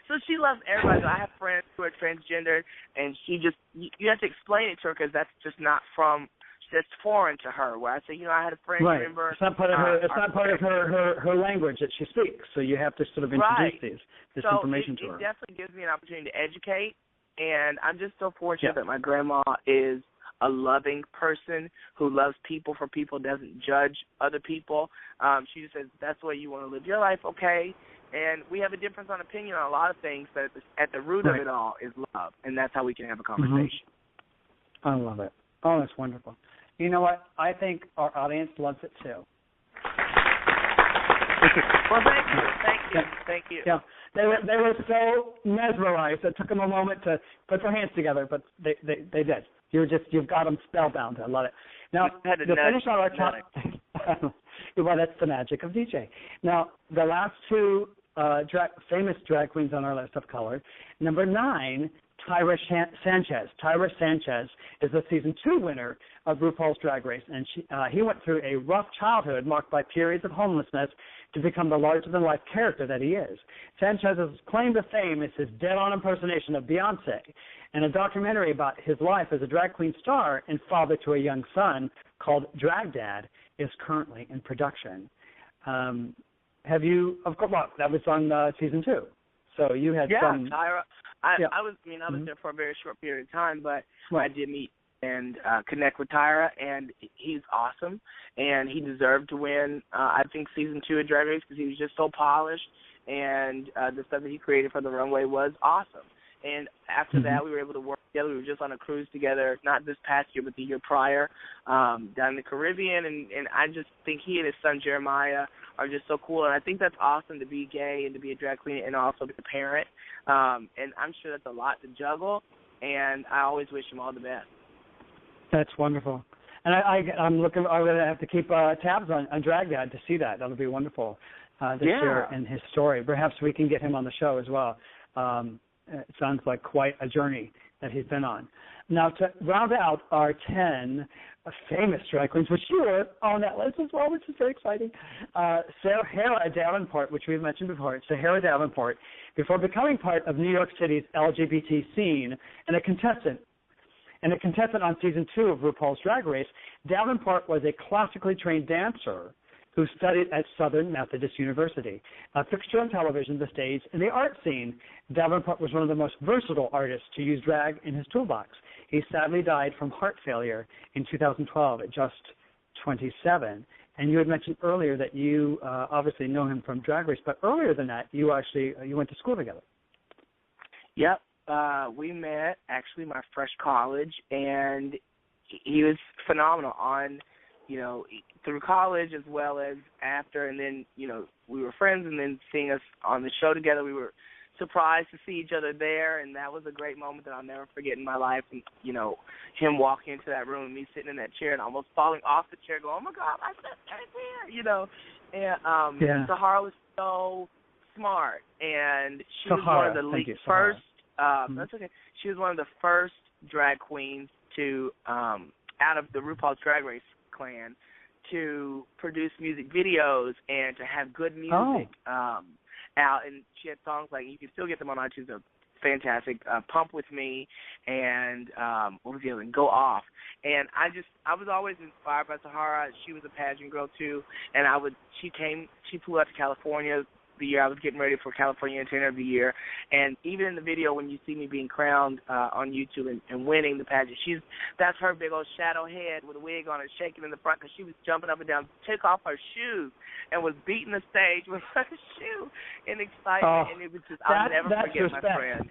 So she loves everybody. I have friends who are transgender, and she just, you have to explain it to her because that's just not that's foreign to her. Where I say, you know, I had a friend, right. remember? It's not part of her. It's not part of her language that she speaks. So you have to sort of introduce this information to her. It definitely gives me an opportunity to educate, and I'm just so fortunate that my grandma is a loving person who loves people for people, doesn't judge other people. She just says, that's the way you want to live your life, okay? And we have a difference on opinion on a lot of things, but at the root of it all is love, and that's how we can have a conversation. I love it. Oh, that's wonderful. You know what? I think our audience loves it too. Well, thank you. Yeah, they were so mesmerized. It took them a moment to put their hands together, but they did. You've got them spellbound. I love it. Now, to finish on our top, well, that's the magic of DJ. Now, the last two famous drag queens on our list of color. Number 9, Tyra Sanchez. Tyra Sanchez is the season 2 winner of RuPaul's Drag Race, and he went through a rough childhood marked by periods of homelessness to become the larger-than-life character that he is. Sanchez's claim to fame is his dead-on impersonation of Beyonce, and a documentary about his life as a drag queen star and father to a young son called Drag Dad is currently in production. Have you? Of course, well, that was on season 2. So you had some. Tyra. I was there for a very short period of time, but I did meet and connect with Tyra, and he's awesome, and he deserved to win. I think season 2 of Drag Race because he was just so polished, and the stuff that he created for the runway was awesome. And after that, we were able to work together. We were just on a cruise together, not this past year, but the year prior, down in the Caribbean. And I just think he and his son, Jeremiah, are just so cool. And I think that's awesome to be gay and to be a drag queen and also be a parent. And I'm sure that's a lot to juggle. And I always wish him all the best. That's wonderful. And I'm going to have to keep tabs on Drag Dad to see that. That'll be wonderful this year in his story. Perhaps we can get him on the show as well. It sounds like quite a journey that he's been on. Now, to round out our 10 famous drag queens, which you were on that list as well, which is very exciting, Sahara Davenport, which we've mentioned before, Sahara Davenport, before becoming part of New York City's LGBT scene and a contestant on season 2 of RuPaul's Drag Race, Davenport was a classically trained dancer who studied at Southern Methodist University. A fixture on television, the stage, and the art scene, Davenport was one of the most versatile artists to use drag in his toolbox. He sadly died from heart failure in 2012 at just 27. And you had mentioned earlier that you obviously know him from Drag Race, but earlier than that, you went to school together. Yep. We met actually my fresh college, and he was phenomenal on, through college as well as after, and then, we were friends, and then seeing us on the show together, we were surprised to see each other there, and that was a great moment that I'll never forget in my life, and, him walking into that room and me sitting in that chair and almost falling off the chair going, oh, my God, I sat right there, and Sahara was so smart, and she Sahara. was one of the first. That's okay. She was one of the first drag queens to, out of the RuPaul's Drag Race clan, to produce music videos and to have good music out. And she had songs like, you can still get them on iTunes, they're fantastic, Pump With Me, and what was the other one? Go Off. And I was always inspired by Sahara. She was a pageant girl too, and she flew out to California the year I was getting ready for California Entertainer of the Year, and even in the video when you see me being crowned on YouTube and winning the pageant, that's her big old shadow head with a wig on and shaking in the front because she was jumping up and down, took off her shoes and was beating the stage with her shoe in excitement, and it was just, I'll never forget my friend.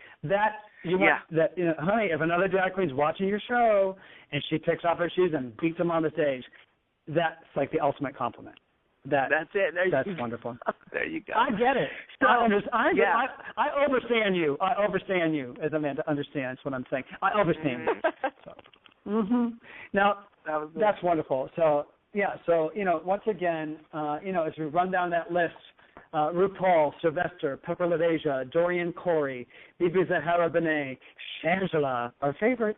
Honey, if another drag queen's watching your show and she takes off her shoes and beats them on the stage, that's like the ultimate compliment. That's it. That's wonderful. There you go. I get it. So, I overstand you. I overstand you, as Amanda understands what I'm saying. I overstand you. Now, that's wonderful. So, once again, as we run down that list, RuPaul, Sylvester, Pepper LaVeja, Dorian Corey, Bibi Zahara Benet, Shangela, our favorite,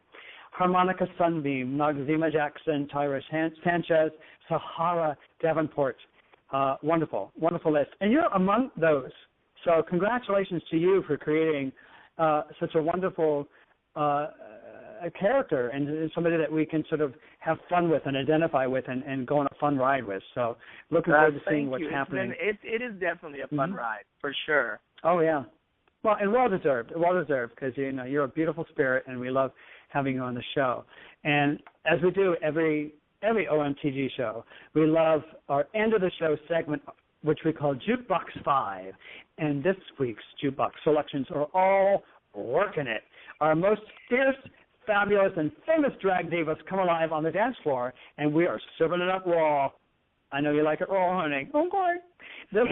Harmonica Sunbeam, Noxzema Jackson, Tyra Sanchez, Sahara Davenport. Wonderful list. And you're among those. So congratulations to you for creating such a wonderful character and somebody that we can sort of have fun with and identify with and go on a fun ride with. So looking forward to seeing what's happening. It is definitely a fun ride, for sure. Oh, yeah. Well, and well-deserved because, you're a beautiful spirit, and we love having you on the show. And as we do every OMTG show, we love our end of the show segment, which we call Jukebox 5. And this week's Jukebox selections are all working it. Our most fierce, fabulous, and famous drag divas come alive on the dance floor, and we are serving it up raw. I know you like it raw, honey. Okay. This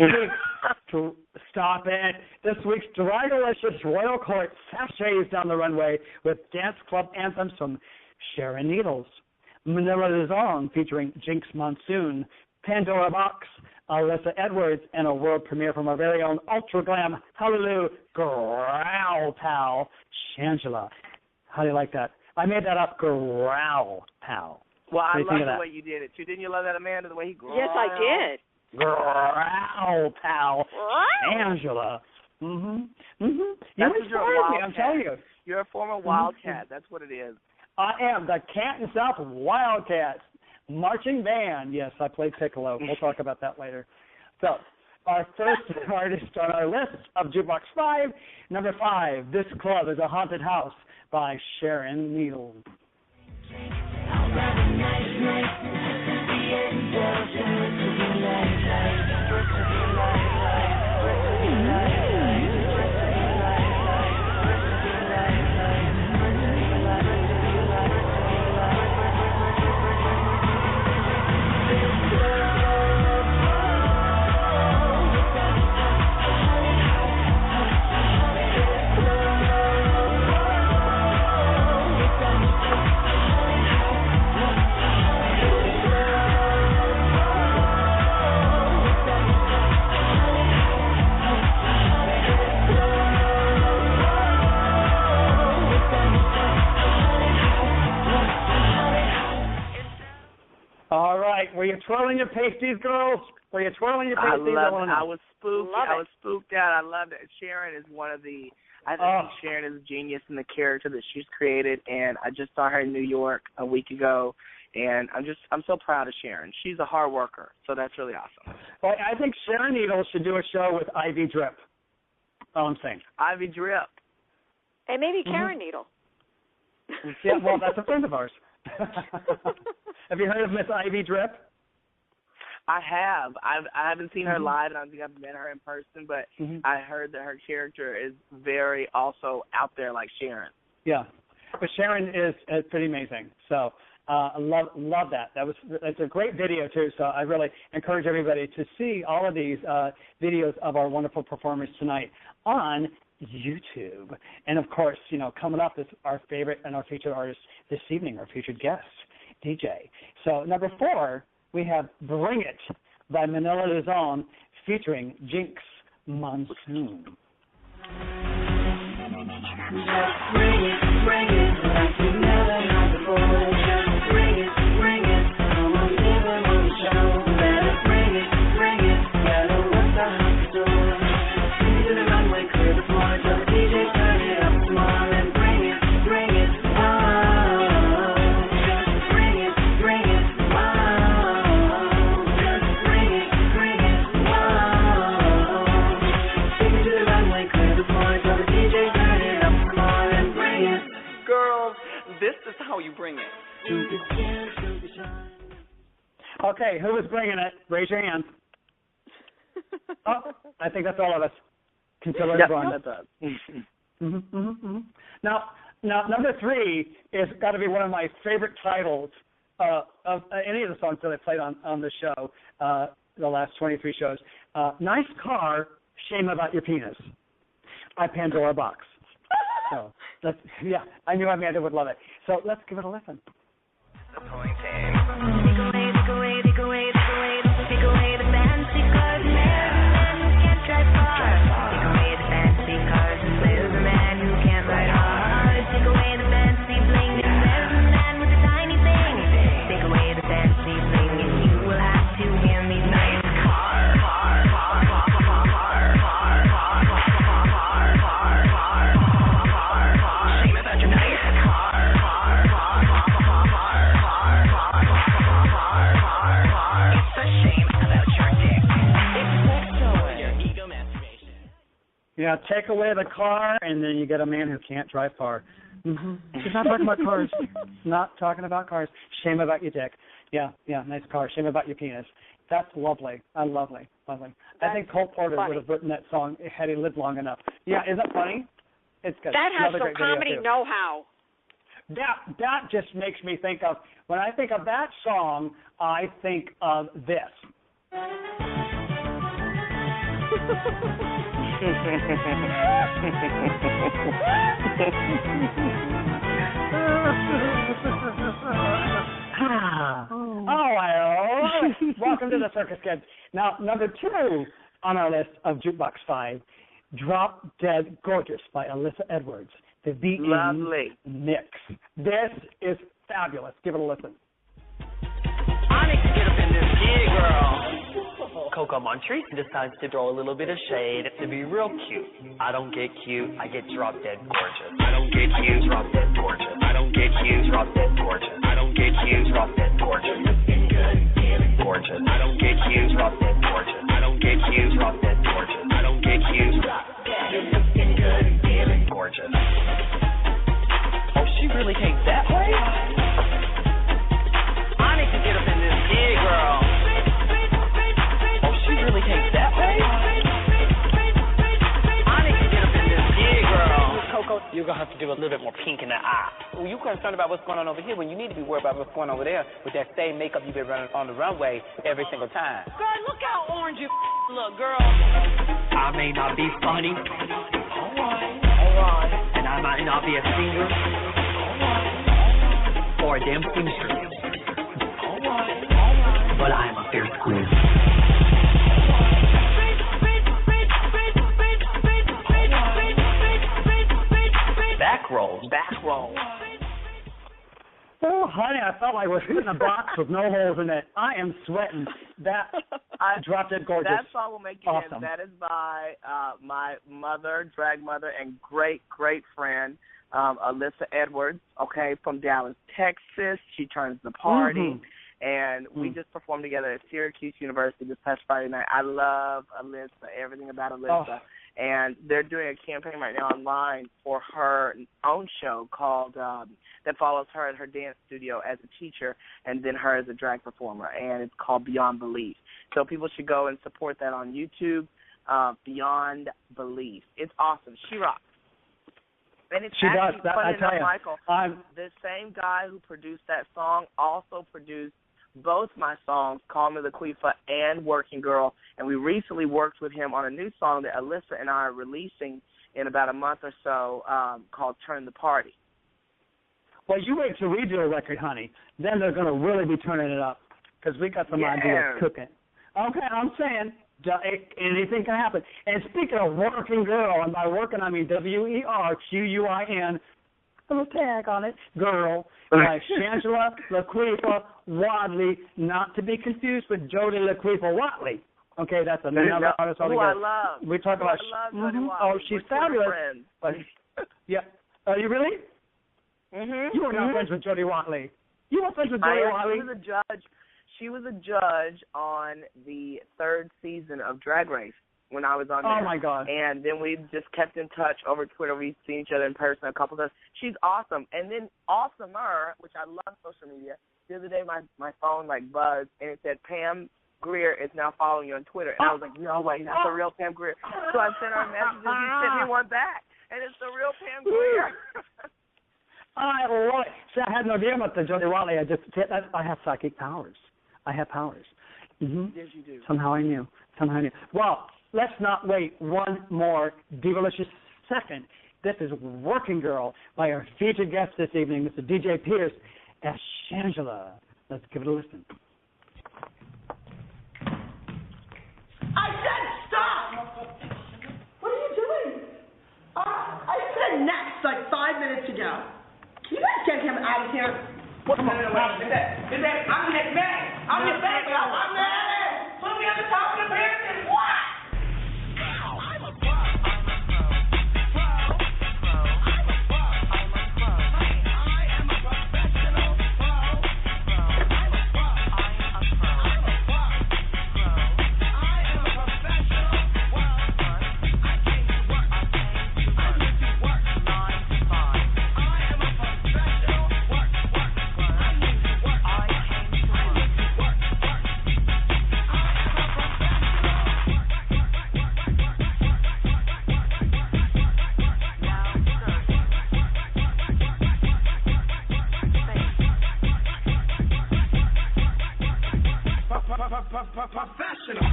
week's Dragalicious Royal Court sashays down the runway with dance club anthems from Sharon Needles, Manila Luzon featuring Jinx Monsoon, Pandora Box, Alyssa Edwards, and a world premiere from our very own Ultra Glam Hallelujah Growl Pal, Shangela. How do you like that? I made that up, Growl Pal. Well, I love the way you did it, too. Didn't you love that, Amanda, the way he growled? Yes, I did. Growl Pal, Shangela. You inspired me, I'm telling you. You're a former wildcat. That's what it is. I am the Cat and South Wildcats marching band. Yes, I played piccolo. We'll talk about that later. So, our first artist on our list of Jukebox 5, number 5, This Club is a Haunted House by Sharon Needles. All right, were you twirling your pasties, girls? Were you twirling your pasties? I was spooked. I was spooked out. I loved it. Sharon is one of the. I think Sharon is a genius in the character that she's created, and I just saw her in New York a week ago, and I'm so proud of Sharon. She's a hard worker, so that's really awesome. Well, I think Sharon Needles should do a show with Ivy Drip. All I'm saying. Ivy Drip. And maybe Karen Needle. Yeah, well, that's a friend of ours. Have you heard of Miss Ivy Drip? I have. I haven't seen her live. I don't think I've met her in person, but I heard that her character is very also out there like Sharon. Yeah, but Sharon is pretty amazing. So I love that. That's a great video too. So I really encourage everybody to see all of these videos of our wonderful performers tonight on YouTube. And of course, coming up is our favorite and our featured artist this evening, our featured guest, DJ. So number 4, we have Bring It by Manila Luzon featuring Jinx Monsoon. Just bring it like you never had before. Just bring it, come on, give it on the show. Better bring it, gotta work the house door. Take it to the runway, clear the floor, tell the DJ turn it up some more and bring it, oh. Just bring it, oh. Just bring it, oh. Take it to the runway, clear the floor, tell the DJ turn it up some more and bring it. Girls, this is how you bring it. Okay, who is bringing it? Raise your hand. Oh, I think that's all of us. Consider it one. Now, number 3 is got to be one of my favorite titles of any of the songs that I played on the show, the last 23 shows. Nice car, shame about your penis. By Pandora Box. So, I knew Amanda would love it. So let's give it a listen. Take away the fancy cars, man who can't drive far. Take away the fancy cars and there's a man who can't ride hard. Take away the fancy bling and there's a man with a tiny thing. Take away the fancy bling and you will have to hear me nice car. Shame about your nice car. It's a shame about your dick. It's sexual. Your ego masturbation. Yeah, take away the car, and then you get a man who can't drive far. She's not talking about cars. Not talking about cars. Shame about your dick. Yeah, nice car. Shame about your penis. That's lovely. Lovely. I think Cole Porter would have written that song had he lived long enough. Yeah, isn't that funny? It's good. That has Another some comedy know-how. That just makes me think of, when I think of that song, I think of this. Welcome to the Circus Kids. Now, number 2 on our list of Jukebox 5, Drop Dead Gorgeous by Alyssa Edwards. The Lovely mix. This is fabulous. Give it a listen. I need to get up in this gig, girl. Coco Montrese decides to throw a little bit of shade to be real cute. I don't get cute, I get drop dead gorgeous. I don't get cute, drop dead gorgeous. I don't get cute, drop dead gorgeous. I don't get cute, drop dead gorgeous. Looking good, feeling gorgeous. I don't get cute, drop dead gorgeous. I don't get cute, drop dead gorgeous. I don't get cute, drop dead. Looking good, feeling gorgeous. Oh, she really came that way? I need to get up in this gig, girl. Oh, she really came that way? I need to get up in this gig, girl. Coco, you're going to have to do a little bit more pink in the eye. Well, you're concerned about what's going on over here when you need to be worried about what's going on over there with that same makeup you've been running on the runway every single time. Girl, look how orange you look, girl. I may not be funny. All right. And I might not be a singer. Or a damn seamstress. But I am a fierce queen. Back roll. Oh, honey, I felt like I was in a box with no holes in it. I am sweating. That Drop Dead Gorgeous. That song will make you awesome. That is by my mother, drag mother, and great friend, Alyssa Edwards, from Dallas, Texas. She turns the party. And we just performed together at Syracuse University this past Friday night. I love Alyssa, everything about Alyssa. Oh. And they're doing a campaign right now online for her own show called that follows her at her dance studio as a teacher and then her as a drag performer. And it's called Beyond Belief. So people should go and support that on YouTube, Beyond Belief. It's awesome. She rocks. And it's actually funny enough, Michael, the same guy who produced that song also produced both my songs, Call Me Laquifa and Working Girl, and we recently worked with him on a new song that Alyssa and I are releasing in about a month or so called Turn the Party. Well, you wait till we do a record, honey. Then they're going to really be turning it up because we got some ideas cooking. Okay, I'm saying Anything can happen. And speaking of working girl, and by working I mean WERQUIN, a little tag on it, girl, by Shangela Laquifa Wadley, not to be confused with Jody Laquifa Wadley. Okay, that's another artist altogether. I love. We talk about. Oh, she's fabulous. But, yeah. Are you really? You were not friends with Jody Watley. You were friends with Jody Watley. She was a judge on the 3rd season of Drag Race when I was on there. Oh, my God. And then we just kept in touch over Twitter. We've seen each other in person a couple of times. She's awesome. And then awesomer, which I love social media, the other day my phone, buzzed, and it said, Pam Grier is now following you on Twitter. And I was like, no way, that's the real Pam Grier. So I sent her a message, and she sent me one back. And it's the real Pam Grier. I love it. See, I had no idea about the Jody Watley. I have psychic powers. I have powers. Yes, you do. Somehow I knew. Well, let's not wait one more delicious second. This is Working Girl by our featured guest this evening, Mr. DJ Pierce, as Shangela. Let's give it a listen. I said stop! What are you doing? I said next 5 minutes ago. Can you guys get him out of here? What? No, is that, I'm the next man. I'm your baby. I'm there. Put me on the top of the pyramid. What? Professional.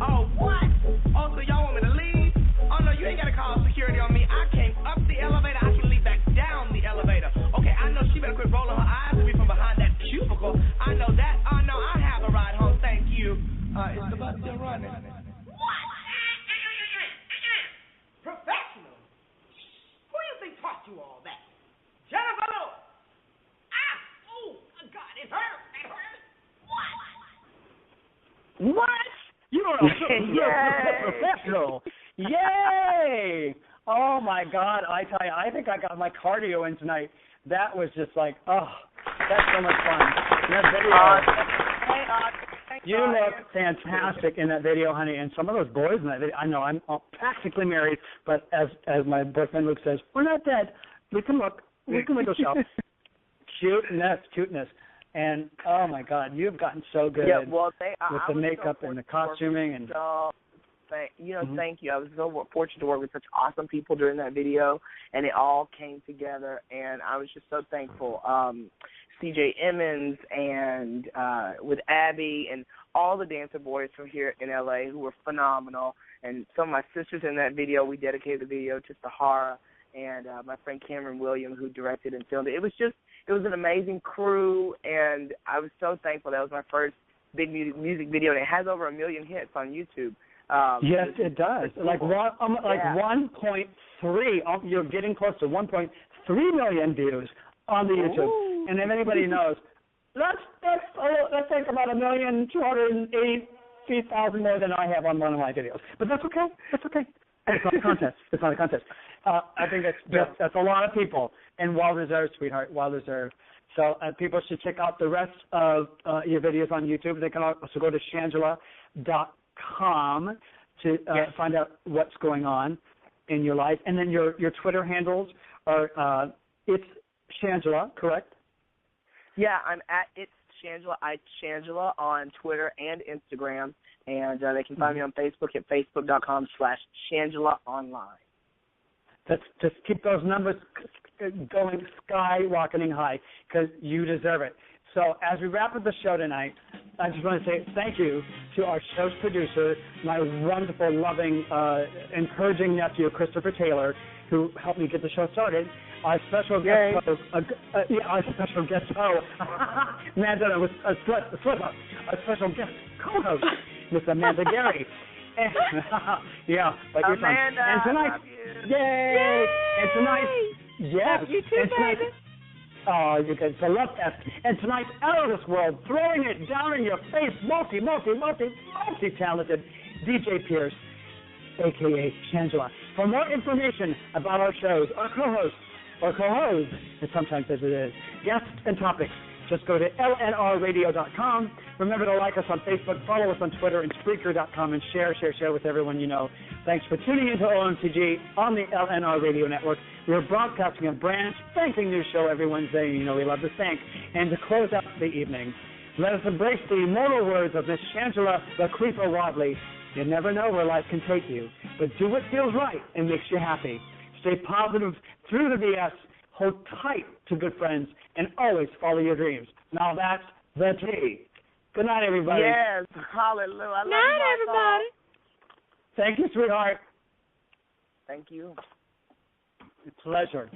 Oh, what? Oh, so y'all want me to leave? Oh, no, you ain't got to call security on me. I came up the elevator. I can leave back down the elevator. Okay, I know she better quit rolling her eyes at me from behind that cubicle. I know that. Oh, no, I have a ride home. Thank you. Is the bus still running? What? Professional? Who do you think taught you all that? Jennifer Lewis. Oh, God, it hurt. It hurt. What? You are a professional. Yay! Oh, my God. I tell you, I think I got my cardio in tonight. That was just that's so much fun. That video. You look fantastic in that video, honey, and some of those boys in that video, I know I'm practically married, but as my boyfriend Luke says, we're not dead. We can look. We can window shop. Cuteness. And, oh, my God, you've gotten so good with the makeup and the costuming. And thank you. I was so fortunate to work with such awesome people during that video, and it all came together, and I was just so thankful. CJ Emmons and with Abby and all the dancer boys from here in LA who were phenomenal, and some of my sisters in that video. We dedicated the video to Sahara and my friend Cameron Williams, who directed and filmed it. It was an amazing crew, and I was so thankful. That was my first big music video, and it has over 1 million hits on YouTube. Yes, it does. Like 1.3. You're getting close to 1.3 million views on the YouTube. Ooh. And if anybody knows, let's think about 1,283,000 more than I have on one of my videos. But that's okay. That's okay. It's not a contest. It's not a contest. I think that's a lot of people, and well deserved, sweetheart, well deserved. So people should check out the rest of your videos on YouTube. They can also go to Shangela.com to find out what's going on in your life. And then your Twitter handles are it's Shangela, correct? Yeah, I'm at It's Shangela. Shangela on Twitter and Instagram. And they can find me on Facebook at facebook.com/ShangelaOnline. Just keep those numbers going skyrocketing high because you deserve it. So as we wrap up the show tonight, I just want to say thank you to our show's producer, my wonderful, loving, encouraging nephew, Christopher Taylor, who helped me get the show started. Our special guest host, Amanda, our special guest co-host, Miss Amanda Gari. Yeah, but you're Amanda, and tonight, yay! And tonight, yes, you too, baby. Oh, you guys, the love test. And tonight, out of this world, throwing it down in your face, multi-talented DJ Pierce, a.k.a. Shangela. For more information about our shows, our co-hosts, and sometimes as it is, guests and topics, just go to lnrradio.com. Remember to like us on Facebook, follow us on Twitter and Spreaker.com, and share with everyone you know. Thanks for tuning into OMTG on the LNR Radio Network. We're broadcasting a brand spanking new show every Wednesday. You know we love to thank. And to close out the evening, let us embrace the immortal words of Miss Shangela Laquifa Wadley. You never know where life can take you, but do what feels right and makes you happy. Stay positive through the BS, hold tight to good friends, and always follow your dreams. Now that's the tea. Good night, everybody. Yes, hallelujah. Good night, everybody. Thank you, sweetheart. Thank you. Pleasure.